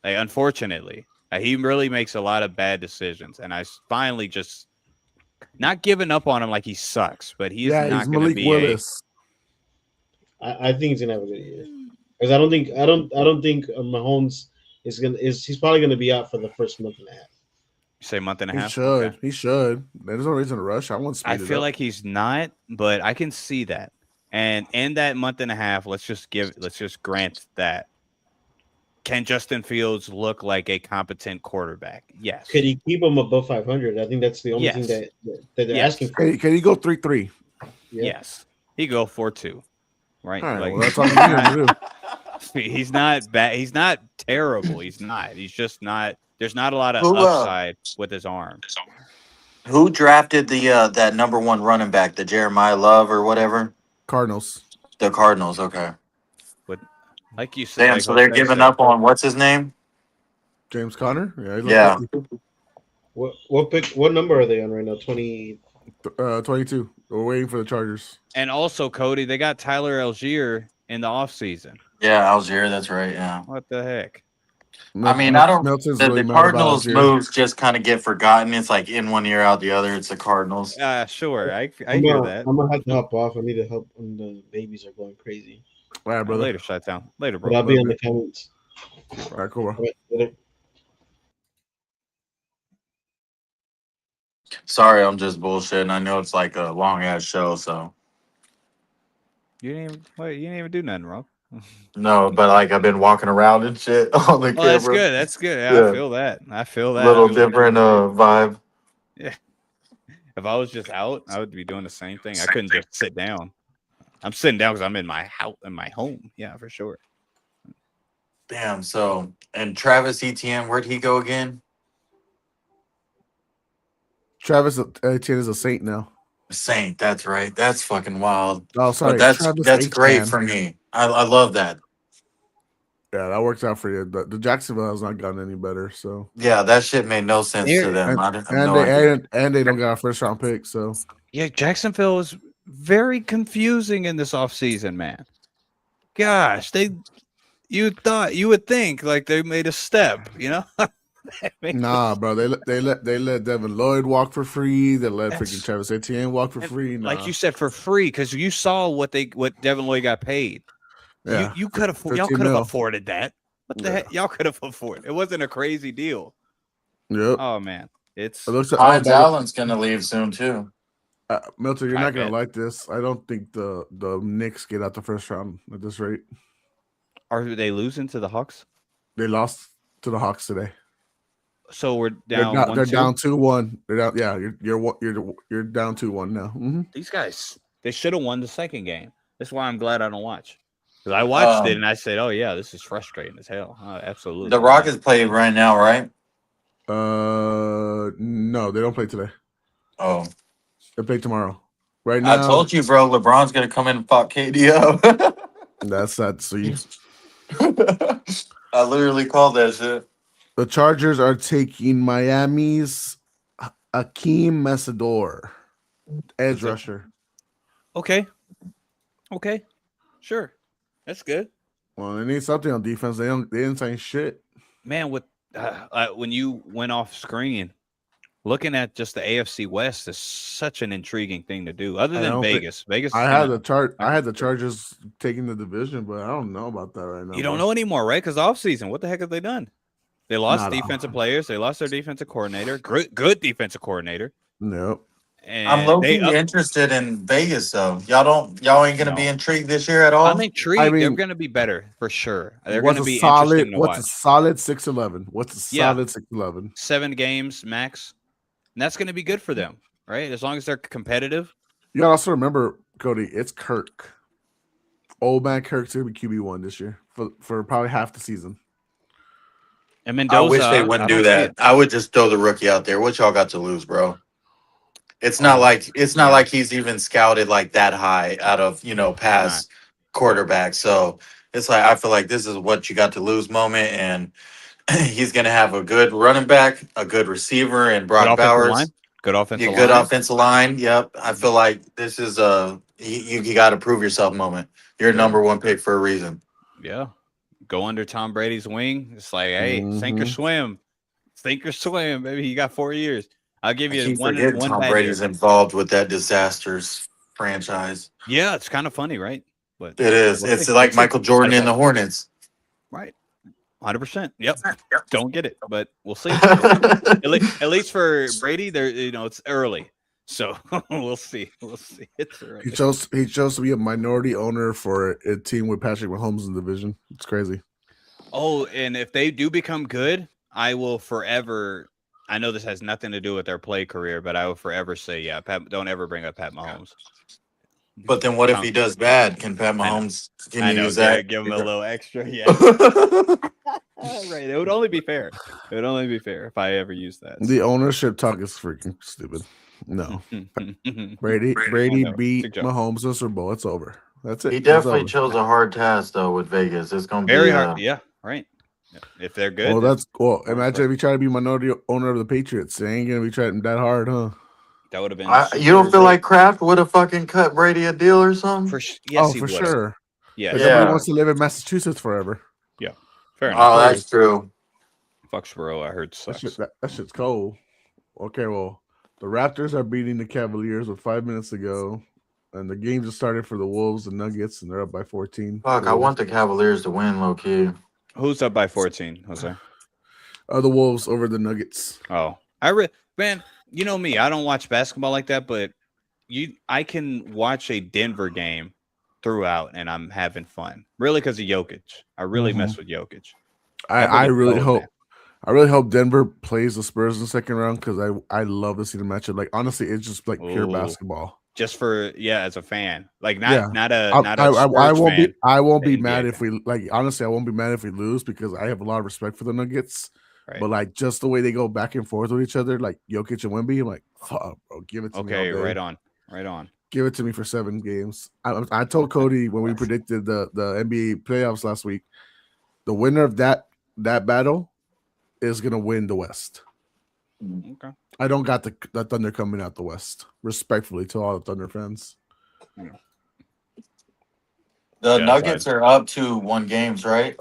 Like, unfortunately, he really makes a lot of bad decisions, and I finally just not giving up on him like he sucks, but he's not going to be Willis. I think he's gonna have a good year because I don't think Mahomes he's probably gonna be out for the first month and a half. You say month and a half? He should. There's no reason to rush. I feel like he's not, but I can see that. And in that month and a half, let's just grant that. Can Justin Fields look like a competent quarterback? Yes. Could he keep him above 500? I think that's the only thing that they're asking for. Can he go 3-3? Yeah. Yes. He go 4-2. Right. All right, like, well, that's all you need to do. He's not bad. He's not terrible. He's not. He's just not. There's not a lot of upside with his arm. Who drafted the that number one running back, the Jeremiah Love or whatever? Cardinals. The Cardinals. Okay. But like you said, damn. So they're giving up on what's his name? James Conner. Yeah. What number are they on right now? 20. 22. We're waiting for the Chargers. And also, Cody, they got Tyler Algier in the offseason. Yeah, Algier. That's right. Yeah. What the heck? I mean, I don't. Milton's The really mad about Cardinals Algier. moves just kind of get forgotten. It's like in one year, out the other. It's the Cardinals. Sure. I hear that. I'm gonna have to hop off. I need to help when the babies are going crazy. All right, brother. Later, shut down. Later, But bro. I'll be in the comments. All right, cool, bro. All right, later. Sorry, I'm just bullshitting. I know it's like a long ass show, so You didn't even do nothing wrong. no. But like I've been walking around and shit on the camera. Oh, that's good. That's good. Yeah, Yeah. I feel that. Little different vibe. Yeah. If I was just out, I would be doing the same thing. I couldn't just sit down. I'm sitting down because I'm in my house, in my home. Yeah, for sure. Damn. So and Travis Etienne, where'd he go again? Travis Etienne is a Saint now. Saint. That's right. That's fucking wild. Oh, sorry. But Travis that's great Etienne. for me. I love that. Yeah, that works out for you. The Jacksonville has not gotten any better, so Yeah, that shit made no sense to them. and they don't got a first round pick, so Yeah, Jacksonville was very confusing in this offseason, man. Gosh, you would think like they made a step, you know? nah, bro. They let Devin Lloyd walk for free. They let That's- freaking Travis Etienne walk for free. Nah. Like you said, for free, because you saw what Devin Lloyd got paid. Yeah, You could have y'all 15 could have mil. afforded that. What the heck? Y'all could have afforded. It wasn't a crazy deal. Yep. Oh man, it's It looks like Hines Allen's gonna leave soon too. Milton, you're I not gonna bet. like this. I don't think the Knicks get out the first round at this rate. are they losing to the Hawks? They lost to the Hawks today. So we're They're down. down. 1-2? They're down 2-1. They're down. Yeah, you're down 2-1 now. Mm-hmm. These guys, they should have won the second game. That's why I'm glad I don't watch. Because I watched it and I said, "Oh yeah, this is frustrating as hell." Absolutely. The Rockets play right now, right? No, they don't play today. Oh, They play tomorrow. Right now, I told you, bro. LeBron's gonna come in and fuck KD up. that's that. See, I literally called that shit. the Chargers are taking Miami's Akeem Messador, edge rusher. Okay, sure, that's good, Well, they need something on defense. They didn't sign shit. man. With when you went off screen, looking at just the AFC West is such an intriguing thing to do. Other than Vegas, I had the Chargers taking the division, but I don't know about that right now. You don't know anymore, right? Because offseason, what the heck have they done? They lost defensive players. They lost their defensive coordinator. Good defensive coordinator. Nope. And I'm low-key interested in Vegas, though. Y'all ain't gonna be intrigued this year at all. I'm intrigued. I mean, they're going to be better for sure. They're What's going to a be solid? interesting to What's a watch. solid 6-11? What's a solid 6-11? 7 games max, and that's going to be good for them, right? As long as they're competitive. You gotta also remember, Cody. It's Kirk. Old man Kirk's gonna be QB1 this year for probably half the season. And Mendoza, I wish they wouldn't do that. I would just throw the rookie out there. What y'all got to lose, bro? It's not like he's even scouted like that high out of past quarterbacks. So it's like I feel like this is what you got to lose moment, and he's gonna have a good running back, a good receiver, and Brock Bowers. Good offensive line. Good offensive line. Yep. I feel like this is you got to prove yourself moment. You're number one pick for a reason. Yeah. Go under Tom Brady's wing. It's like, hey, sink or swim. Sink or swim, baby. You got 4 years. I'll give you one Tom bad Brady's year. involved with that disasters franchise. Yeah, it's kind of funny, right? But it is. It's like Michael Jordan in the Hornets. Right. 100%. Yep. Don't get it, but we'll see. At least for Brady, there, it's early. So we'll see. It's early. He chose to be a minority owner for a team with Patrick Mahomes in the division. It's crazy. Oh, and if they do become good, I will forever. I know this has nothing to do with their play career, but I will forever say, yeah, Pat, don't ever bring up Pat Mahomes. But then what if he does bad? Can Pat Mahomes use that? Give him a little extra. Yeah. Right. It would only be fair. If I ever use that. The ownership talk is freaking stupid. No. Brady beat Mahomes in the Super Bowl. It's over. That's it. He definitely chose a hard task though with Vegas. It's gonna be very hard. Yeah, right. If they're good, Well, that's cool. more Imagine if you try to be minority owner of the Patriots. It ain't gonna be trying that hard, huh? that would have been. You don't super feel dope. like Kraft would have fucking cut Brady a deal or something? Yes, he for would. sure. Yes. But nobody Yeah. wants to live in Massachusetts forever. Yeah. Fair enough. Oh, that's true. Foxborough, I heard That, sucks. that shit's cold. Okay, well, the Raptors are beating the Cavaliers with 5 minutes ago, and the game just started for the Wolves and Nuggets, and they're up by 14. Fuck, I want the Cavaliers to win, low key. Who's up by 14, Jose? The Wolves over the Nuggets. Oh, man, you know me. I don't watch basketball like that, but I can watch a Denver game throughout, and I'm having fun. Really, because of Jokic. I really mess with Jokic. I really hope. I really hope Denver plays the Spurs in the second round because I love to see the matchup. Like honestly, it's just like pure basketball. Just for as a fan, like not a not a I won't fan, be I won't be NBA mad fan. if we like honestly I won't be mad if we lose because I have a lot of respect for the Nuggets. Right. But like just the way they go back and forth with each other, like Jokic and Wemby, I'm like, fuck, bro, give it to me. Okay, right on. Give it to me for 7 games. I told Cody when we predicted the NBA playoffs last week, the winner of that battle is gonna win the West. Okay. I don't got the Thunder coming out the West. Respectfully to all the Thunder fans. The Nuggets are up to 1 games, right?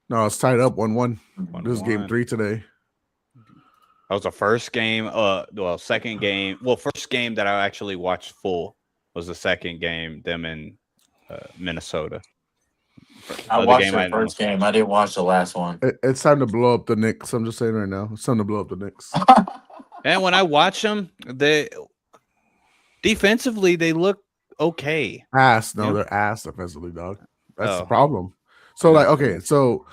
No, it's tied up 1-1. This is game 3 today. That was the first game. Second game. Well, first game that I actually watched full was the second game. Them in Minnesota. I watched the first game. I didn't watch the last one. It's time to blow up the Knicks. I'm just saying right now. It's time to blow up the Knicks. And when I watch them, they defensively they look okay. Ass. No, they're ass defensively, dog. That's the Oh. problem. So like, okay, so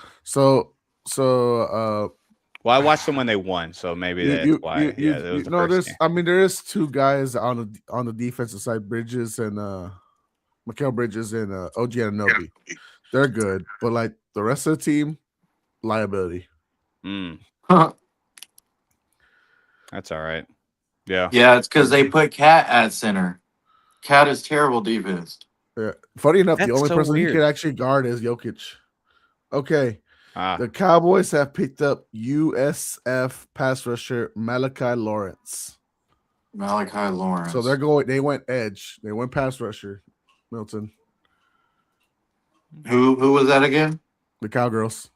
well, I watched them when they won, so maybe that's why. There is 2 guys on the defensive side, Bridges and Mikal Bridges and OG Anunoby. They're good, but like the rest of the team, liability. That's all right. Yeah. Yeah, it's because they put Cat at center. Cat is terrible defense. Yeah. Funny enough, That's the only so person weird. he could actually guard is Jokic. Okay. Ah. The Cowboys have picked up USF pass rusher Malachi Lawrence. So they went edge. They went pass rusher, Milton. Who was that again? The Cowgirls.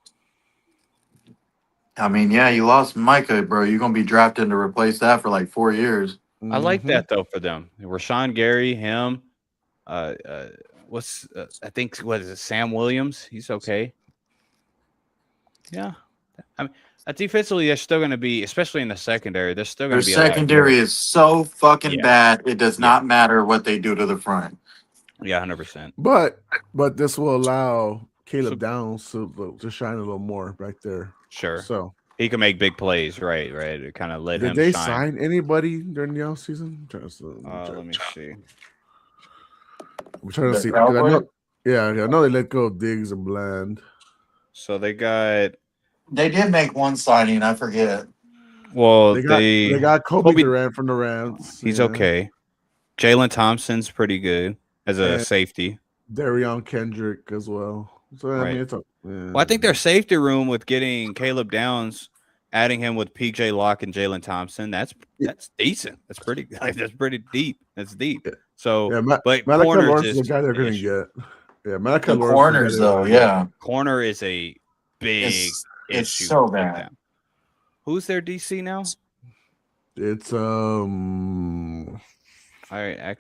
I mean, yeah, you lost Micah, bro. You're gonna be drafted to replace that for like 4 years. I like that though for them. Rashawn Gary, him. I think what is it? Sam Williams. He's okay. Yeah, I mean, defensively, they're still going to be, especially in the secondary. They're still going to be. Their secondary is so fucking bad. It does not matter what they do to the front. Yeah, 100%. But this will allow Caleb Downs to shine a little more back there. Sure. So he can make big plays, right? It kind of let him Did they shine. sign anybody during the offseason? Let me see. I'm trying to see. I know they let go of Diggs and Bland. So they did make one signing. I forget. Well, they got Kobe Durant from the Rams. He's okay. Jalen Thompson's pretty good as a safety. Darion Kendrick as well. So I mean, it's well, I think their safety room with getting Caleb Downs, adding him with PJ Locke and Jalen Thompson, that's decent. That's pretty. That's pretty deep. That's deep. Yeah. So, but Malachi corners Lawrence is the guy they're going to get. Yeah, Malachi Lawrence. Corners though, yeah. Corner is a big it's issue. So bad. Who's their DC now? It's I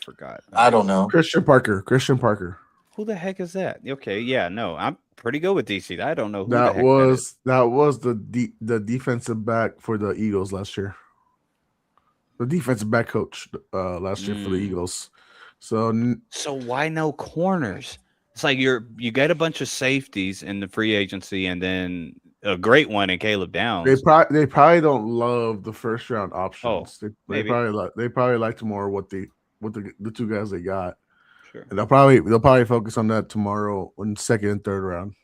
forgot. I don't know. Christian Parker. Who the heck is that? Okay, yeah, no, I'm pretty good with DC. I don't know who that was. That was the defensive back for the Eagles last year. The defensive back coach last year for the Eagles. So why no corners? It's like you get a bunch of safeties in the free agency, and then a great one in Caleb Downs. They probably don't love the first round options. They probably liked more what the 2 guys they got. Sure. And they'll probably focus on that tomorrow in second and third round.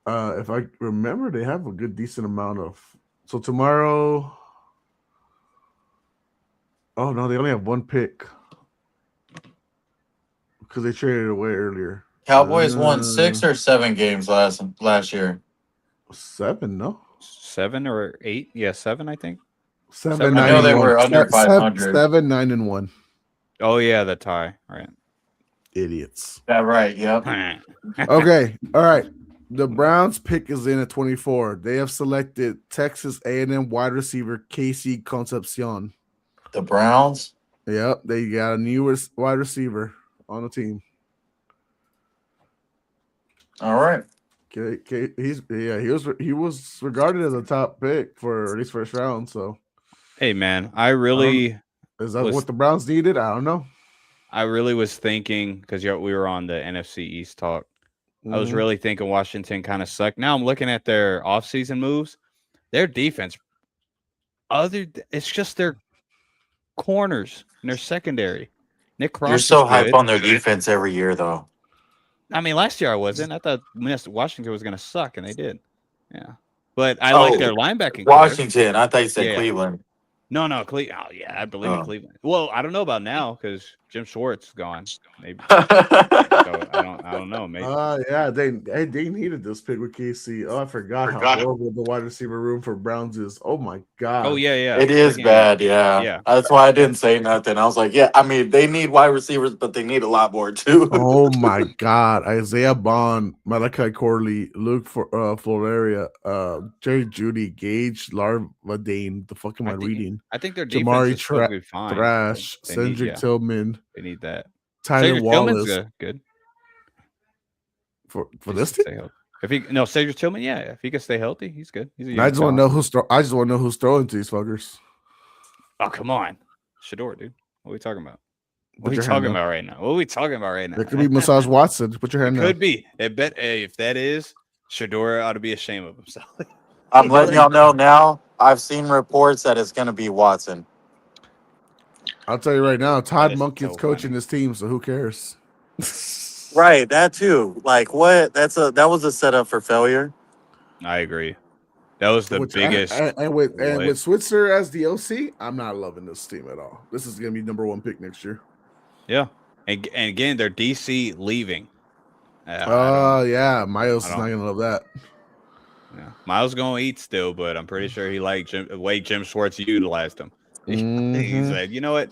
If I remember, they have a good decent amount of. So tomorrow. Oh no, they only have 1 pick because they traded it away earlier. Cowboys won 6 or 7 games last year. 7, no? 7 or 8? Yeah, 7, I think. 7, Seven, 9, I know and they 1. were under 500. 7, 9, and 1. Oh yeah, the tie. Right. Idiots. Yeah, right. Yep. Okay, all right. The Browns pick is in at 24. They have selected Texas A&M wide receiver Casey Concepcion. The Browns. Yep, they got a new wide receiver on the team. All right. He was regarded as a top pick for at least first round. So Hey man, I really is that was- what the Browns needed? I don't know. was thinking because we were on the NFC East talk. I was Mhm. really thinking Washington kind of sucked. Now I'm looking at their offseason moves. Their defense, it's just their corners and their secondary. Nick Cross You're so is hype good. on their defense every year, though. I mean, last year I wasn't. I thought Washington was going to suck, and they did. Yeah, but I like their linebacking core. Washington. I thought you said Yeah. Cleveland. No, Cleveland. Oh yeah, I believe in Oh. Cleveland. Well, I don't know about now because Jim Schwartz is gone. Maybe. So I don't know. Maybe. Yeah, they needed this pick with KC. Oh, I forgot how horrible the wide receiver room for Browns is. Oh my god. Oh yeah. It is Freaking- bad, yeah. Yeah. That's why I didn't say nothing. I was like, yeah, I mean, they need wide receivers, but they need a lot more too. Oh my god. Isaiah Bond, Malachi Corley, Luke Floreria, Jerry Judy, Gage Larvadane. The fuck am I reading? I think their defense Jamari is supposed to be fine. Thrash, They need- Cedric Tillman, They need that. Tyler Cedric Wallace Tillman's good. for He this should team. stay healthy. Cedric Tillman, yeah. If he can stay healthy, he's good. He's a I young just want to know who's throwing to these fuckers. Oh, come on. Shador, dude. What are we talking about? What Put are we your hand talking up. about right now? What are we talking about right now? It could be Massage Watson. Put your hand It up. could be. If that is, Shador ought to be ashamed of himself. I'm letting y'all know now. I've seen reports that it's going to be Watson. I'll tell you right now, Todd is Monken's so coaching funny. this team, so who cares? Right, that too. Like, what? That was a setup for failure. I agree. That was the biggest. And with Switzer as the OC, I'm not loving this team at all. This is gonna be number 1 pick next year. Yeah, and again, they're DC leaving. Yeah, Miles is not gonna love that. Yeah. Miles gonna eat still, but I'm pretty sure he liked the way Jim Schwartz utilized him. He said, "You know what?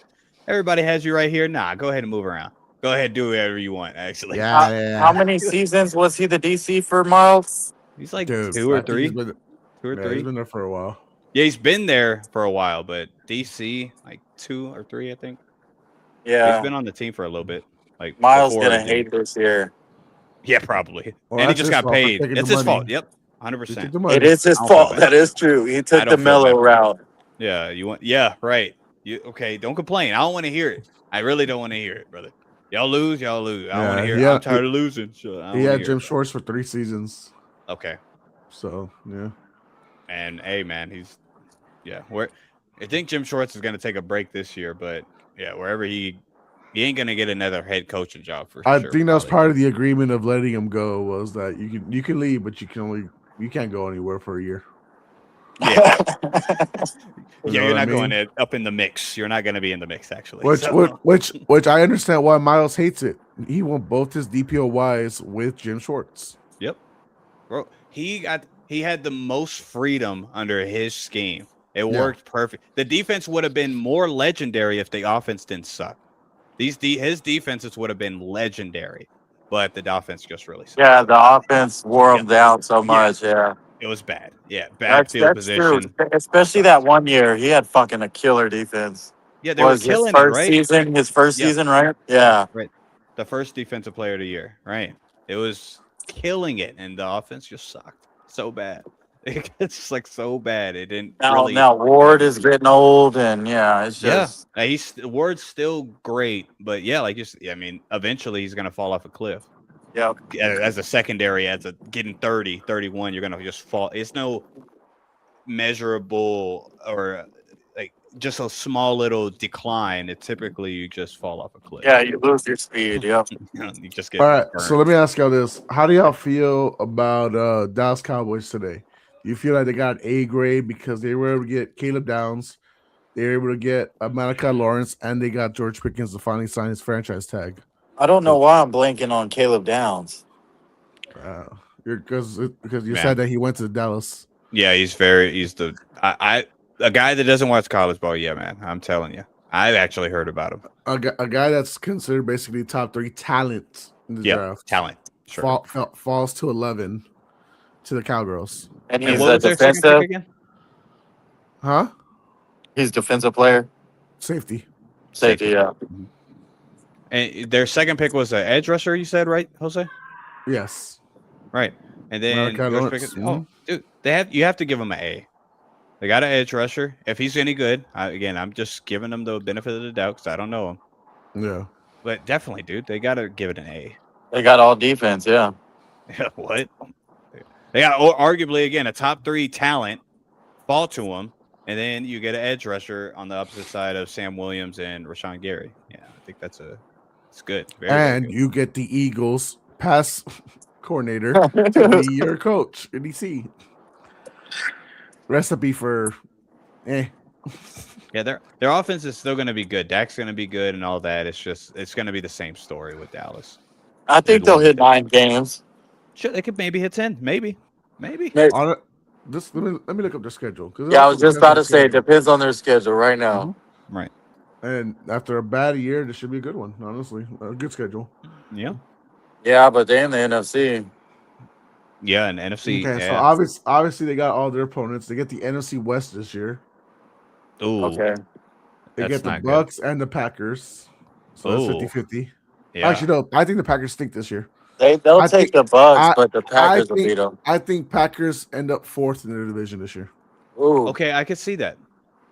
Everybody has you right here. Nah, go ahead and move around. Go ahead, and do whatever you want." Actually, How many seasons was he the DC for Miles? he's like Dude, 2 or I think 3. he's been- 2 or Yeah, 3. he's been there for a while. Yeah, he's been there for a while, but DC like 2 or 3, I think. Yeah, He's been on the team for a little bit. Like Miles before gonna the- hate this year. Yeah, probably. Well, and he that's just his got fault for paid. taking the It's his money. fault. Yep, He 100%. took the money. It is his I don't feel fault. bad. That is true. He I took don't the feel mellow bad. route. Yeah, yeah, right. You okay? Don't complain. I don't want to hear it. I really don't want to hear it, brother. Y'all lose. I don't want to hear it. I'm tired of losing. So I don't He wanna had hear Jim it. Schwartz for 3 seasons. Okay, So yeah. and hey, man, I think Jim Schwartz is going to take a break this year, but yeah, wherever he ain't going to get another head coaching job for I sure. think that was probably. part of the agreement of letting him go was that you can leave, but you can't go anywhere for a year. Yeah, You know you're what I not going mean? up in the mix. You're not going to be in the mix actually. Which So- which I understand why Miles hates it. He won both his DPOYs with Jim Schwartz. Yep. Bro, he had the most freedom under his scheme. It worked perfect. The defense would have been more legendary if the offense didn't suck. His defenses would have been legendary, but the offense just really sucked. Yeah, the offense wore him down so much. Yeah, It was bad. Yeah, bad that's field true. position. Especially that one year, he had fucking a killer defense. Yeah, they were Was his killing it, first right? season? His first Yeah. season, right? Yeah. Right. The first defensive player of the year, right? It was killing it, and the offense just sucked so bad. It's just like so bad. It didn't really. Now Ward is getting old, and yeah, it's just Ward's still great, but yeah, I mean, eventually he's gonna fall off a cliff. yeah. As a secondary, getting 30, 31, you're gonna just fall. It's no measurable or like just a small little decline. It typically you just fall off a cliff. Yeah, you lose your speed. Yep. You just get All right, burned. so let me ask y'all this: how do y'all feel about Dallas Cowboys today? Do you feel like they got A grade because they were able to get Caleb Downs, they were able to get Malachi Lawrence, and they got George Pickens to finally sign his franchise tag? I don't know why I'm blanking on Caleb Downs. Because you Man. said that he went to Dallas. Yeah, he's the a guy that doesn't watch college ball. Yeah, man, I'm telling you, I've actually heard about him. A guy that's considered basically top 3 talent in the Yeah, draft. talent. Sure. Falls to 11 to the Cowgirls. And And he's what a was their second pick defensive. again? Huh? He's defensive player. Safety. Safety, yeah. And their second pick was an edge rusher. You said right, Jose? Yes. Right. And then Malachi first Lawrence. pick, dude, you have to give him an A. They got an edge rusher. If he's any good, I'm just giving him the benefit of the doubt because I don't know him. Yeah. But definitely, dude, they got to give it an A. They got all defense, yeah. What? They got arguably again a top 3 talent fall to him, and then you get an edge rusher on the opposite side of Sam Williams and Rashawn Gary. Yeah, I think it's good. Very good. You get the Eagles pass coordinator to be your coach in DC. Recipe for Yeah, their offense is still going to be good. Dak's going to be good and all that. It's going to be the same story with Dallas. I think they'll hit 9 games. Sure, they could maybe hit 10. Maybe. let me look up their schedule. Yeah, I was just about to say it depends on their schedule right now. Mm-hmm. Right. And after a bad year, this should be a good one. Honestly, a good schedule. Yeah. Yeah, but they in the NFC. Yeah, and NFC. Okay, yeah. so obviously they got all their opponents. They get the NFC West this year. Ooh. Okay. They That's get the not Bucks and the Packers. So Ooh. that's 50-50. Yeah. Actually, no. I think the Packers stink this year. They'll take the Bucks, but the Packers will beat them. I think Packers end up 4th in their division this year. Ooh. Okay, I could see that.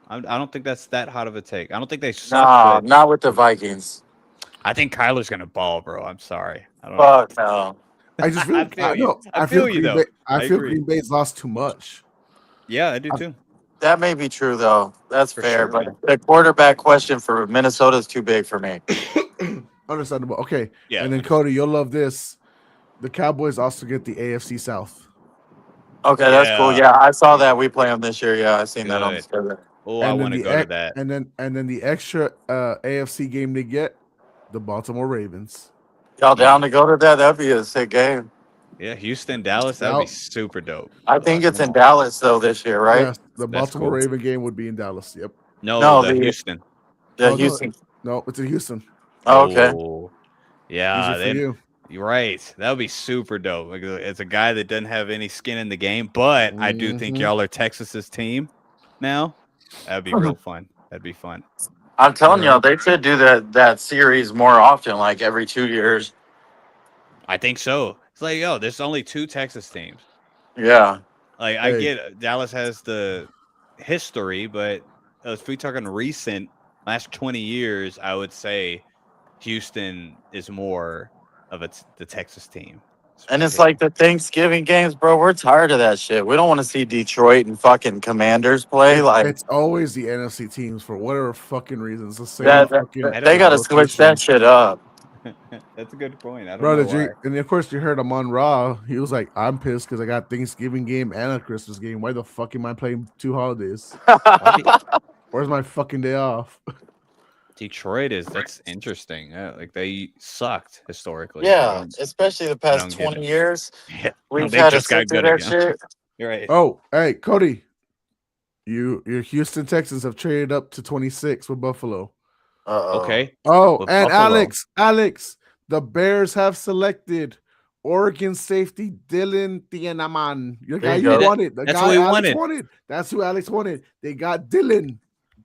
I don't think that's that hot of a take. I don't think they suck. Nah, but not with the Vikings. I think Kyler's gonna ball, bro. I'm sorry. I don't. Fuck no. I just feel, I feel you. I feel you, though. I feel agree. Green Bay's lost too much. Yeah, I do too. That may be true, though. That's For fair. sure, but man. the quarterback question for Minnesota is too big for me. Understandable. Okay. Yeah. And then Cody, you'll love this. The Cowboys also get the AFC South. Okay, that's cool. Yeah. Yeah, I saw that. We play them this year. Yeah, I seen that on the Good. schedule. Oh, I And then want to the go to that. And then the extra AFC game they get, the Baltimore Ravens. Y'all down to go to that? That'd be a sick game. Yeah, Houston, Dallas, that would be super dope. I think it's in Dallas, though, this year, right? Yes, the Baltimore cool. Raven game would be in Dallas. Yep. No, the- Houston. Yeah, Oh, no. Houston. No, it's in Houston. Oh, okay. Oh, yeah, Easy for you. you're right. That would be super dope. Like, it's a guy that doesn't have any skin in the game, but I do think Mhm. y'all are Texas's team now. That'd be real fun. That'd be fun. I'm telling y'all, they should do that series more often, like every 2 years. I think so. It's like, yo, there's only 2 Texas teams. Yeah. Like, I Hey. get Dallas has the history, but if we talking recent last 20 years, I would say Houston is more of the Texas team. And it's like the Thanksgiving games, bro. We're tired of that shit. We don't want to see Detroit and fucking Commanders play. Like It's always the NFC teams for whatever fucking reasons. The same they got to switch that shit up. That's a good point. I don't Bro, know did you? why. And of course, you heard him on Raw. He was like, "I'm pissed because I got Thanksgiving game and a Christmas game. Why the fuck am I playing 2 holidays? Where's my fucking day off?" Detroit that's interesting. Like they sucked historically. Yeah, especially the past don't get 20 it. years. Yeah. We've They had to just got sit through good that again. shit. You're right. Oh, hey, Cody, your Houston Texans have traded up to 26 with Buffalo. Uh-oh. Okay. Oh, With and Buffalo. Alex, the Bears have selected Oregon safety Dylan Thieneman. The guy you you go. wanted. The That's guy who he Alex wanted. wanted. That's who Alex wanted. They got Dylan.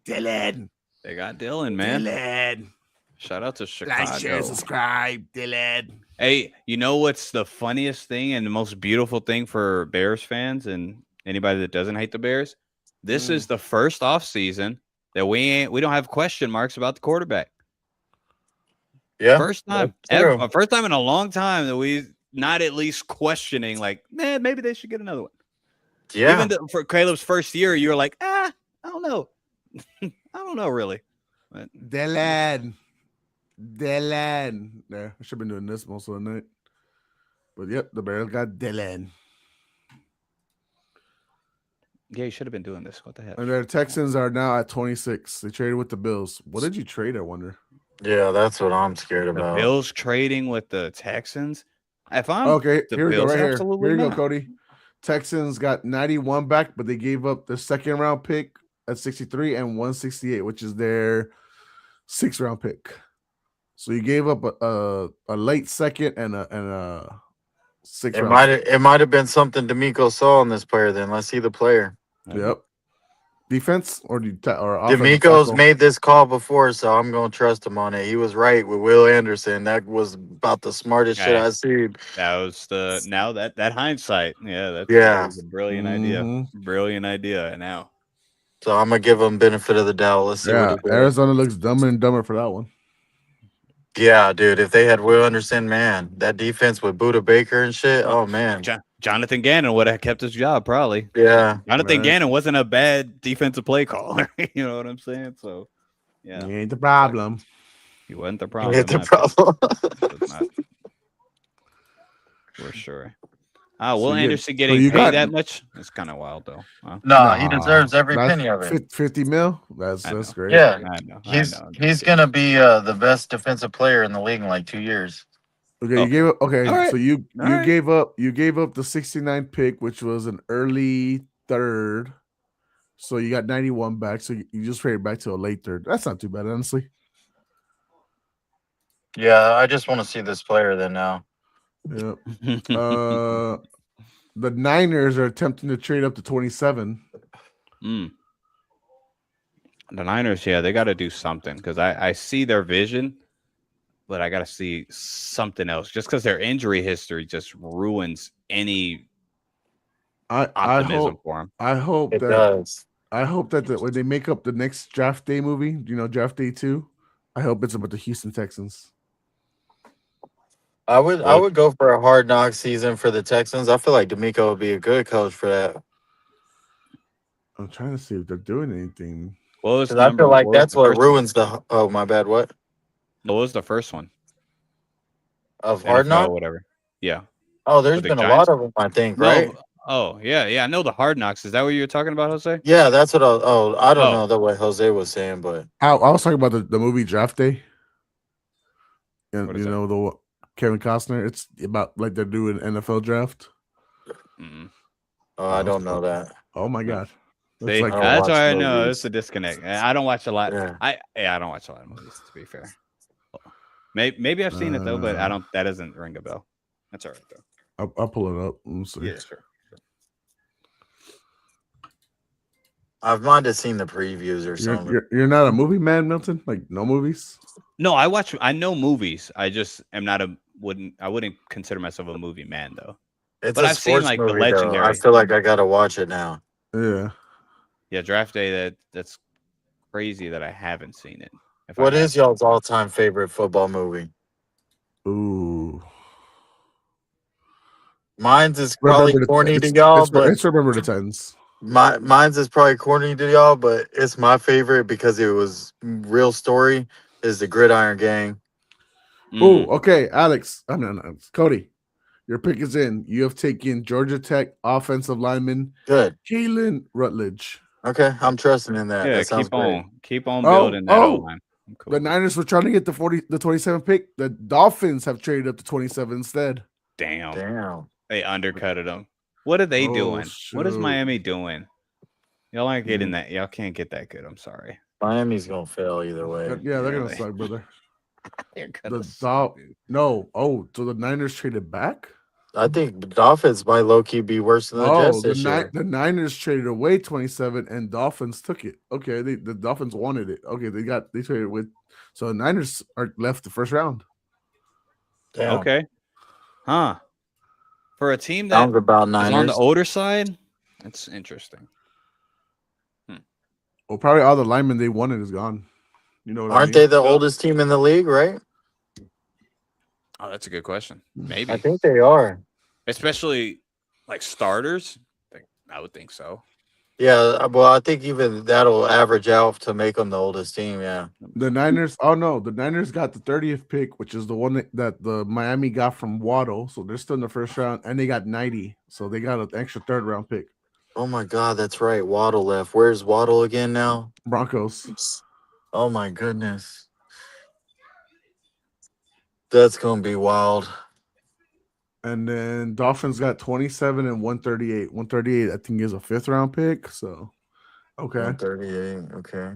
They got Dylan, man. Dylan. Shout out to Like, share, Chicago. subscribe, Dylan. Hey, you know what's the funniest thing and the most beautiful thing for Bears fans and anybody that doesn't hate the Bears? This is the first off season that we don't have question marks about the quarterback. Yeah. First time that's ever, true. first time in a long time that we not at least questioning, like, man, maybe they should get another one. Yeah. Even for Caleb's first year, you were like, I don't know. I don't know really. But Dylan. Yeah, I should have been doing this most of the night. But yep, the Bears got Dylan. yeah, you should have been doing this. What the hell? And their Texans are now at 26. They traded with the Bills. What did you trade, I wonder? Yeah, that's what I'm scared The about. Bills trading with the Texans. If I'm Okay, the here we go. Bills, Right here. absolutely Here you go, not. Cody. Texans got 91 back, but they gave up the second round pick at 63 and 168, which is their 6th round pick. So you gave up a late second and a 6th It round might pick. it might have been something D'Amico saw in this player. Then let's see the player. Yep. Defense or offensive D'Amico's tackle? made this call before, so I'm gonna trust him on it. He was right with Will Anderson. That was about the smartest shit Yeah. I've seen. That was now that hindsight. Yeah, that Yeah. was a brilliant idea. Mhm. Brilliant idea. Now, So I'm gonna give him benefit of the doubt. Let's see what Yeah, he does. Arizona looks dumber and dumber for that one. Yeah, dude. If they had Will Anderson, man, that defense with Buda Baker and shit. Oh man. Jonathan Gannon would have kept his job probably. Yeah. Jonathan Right. Gannon wasn't a bad defensive play caller. You know what I'm saying? So, yeah, He ain't the problem. he wasn't the He problem. hit the in my opinion. problem. Was not, for sure. Will So Anderson so getting you paid got- that much? That's kind of wild, though. Huh? No, he deserves every that's penny of it. 50 mil. That's I know. great. Yeah. I know. He's gonna be the best defensive player in the league in like 2 years. Okay, Okay. you gave up. Okay, All right. so you All right. gave up the 69 pick, which was an early third. So you got 91 back. So you just traded back to a late third. That's not too bad, honestly. Yeah, I just want to see this player then now. Yeah. The Niners are attempting to trade up to 27. The Niners, yeah, they got to do something because I see their vision, but I got to see something else. Just because their injury history just ruins any optimism for them. I hope It that does. I hope that when they make up the next draft day movie, draft day 2, I hope it's about the Houston Texans. I would go for a hard knock season for the Texans. I feel like D'Amico would be a good coach for that. I'm trying to see if they're doing anything. What was Because I feel like that's what ruins one? the. Oh my bad. What What was the first one? of hard NFL, knock? whatever. Yeah. Oh, there's With the been a Giants? lot of them. I think right. No. Oh, yeah. I know the Hard Knocks. Is that what you were talking about, Jose? Yeah, that's what. I don't Oh. know the way Jose was saying, but I was talking about the movie Draft Day. And What is that? the Kevin Costner. It's about like they're doing NFL draft. I don't know that. Oh my god. See, like that's why I know movies. it's a disconnect. I don't watch a lot. Yeah. I don't watch a lot of movies, to be fair. Maybe I've seen it though, but I don't. That doesn't ring a bell. That's all right though. I'll pull it up. Let's see. Yeah, sure. I might have seen the previews or something. You're not a movie man, Milton? Like no movies? No, I know movies. I just am not I wouldn't consider myself a movie man though. It's But a I've seen, sports like, the movie, though. legendary. I feel like I gotta watch it now. Yeah. Yeah, Draft Day. That's crazy that I haven't seen it. What is y'all's all-time favorite football movie? Ooh. Mine's is probably corny to it's, y'all, it's, but it's Remember the Titans. mine's is probably corny to y'all, but it's my favorite because it was real story. Is the Gridiron Gang? Oh, okay, Alex. No, Cody. Your pick is in. You have taken Georgia Tech offensive lineman Good. Jalen Rutledge. Okay, I'm trusting in that. Yeah, That sounds great. keep on building that O-line. The Niners were trying to get the 27 pick. The Dolphins have traded up to 27 instead. Damn. They undercutted them. What are they doing? What is shoot. Miami doing? Y'all aren't getting that. Y'all can't get that good. I'm sorry. Miami's gonna fail either way. Yeah, they're gonna suck, brother. No. Oh, so the Niners traded back? I think the Dolphins might low key be worse than the Jets this year. The Niners traded away 27 and Dolphins took it. Okay, the Dolphins wanted it. Okay, they traded with, so the Niners are left the first round. Damn. Okay. Huh. For a team that Sounds about is on Niners. the older side, that's interesting. Well, probably all the linemen they wanted is gone. You know what Aren't they the oldest team in the league, right? Oh, that's a good question. Maybe. I think they are. Especially like starters. I would think so. Yeah, well, I think even that'll average out to make them the oldest team. Yeah. The Niners. Oh no, the Niners got the 30th pick, which is the one that the Miami got from Waddle. So they're still in the first round, and they got 90. So they got an extra third round pick. Oh my God, that's right. Waddle left. Where's Waddle again now? Broncos. Oh my goodness. That's gonna be wild. And then Dolphins got 27 and 138. 138, I think, is a 5th-round pick. So, okay. 138. Okay.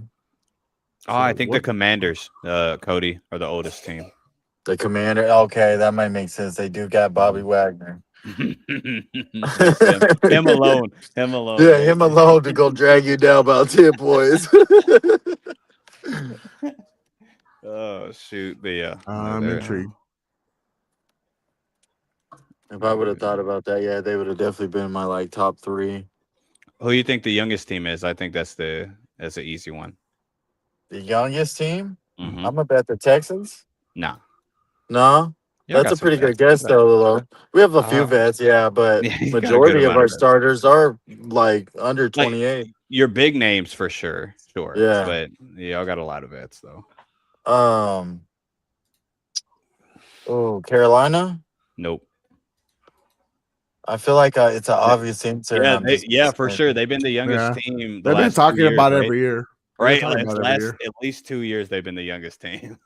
Oh, I So think the Commanders, Cody, are the oldest team. The Commander. Okay, that might make sense. They do got Bobby Wagner. Yes, him alone. Him alone. Yeah, baby. him alone to go drag you down about 10 points. Oh shoot, but yeah, I'm intrigued. If I would have thought about that, yeah, they would have definitely been my like top 3. Who you think the youngest team is? I think that's an easy one. The youngest team? Mhm. I'm gonna bet the Texans. Nah, No, Y'all that's got a some pretty good vets. guess though. We have a few vets, yeah, but Yeah, you got a good majority of amount our of vets. starters are like under Like 28. your big names for sure. Yeah. But y'all got a lot of vets though. Oh, Carolina. Nope. I feel like it's an obvious answer. And Yeah, I'm just for sure. They've been the youngest Yeah. team. They've been talking about it every year. Right, They've been talking about it every year. at least 2 years they've been the youngest team.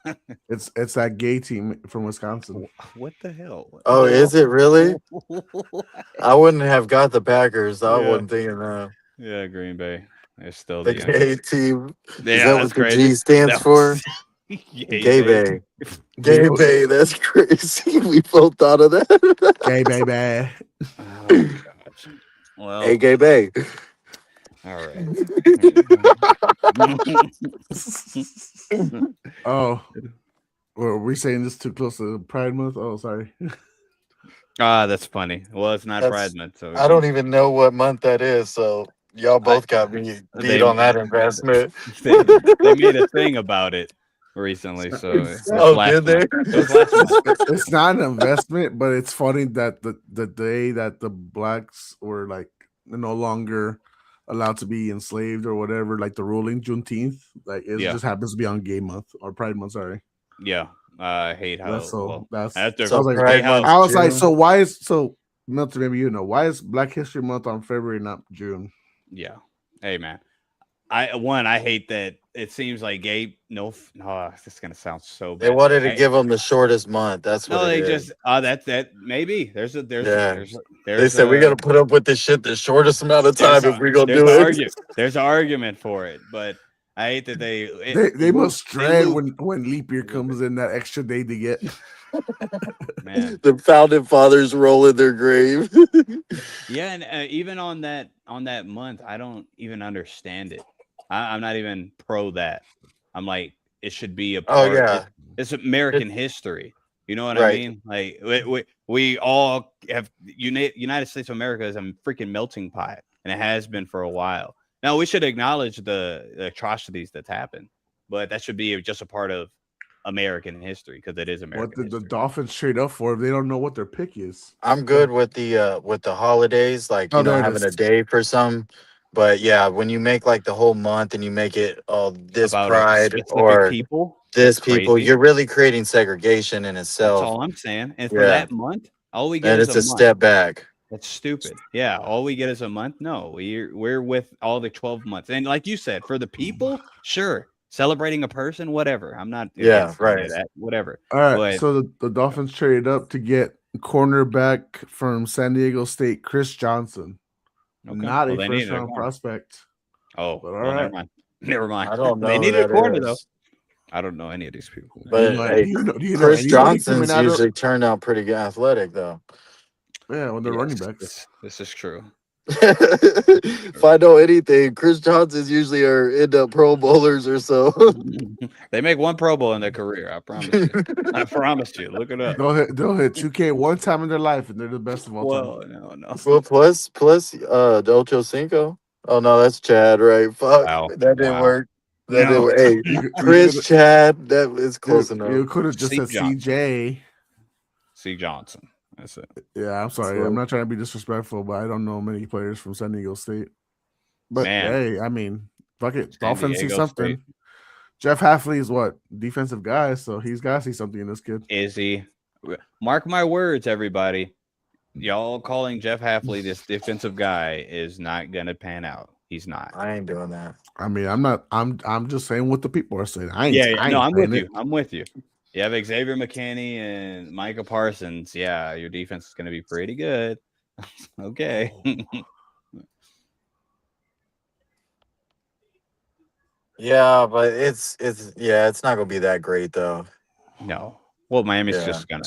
It's that gay team from Wisconsin. What the hell? Oh, is it really? I wouldn't have got the Packers. I wasn't thinking that. Yeah, Green Bay. They're still The the gay youngest. team. Yeah, Is that what that's the crazy. G stands That for? was- Gay Bay. Gay Gay Bay. That's crazy. We both thought of that. Gay baby. Oh my gosh. Well, Hey, Gay Bay. all right. Oh, were we saying this too close to Pride Month? Oh, sorry. That's funny. Well, it's not That's- Pride Month, so I don't even know what month that is, so y'all both got me beat they- on that investment. they made a thing about it recently. So it was Oh, last did they? month. It was last month. It's not an investment, but it's funny that the day that the blacks were like no longer allowed to be enslaved or whatever, like the ruling Juneteenth, like it just happens to be on Gay Month or Pride Month. Sorry. Yeah, I hate how. That's so. Well, That's. that's I was like, Pride Month. I was like, June. so why is Milton? Maybe you know why is Black History Month on February, not June? Yeah. Hey man, I hate that it seems like gay. No, this is gonna sound so bad. They wanted to give them the shortest month. That's what No, it they is. just that maybe there's They said we got to put up with this shit the shortest amount of time if we're gonna do it. There's an argument for it, but I hate that they must dread when leap year comes in, that extra day to get. Man. The founding fathers roll in their grave. Yeah, and even on that month, I don't even understand it. I'm not even pro that. I'm like, it should be a part. Oh yeah, it's American history. You know what I mean? Like we all have United States of America is a freaking melting pot, and it has been for a while. Now we should acknowledge the atrocities that's happened, but that should be just a part of American history because it is American. What did history. the Dolphins trade up for if they don't know what their pick is? I'm good with the holidays, like having a day for some. But yeah, when you make like the whole month and you make it this About pride specific or people, this people, crazy. you're really creating segregation in itself. That's all I'm saying. And for that month, all we get and is it's a month. step back. That's stupid. Yeah, all we get is a month. No, we're with all the 12 months. And like you said, for the people, sure, celebrating a person, whatever. I'm not against any of that, whatever. All right. But, so the Dolphins traded up to get cornerback from San Diego State, Chris Johnson. okay. Not well, a first round prospect. Oh, but well, never mind. Never mind. I don't know. They who needed a that corner is. though. I don't know any of these people. But do you know Chris anybody Johnson's coming out of- usually turned out pretty good athletic though. Yeah, when they're running backs. This is true. If I know anything, Chris Johnson's usually end up Pro Bowlers or so. They make one Pro Bowl in their career. I promise you. I promise you. Look it up. They'll hit 2K one time in their life, and they're the best of all time. Well, no. Well, plus Ocho Cinco. Oh no, that's Chad, right? Fuck, Wow. that didn't Wow. work. That No. didn't. Hey, Chris, Chad, that is close enough. You could have just said Johnson. CJ. C. Johnson. That's it. Yeah, I'm sorry. I'm not trying to be disrespectful, but I don't know many players from San Diego State. But Man. hey, I mean, fuck it. San Dolphins see Diego something. State. Jeff Halfley is what? Defensive guy, so he's got to see something in this kid. Is he? Mark my words, everybody. Y'all calling Jeff Halfley this defensive guy is not gonna pan out. He's not. I ain't doing that. I mean, I'm not. I'm just saying what the people are saying. I ain't. Yeah, I ain't no, I'm with saying you. I'm with you. You have Xavier McKinney and Micah Parsons. Yeah, your defense is going to be pretty good. Okay. Yeah, but it's not gonna be that great though. No. Well, Miami's Yeah. just gonna.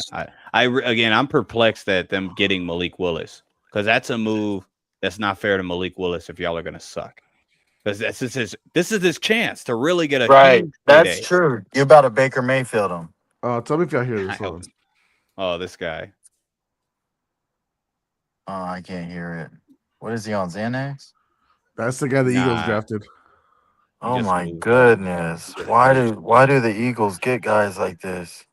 Again, I'm perplexed at them getting Malik Willis because that's a move that's not fair to Malik Willis if y'all are gonna suck. Because this is his chance to really get a Right. huge That's payday. true. You about to Baker Mayfield him. Tell me if y'all hear this. Hold on. Oh, this guy. Oh, I can't hear it. What is he on, Xanax? That's the guy the Eagles Nah. drafted. Oh Just my moved. goodness. Why do the Eagles get guys like this?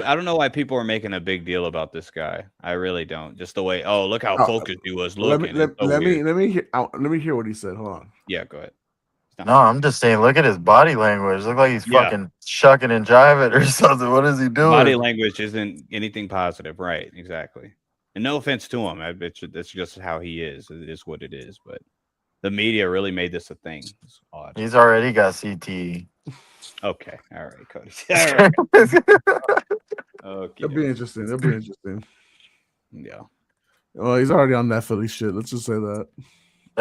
I don't know why people are making a big deal about this guy. I really don't. Just the way. Oh, look how focused he was looking. Let me hear what he said. Hold on. Yeah, go ahead. No, I'm just saying, look at his body language. Look like he's fucking shucking and jiving or something. What is he doing? Body language isn't anything positive, right? Exactly. And no offense to him, it's just how he is. It is what it is. But the media really made this a thing. It's odd. He's already got CTE. Okay, all right, Cody. All right. Okay. It'll be interesting. Yeah. Well, he's already on that Philly shit. Let's just say that.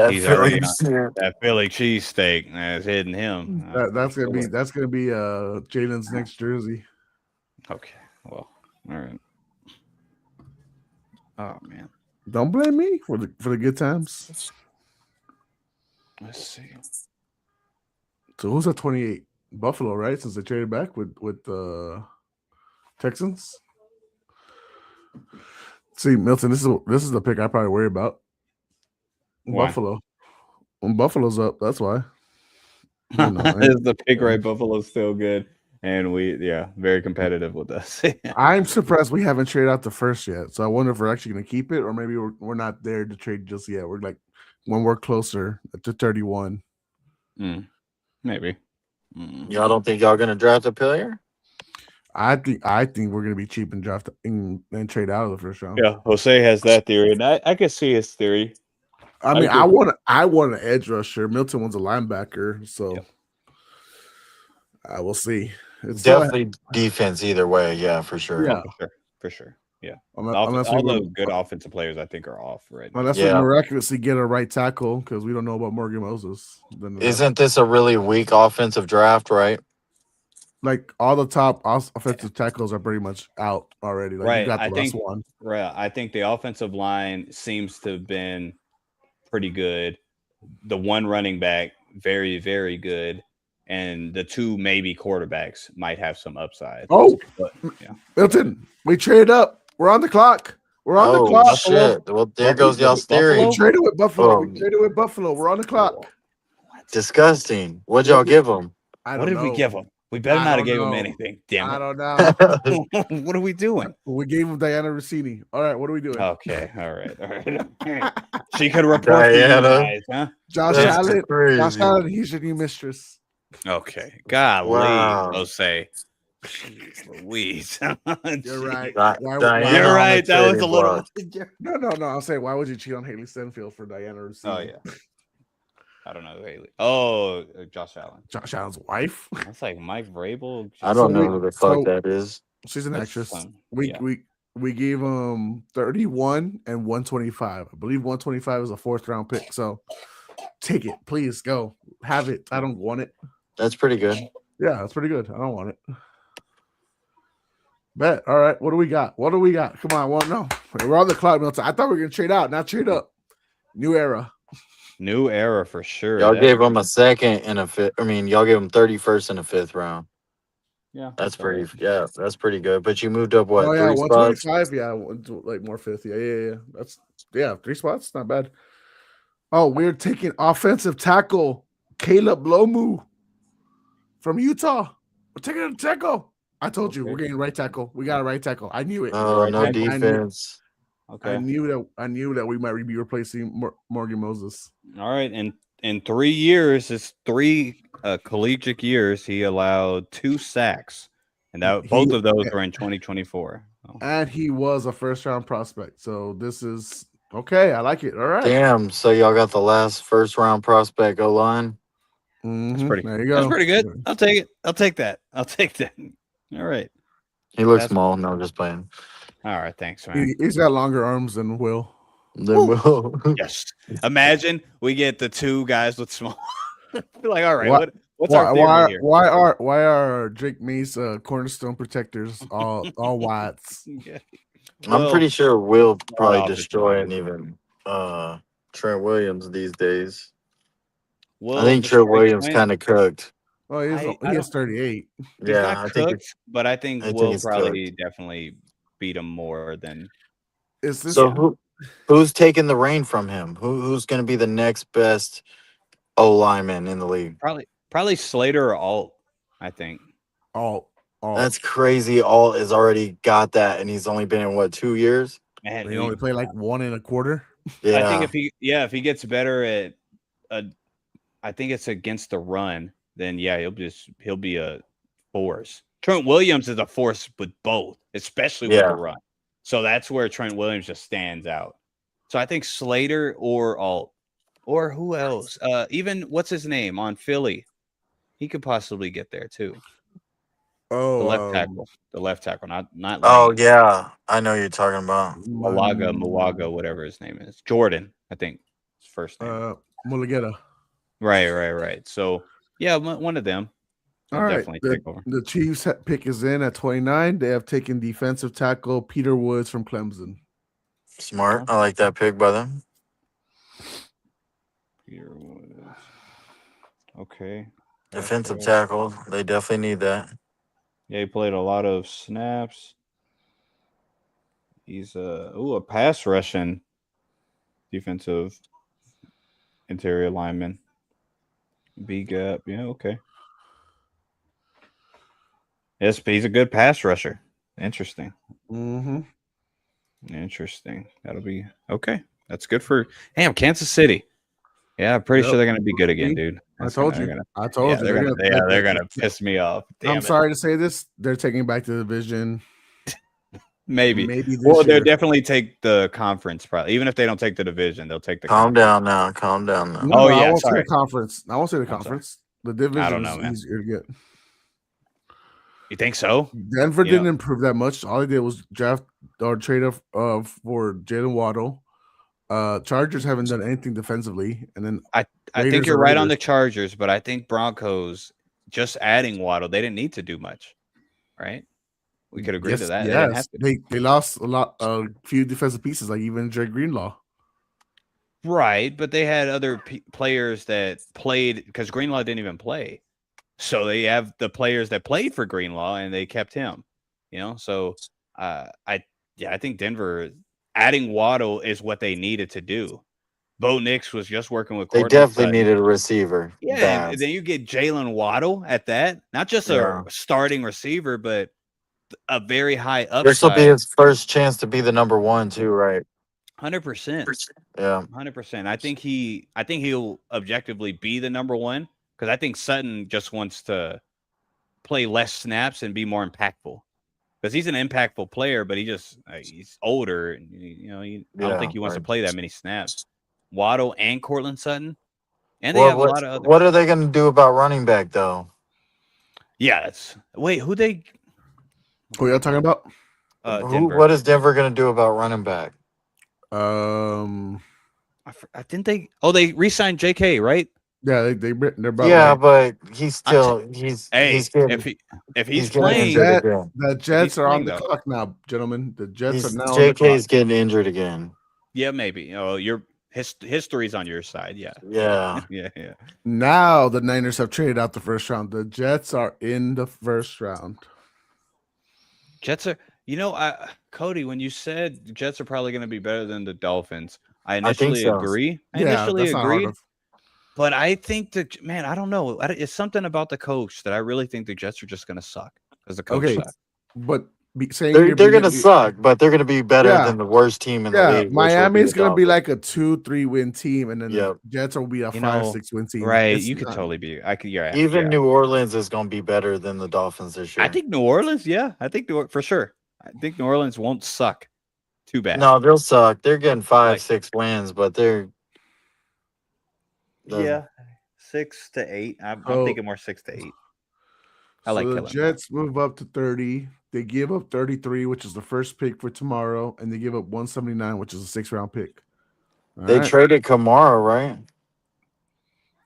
He's already on that Philly cheesesteak that's hitting him. That's gonna be Jalen's next jersey. Okay. Well, all right. Oh man. Don't blame me for the good times. Let's see. So who's at 28? Buffalo, right? Since they traded back with Texans. See, Milton, this is the pick I probably worry about. Why? Buffalo. When Buffalo's up, that's why. Is the pick right? Buffalo's still good. And very competitive with us. I'm surprised we haven't traded out the first yet. So I wonder if we're actually going to keep it, or maybe we're not there to trade just yet. We're like when we're closer to 31. Maybe. Y'all don't think y'all gonna draft a player? I think we're going to be cheap and draft and trade out of the first round. Yeah, Jose has that theory, and I can see his theory. I mean, I want an edge rusher. Milton wants a linebacker, so I will see. It's definitely defense either way. Yeah, for sure. Yeah, for sure. Yeah, unless all the good offensive players, I think, are off right now. Unless we miraculously get a right tackle, because we don't know about Morgan Moses. Isn't this a really weak offensive draft, right? Like all the top offensive tackles are pretty much out already. Like, right. you got the last one. Right. I think the offensive line seems to have been pretty good. The one running back, very, very good. And the two maybe quarterbacks might have some upside. Oh, but, yeah. Milton, we traded up. We're on the clock. We're on the clock. Shit. Well, there goes y'all's theory. We traded with Buffalo. We're on the clock. Disgusting. What'd y'all give them? What did we give them? We better not have gave him anything. Damn it. I don't know. What are we doing? We gave him Diana Rossini. All right, what are we doing? Okay, all right. She could report to you guys, huh? Josh Allen, he's your new mistress. Okay. Golly, Jose. Jeez Louise. You're right. You're right. That was a little. No. I'll say, why would you cheat on Haley Stenfield for Diana Rossini? Oh, yeah. I don't know Haley. Oh, Josh Allen. Josh Allen's wife. That's like Mike Vrabel. I don't know who the fuck that is. She's an actress. We gave him 31 and 125. I believe 125 is a 4th round pick. So take it, please. Go have it. I don't want it. That's pretty good. Yeah, that's pretty good. I don't want it. Bet. All right. What do we got? Come on. Well, no. We're on the clock, Milton. I thought we were gonna trade out, not trade up. New era. New era for sure. Y'all gave him a 2nd and a 5th. I mean, y'all gave him 31st and a 5th round. Yeah, that's pretty. Yeah, that's pretty good. But you moved up what? Oh yeah, 3 spots? 125. Yeah, like more 5th. Yeah. That's 3 spots. Not bad. Oh, we're taking offensive tackle Caleb Lomu from Utah. We're taking a tackle. I told you we're getting right tackle. We got a right tackle. I knew it. Oh, no defense. I knew that we might be replacing Morgan Moses. All right, and in 3 years, his 3 collegiate years, he allowed 2 sacks, and both of those were in 2024. Oh. And he was a 1st round prospect. So this is okay. I like it. All right. Damn. So y'all got the last 1st round prospect O line. Mm-hmm. There you go. That's pretty good. I'll take it. I'll take that. All right. He looks That's small. No, just playing. all right. Thanks, man. He's got longer arms than Will. Then Woo! we'll. Yes. Imagine we get the two guys with small. Be like, all right, Why? what's our theory here? Why are Drake May's cornerstone protectors all whites? Yeah. I'm Well, pretty sure we'll probably offensive destroy line. and even Trent Williams these days. Will I think destroy Trent Williams Trent. kind of cooked. Oh, I he is don't. 38. He's Yeah, not I think cooked, but I think it's Will probably cooked. definitely beat him more than. Is this So who's taking the reign from him? Who's going to be the next best O lineman in the league? Probably Slater or Alt. I think. all? That's crazy. Alt has already got that, and he's only been in what 2 years? Man, They only play like 1 1/4. Yeah, I think if he gets better at I think it's against the run, then yeah, he'll be a force. Trent Williams is a force with both, especially with the run. So that's where Trent Williams just stands out. So I think Slater or Alt or who else? Even what's his name on Philly? He could possibly get there too. The left tackle. The left tackle, not Oh Lane. yeah, I know you're talking about. Malaga, whatever his name is. Jordan, I think his first name. Mulligeta. Right. So yeah, one of them. All right. Definitely take over. The Chiefs pick is in at 29. They have taken defensive tackle Peter Woods from Clemson. Smart. I like that pick by them. Peter Woods. Okay. Defensive tackle. They definitely need that. Yeah, he played a lot of snaps. He's a pass rushing defensive interior lineman. B gap. Yeah, okay. Yes, he's a good pass rusher. Interesting. Mm-hmm. Interesting. That'll be okay. That's good for Kansas City. Yeah, I'm pretty sure they're gonna be good again, dude. I told you. They're gonna piss me off. I'm sorry to say this. They're taking back the division. Maybe. This well, they'll year. definitely take the conference. Probably, even if they don't take the division, they'll take the. Calm down now. Calm down now. No, I won't say the conference. I won't say the conference. The division I don't know, is easier to get. You think so? Denver didn't improve that much. All they did was draft or trade for Jalen Waddle. Chargers haven't done anything defensively, and then I think you're right on the Chargers, but I think Broncos just adding Waddle, they didn't need to do much, right? We could agree to that. Yes, they lost a few defensive pieces, like even Dre Greenlaw. Right, but they had other players that played because Greenlaw didn't even play, so they have the players that played for Greenlaw and they kept him. So I think Denver adding Waddle is what they needed to do. Bo Nix was just working with. They definitely needed a receiver. Yeah, and then you get Jalen Waddle at that, not just a starting receiver, but a very high upside. This will be his first chance to be the number one too, right? 100%. Yeah, 100%. I think he'll objectively be the number one because I think Sutton just wants to play less snaps and be more impactful because he's an impactful player, but he's older. I don't think he wants to play that many snaps. Waddle and Cortland Sutton, and they have a lot of other. What are they going to do about running back though? Yeah, who they. Who y'all talking about? Denver. What is Denver going to do about running back? I didn't they? Oh, they re-signed J.K. right? Yeah, they're about. Yeah, but he's still he's if he's playing, the Jets are on the clock now, gentlemen. The Jets are now. J.K. is getting injured again. Yeah, maybe. Oh, your history's on your side. Yeah. Yeah. Now the Niners have traded out the first round. The Jets are in the first round. Jets are. Cody, when you said Jets are probably going to be better than the Dolphins, I initially agree. I initially agreed. But I think I don't know. It's something about the coach that I really think the Jets are just going to suck because the coach sucks. But they're going to suck, but they're going to be better than the worst team in the league. Miami is going to be like a 2-3 win team, and then the Jets will be a 5-6 win team. Right? You could totally be. New Orleans is going to be better than the Dolphins this year. I think New Orleans. Yeah, I think for sure. I think New Orleans won't suck too bad. No, they'll suck. They're getting 5-6 wins, but they're 6 to 8. I'm thinking more 6 to 8. I like the Jets move up to 30. They give up 33, which is the first pick for tomorrow, and they give up 179, which is a 6th-round pick. All They right. traded Kamara, right?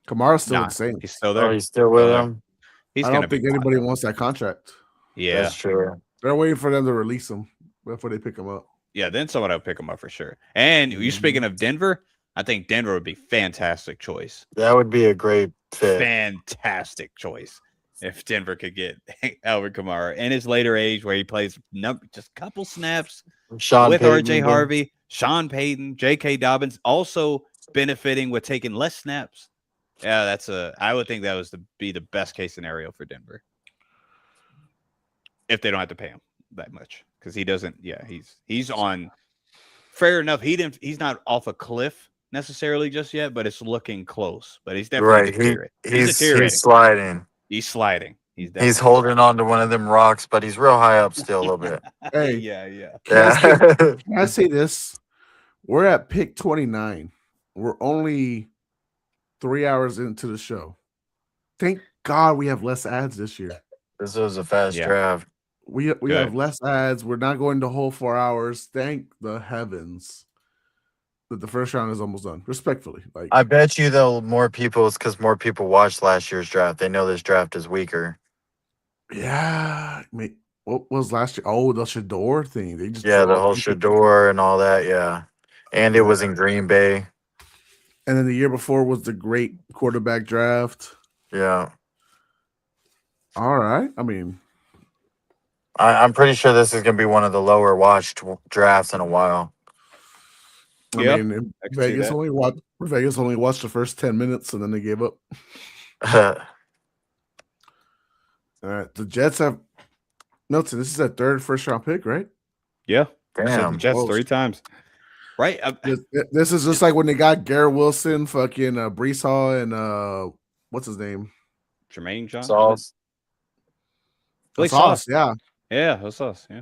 Kamara's still Nah, insane. he's still Oh, there. he's still with Still there. him. He's I gonna don't be think fine, anybody though. wants that contract. Yeah, That's true. They're waiting for them to release him before they pick him up. yeah. Then someone will pick him up for sure. And you speaking Mhm. of Denver, I think Denver would be fantastic choice. That would be a great fit. Fantastic choice if Denver could get Alvin Kamara in his later age, where he plays just a couple snaps Sean with Payton, R.J. bro. Harvey, Sean Payton, J.K. Dobbins, also benefiting with taking less snaps. Yeah, I would think that was be the best case scenario for Denver if they don't have to pay him that much, because he doesn't. Yeah, he's on. Fair enough. He's not off a cliff necessarily just yet, but it's looking close. But he's definitely Right. deteriorating. He's deteriorating. sliding. He's sliding. He's He's definitely holding on to one of them rocks, but he's real high up still a little bit. Hey. yeah. Can I say this? We're at pick 29. We're only 3 hours into the show. Thank God we have less ads this year. This was a fast Yeah. draft. We have less ads. We're not going the whole 4 hours. Thank the heavens that the first round is almost done. Respectfully, like I bet you though more people, it's because more people watched last year's draft. They know this draft is weaker. yeah. What was last year? Oh, the Shador thing. They just Yeah, the whole Shador and all that. Yeah, and it was in Green Bay. And then the year before was the great quarterback draft. Yeah, All right. I mean, I'm pretty sure this is gonna be one of the lower watched drafts in a while. Yeah, I mean, I can see Vegas that. only watched the first 10 minutes and then they gave up. All right. The Jets have Milton. This is a third first round pick, right? Yeah. Said the Damn. Jets Close. 3 times. Right. This is just like when they got Garrett Wilson, fucking Brees Hall, and what's his name? Jermaine Johnson. Sauce. Sauce. Yeah. Yeah, that's us. Yeah.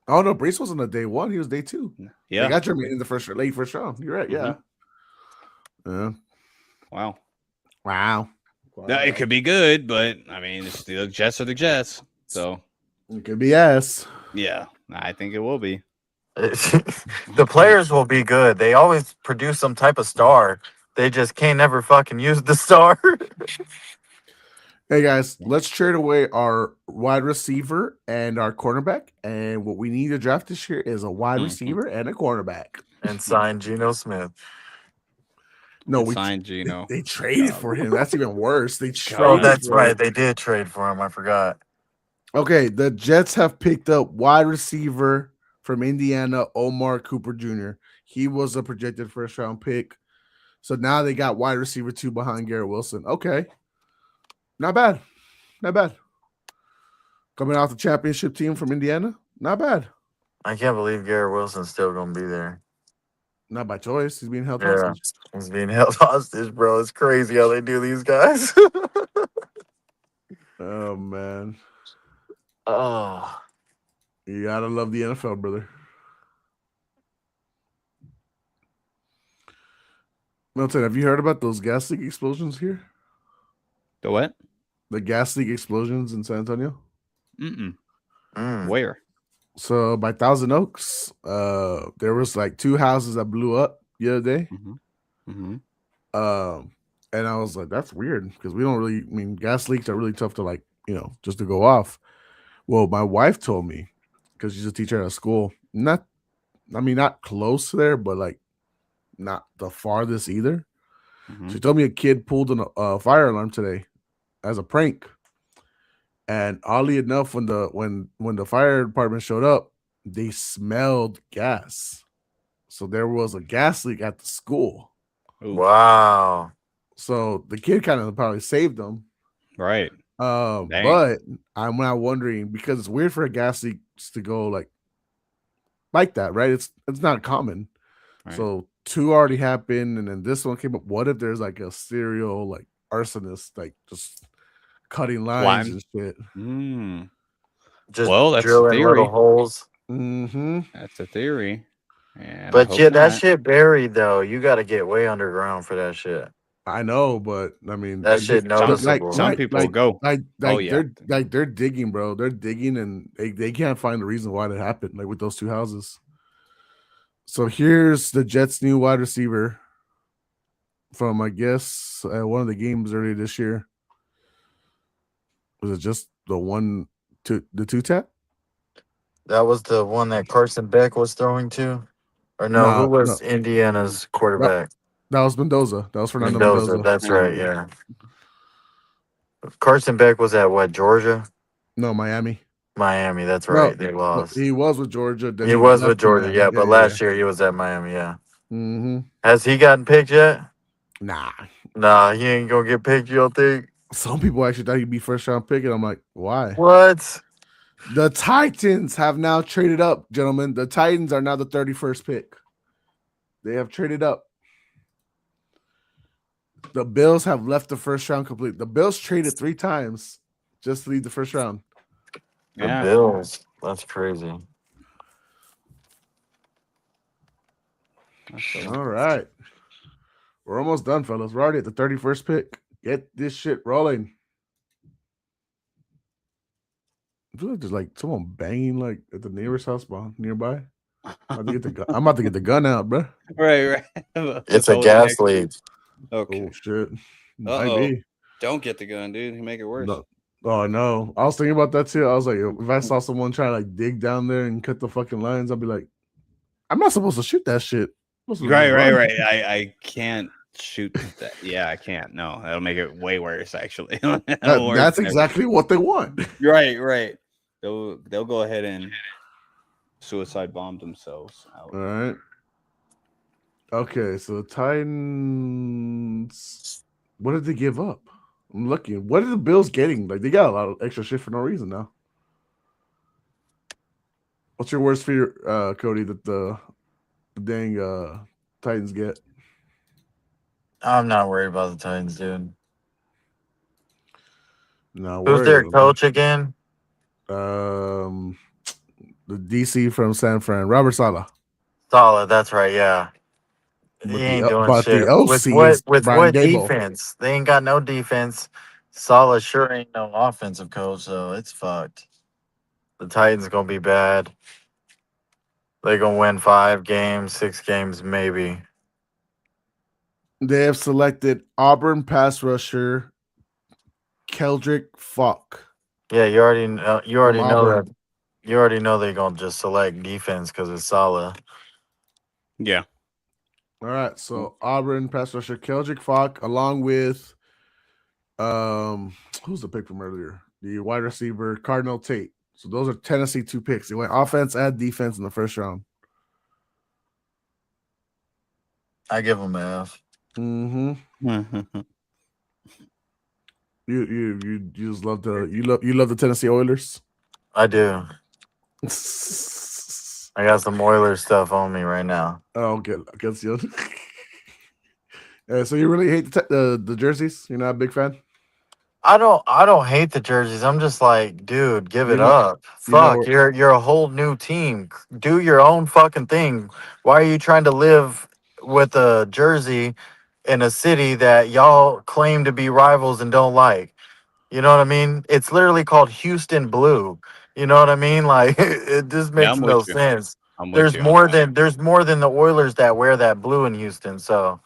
Oh no, Brees wasn't a day one. He was day 2. Yeah. They got Jermaine in the late first round. You're right. Yeah. Yeah. Wow. Wow. No, it could be good, but I mean, it's the Jets are the Jets. So It could be yes. yeah, I think it will be. The players will be good. They always produce some type of star. They just can't never fucking use the star. Hey guys, let's trade away our wide receiver and our cornerback. And what we need to draft this year is a wide receiver and a cornerback. And sign Geno Smith. No, And we signed Geno. They traded for him. That's even worse. They Oh, traded. that's for right. him. They did trade for him. I forgot. Okay, the Jets have picked up wide receiver from Indiana, Omar Cooper Jr. He was a projected first round pick. So now they got wide receiver 2 behind Garrett Wilson. Okay. Not bad. Not bad. Coming off the championship team from Indiana. Not bad. I can't believe Garrett Wilson's still going to be there. Not by choice. He's being held Yeah, hostage. he's being held hostage, bro. It's crazy how they do these guys. Oh, man. Oh, You got to love the NFL, brother. Milton, have you heard about those gas leak explosions here? The what? The gas leak explosions in San Antonio? Where? So by Thousand Oaks, there was like 2 houses that blew up the other day. And I was like, that's weird because we don't really, I mean, gas leaks are really tough to like, just to go off. Well, my wife told me because she's a teacher at a school, not close to there, but like not the farthest either. She told me a kid pulled a fire alarm today as a prank. And oddly enough, when the fire department showed up, they smelled gas. So there was a gas leak at the school. wow. So the kid kind of probably saved them. Right. But I'm now wondering because it's weird for a gas leak to go like that, right? It's not common. Right. So 2 already happened, and then this one came up. What if there's like a serial like arsonist, like just cutting lines and shit? Just that's drilling little holes. That's a theory. But yeah, that shit buried though. You got to get way underground for that shit. I know, but I mean, That shit noticeable. Some people go. Oh, yeah. they're digging, bro. They're digging, and they can't find the reason why that happened. Like with those two houses. So here's the Jets' new wide receiver from, I guess, one of the games earlier this year. Was it just the two tap? That was the one that Carson Beck was throwing to? Or no, No, who was Indiana's quarterback? that was Mendoza. That was Fernando Mendoza. Mendoza. That's right, yeah. Carson Beck was at what, Georgia? No, Miami. Miami, that's No, right. They lost. he was with Georgia. Then He was left with Georgia, Miami. yeah, but last year he was at Miami, yeah. Mm-hmm. Has he gotten picked yet? Nah. Nah, he ain't gonna get picked, you don't think? Some people actually thought he'd be first round pick, and I'm like, why? What? The Titans have now traded up, gentlemen. The Titans are now the 31st pick. They have traded up. The Bills have left the first round complete. The Bills traded 3 times just to leave the first round. The Bills. That's crazy. All right. We're almost done, fellas. We're already at the 31st pick. Get this shit rolling. I feel like there's like someone banging like at the neighbor's house nearby. I'm about to get the gun out, bro. Right. It's a gas leak. Okay. Oh shit. Uh-oh. Maybe. Don't get the gun, dude. You make it worse. No. Oh no. I was thinking about that too. I was like, if I saw someone try to like dig down there and cut the fucking lines, I'd be like, I'm not supposed to shoot that shit. Right. I can't shoot that. Yeah, I can't. No, that'll make it way worse, actually. That's exactly what they want. Right. They'll go ahead and suicide bomb themselves out. All right. Okay, so the Titans, what did they give up? I'm looking. What are the Bills getting? Like, they got a lot of extra shit for no reason now. What's your worst fear, Cody, that the dang Titans get? I'm not worried about the Titans, dude. No, who's their coach again? The DC from San Fran, Robert Saleh. Saleh, that's right, yeah. He ain't doing shit. The OC with what Gable. defense? They ain't got no defense. Saleh sure ain't no offensive coach, so it's fucked. The Titans gonna be bad. They gonna win 5 games, 6 games, maybe. They have selected Auburn pass rusher Keldrick Falk. Yeah, you already know that. You already know they're gonna just select defense because it's Saleh. Yeah. All right, so Auburn pass rusher Keldrick Falk, along with who's the pick from earlier? The wide receiver Cardinal Tate. So those are Tennessee 2 picks. They went offense and defense in the first round. I give them an F. Mm-hmm. You just love the Tennessee Oilers. I do. I got some Oilers stuff on me right now. Oh, good. Against you. So you really hate the jerseys? You're not a big fan? I don't hate the jerseys. I'm just like, dude, give it up. Fuck, you're a whole new team. Do your own fucking thing. Why are you trying to live with a jersey in a city that y'all claim to be rivals and don't like? You know what I mean? It's literally called Houston Blue. You know what I mean? Like it just makes no sense. There's more than the Oilers that wear that blue in Houston. So,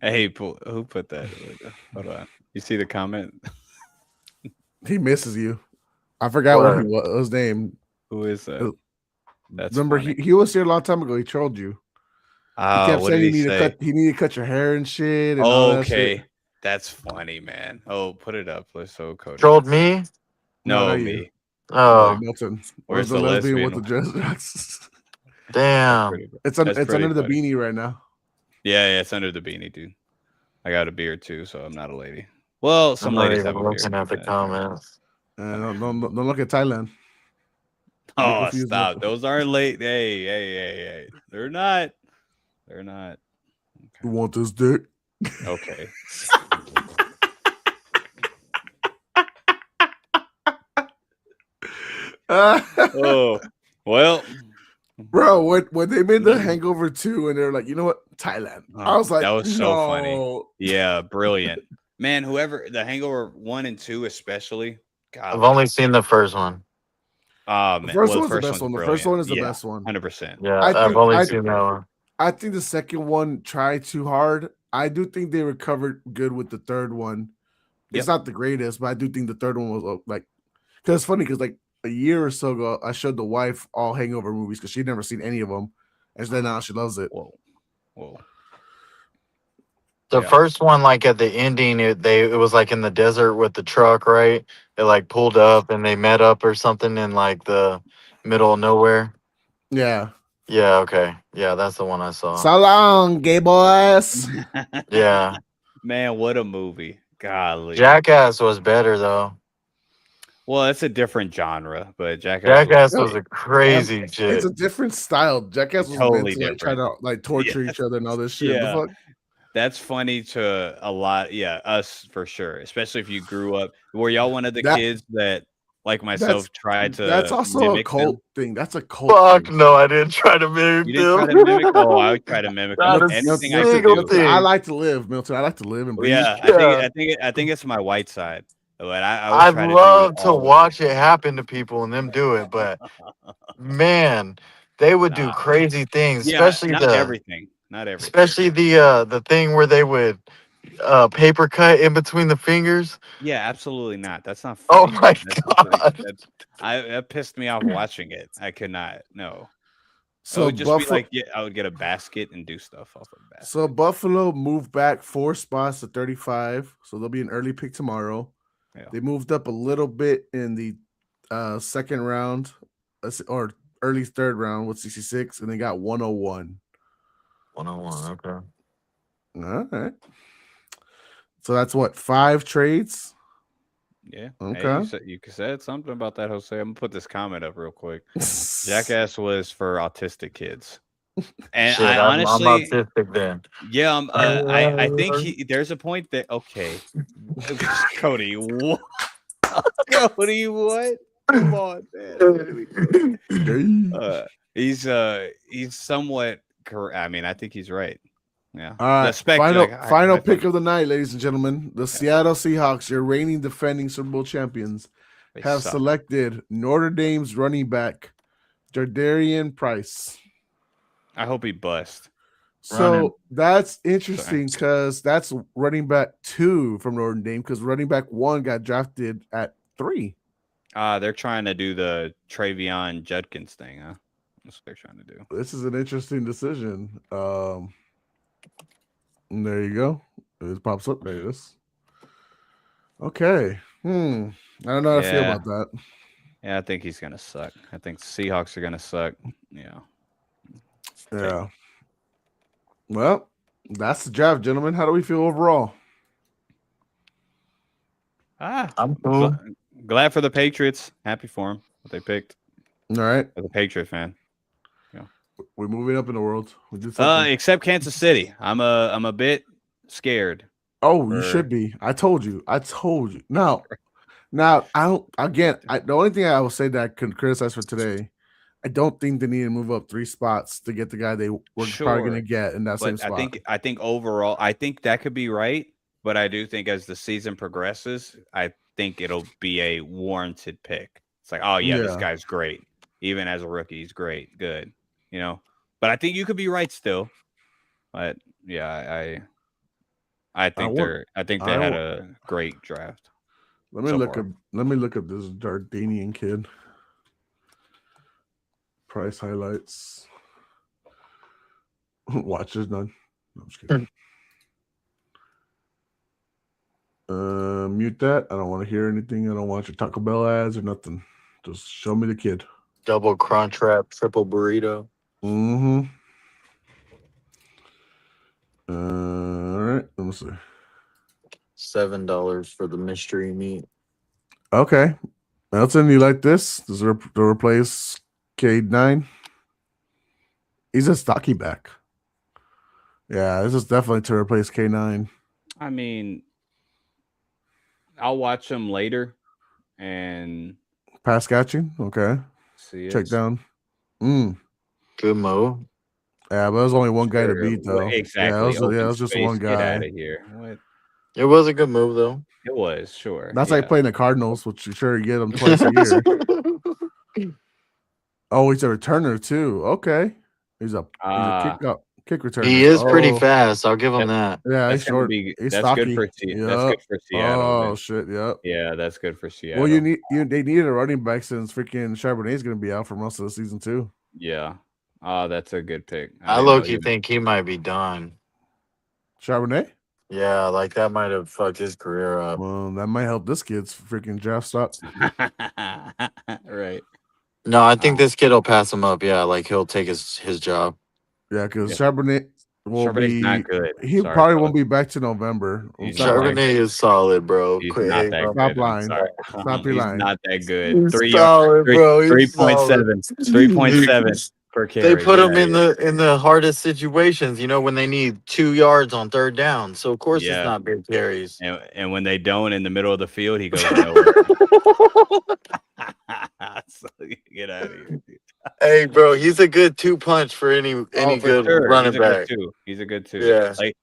hey, who put that? Hold on. You see the comment? He misses you. I forgot what his name. Who is that? That's remember he was here a long time ago. He trolled you. He kept saying he needed to cut your hair and shit. And all that shit. That's funny, man. Oh, put it up. Let's so Cody. Trolled me? No, me. Oh, Milton. Where's the lesbian with the dress? Damn. It's under the beanie right now. Yeah, it's under the beanie, dude. I got a beard too, so I'm not a lady. Well, some ladies have a beard. I'm not looking at the comments. Don't look at Thailand. Oh, stop! Those aren't late. Hey! They're not. Okay. You want this dick? Okay. Oh well, bro, when they made the Hangover 2 and they're like, you know what? Thailand. Oh, I was like, that was so funny. no. Yeah, brilliant. Man, whoever the Hangover 1 and 2 especially. I've God, only seen the first one. oh The man. first Well, the one's the first best one's one. The first brilliant. one is the Yeah, best one. 100%. Yeah, I I've think only I, seen that one. I think the second one tried too hard. I do think they recovered good with the third one. Yep. It's not the greatest, but I do think the third one was like, because it's funny because like a year or so ago, I showed the wife all Hangover movies because she'd never seen any of them, and then now she loves it. Whoa. The Yeah. first one, like at the ending, it was like in the desert with the truck, right? It like pulled up and they met up or something in like the middle of nowhere. Yeah. Yeah, okay. Yeah, that's the one I saw. So long, gay boys. Yeah. Man, what a movie. Golly. Jackass was better though. Well, it's a different genre, but Jackass Jackass was was a crazy shit. It's a different style. Jackass was Totally meant to like try to like torture each other and all this shit. Yeah. The fuck? That's funny to a lot. Yeah, us for sure. Especially if you grew up. Were y'all one of the That- kids that, like myself, tried to That's also a mimic cult them? thing. That's a cult Fuck thing. no, I didn't try to mimic You didn't try to mimic? Oh, I would try to mimic Not them. a Anything I single could do. thing. I like to live, Milton. I like to live and breathe. Yeah, I think it's my white side. But I would I'd try love to to do all of watch it happen to people and them do it, but man, they would do Nah. crazy things, Yeah, especially not the everything. Not everything. especially the thing where they would paper cut in between the fingers. Yeah, absolutely not. That's not Oh funny. my That's just like god. that pissed me off watching it. I could not. No. It So would just be Buffalo, like I would get a basket and do stuff off of a basket. so Buffalo moved back 4 spots to 35. So they'll be an early pick tomorrow. Yeah. They moved up a little bit in the second round or early third round with 66, and they got 101. 101, okay. All right. So that's what, 5 trades? Yeah. Okay. Hey, you said something about that, Jose. I'm gonna put this comment up real quick. Jackass was for autistic kids. And Shit, I I'm honestly, autistic then. yeah, I think there's a point that okay, Cody, what? Cody, what? Come on, man. He's somewhat correct. I mean, I think he's right. Yeah. All right. The Final pick of the night, ladies and gentlemen. The Seattle Seahawks, your reigning defending Super Bowl champions, have selected Notre Dame's running back, Jardarian Price. I hope he busts. So that's interesting because that's running back 2 from Notre Dame because running back 1 got drafted at 3. They're trying to do the Travion Judkins thing, huh? That's what they're trying to do. This is an interesting decision. There you go. It pops up. There it is. Okay. I don't know how to feel about that. Yeah, I think he's gonna suck. I think Seahawks are gonna suck. Yeah. Yeah. Well, that's the draft, gentlemen. How do we feel overall? I'm cool. Glad for the Patriots. Happy for them. What they picked. All right. As a Patriot fan. We're moving up in the world. We did something. Except Kansas City. I'm a bit scared. Oh, you should be. I told you. Now I don't. Again, the only thing I will say that I can criticize for today, I don't think they need to move up 3 spots to get the guy they were probably going to get in that same spot. I think overall, I think that could be right. But I do think as the season progresses, I think it'll be a warranted pick. It's like, oh yeah, this guy's great. Even as a rookie, he's great. Good. You know, but I think you could be right still. But yeah, I think they had a great draft. Let me look up this Jardanian kid. Price highlights. Watch this none. No, I'm just kidding. Mute that. I don't want to hear anything. I don't want your Taco Bell ads or nothing. Just show me the kid. Double crunch wrap, triple burrito. Mm-hmm. All right. Let me see. $7 for the mystery meat. Okay. Elton, you like this? Does it replace K9? He's a stocky back. Yeah, this is definitely to replace K9. I mean, I'll watch him later and pass catching. Okay. See it. Check down. Good mo. Yeah, but it was only one guy to Sure, beat though. exactly. Yeah, it Open was just space. one Get out guy. of here. What? It was a good move though. It was sure. That's yeah. like playing the Cardinals, which you sure you get them twice a year. Oh, he's a returner too. Okay, he's a kick returner. He is pretty Oh, fast. I'll give him that. Yeah, he's That's gonna short. be He's that's stocky. good for that's Yup. good for Seattle. Oh man. shit. Yep. Yeah, that's good for Seattle. Well, they needed a running back since freaking Charbonnet's going to be out for most of the season too. Yeah. Oh, that's a good pick. I didn't know low-key think he might be done. Charbonnet? Yeah, like that might have fucked his career up. Well, that might help this kid's freaking draft stock. Right. No, I think this kid will pass him up. Yeah, like he'll take his job. Yeah, because Charbonnet will Charbonnet's be not good. He Sorry, probably fellas. won't be back to November. He's Stop not lying. Charbonnet is solid, bro. He's Quit not hating that on Stop good. I'm lying. sorry. Stop your He's lying. not that good. He's 3 solid, bro. He's 3.7. solid. 3.7 per carry. They put Get him outta in the hardest situations, when they need 2 yards on third down. So of course Yeah. it's not big carries. And when they don't in the middle of the field, he goes nowhere. So, get out of here, dude. Hey, bro, he's a good 2-punch for any Oh, for good sure. running He's a back. good two. He's a good two. Yeah. Like,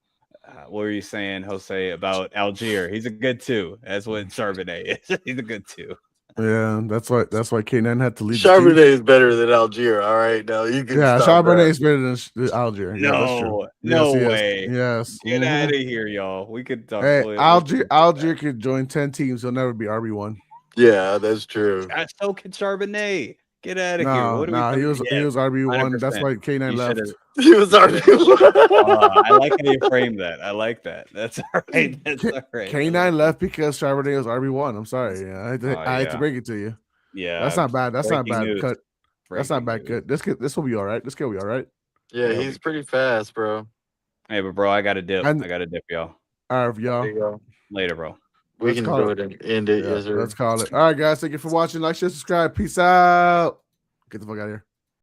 what were you saying, Jose, about Algier? He's a good two. That's what Charbonnet is. He's a good two. Yeah, that's why K9 had to leave. Charbonnet is better than Algier. All right, now you can. Yeah, stop Charbonnet that. is better than Algier. Yeah, that's true. No Yes, way. Yes. Get Mhm. out of here, y'all. We could talk. Hey, Algier could join 10 teams. He'll never be RB1. Yeah, that's true. So can Charbonnet. Get out of here. No, What are no, we he was RB1. That's 100%. why K9 You left. should've- He was already. I like how you frame that. I like that. That's all right. That's all right. K9 left because Charbonnet was RB1. I'm sorry. Yeah, I had to break it to you. Yeah, That's not bad. That's not breaking bad news. cut. That's not bad Breaking cut. This will be all right. This kid will be all right. Yeah, he's pretty fast, bro. Hey, but bro, I got to dip. And- I got to dip, y'all. All right, There y'all. you go. Later, bro. We Let's can call go it. ahead and end it. Yeah, Yes, sir. let's call it. All right, guys. Thank you for watching. Like, share, subscribe. Peace out. Get the fuck out of here.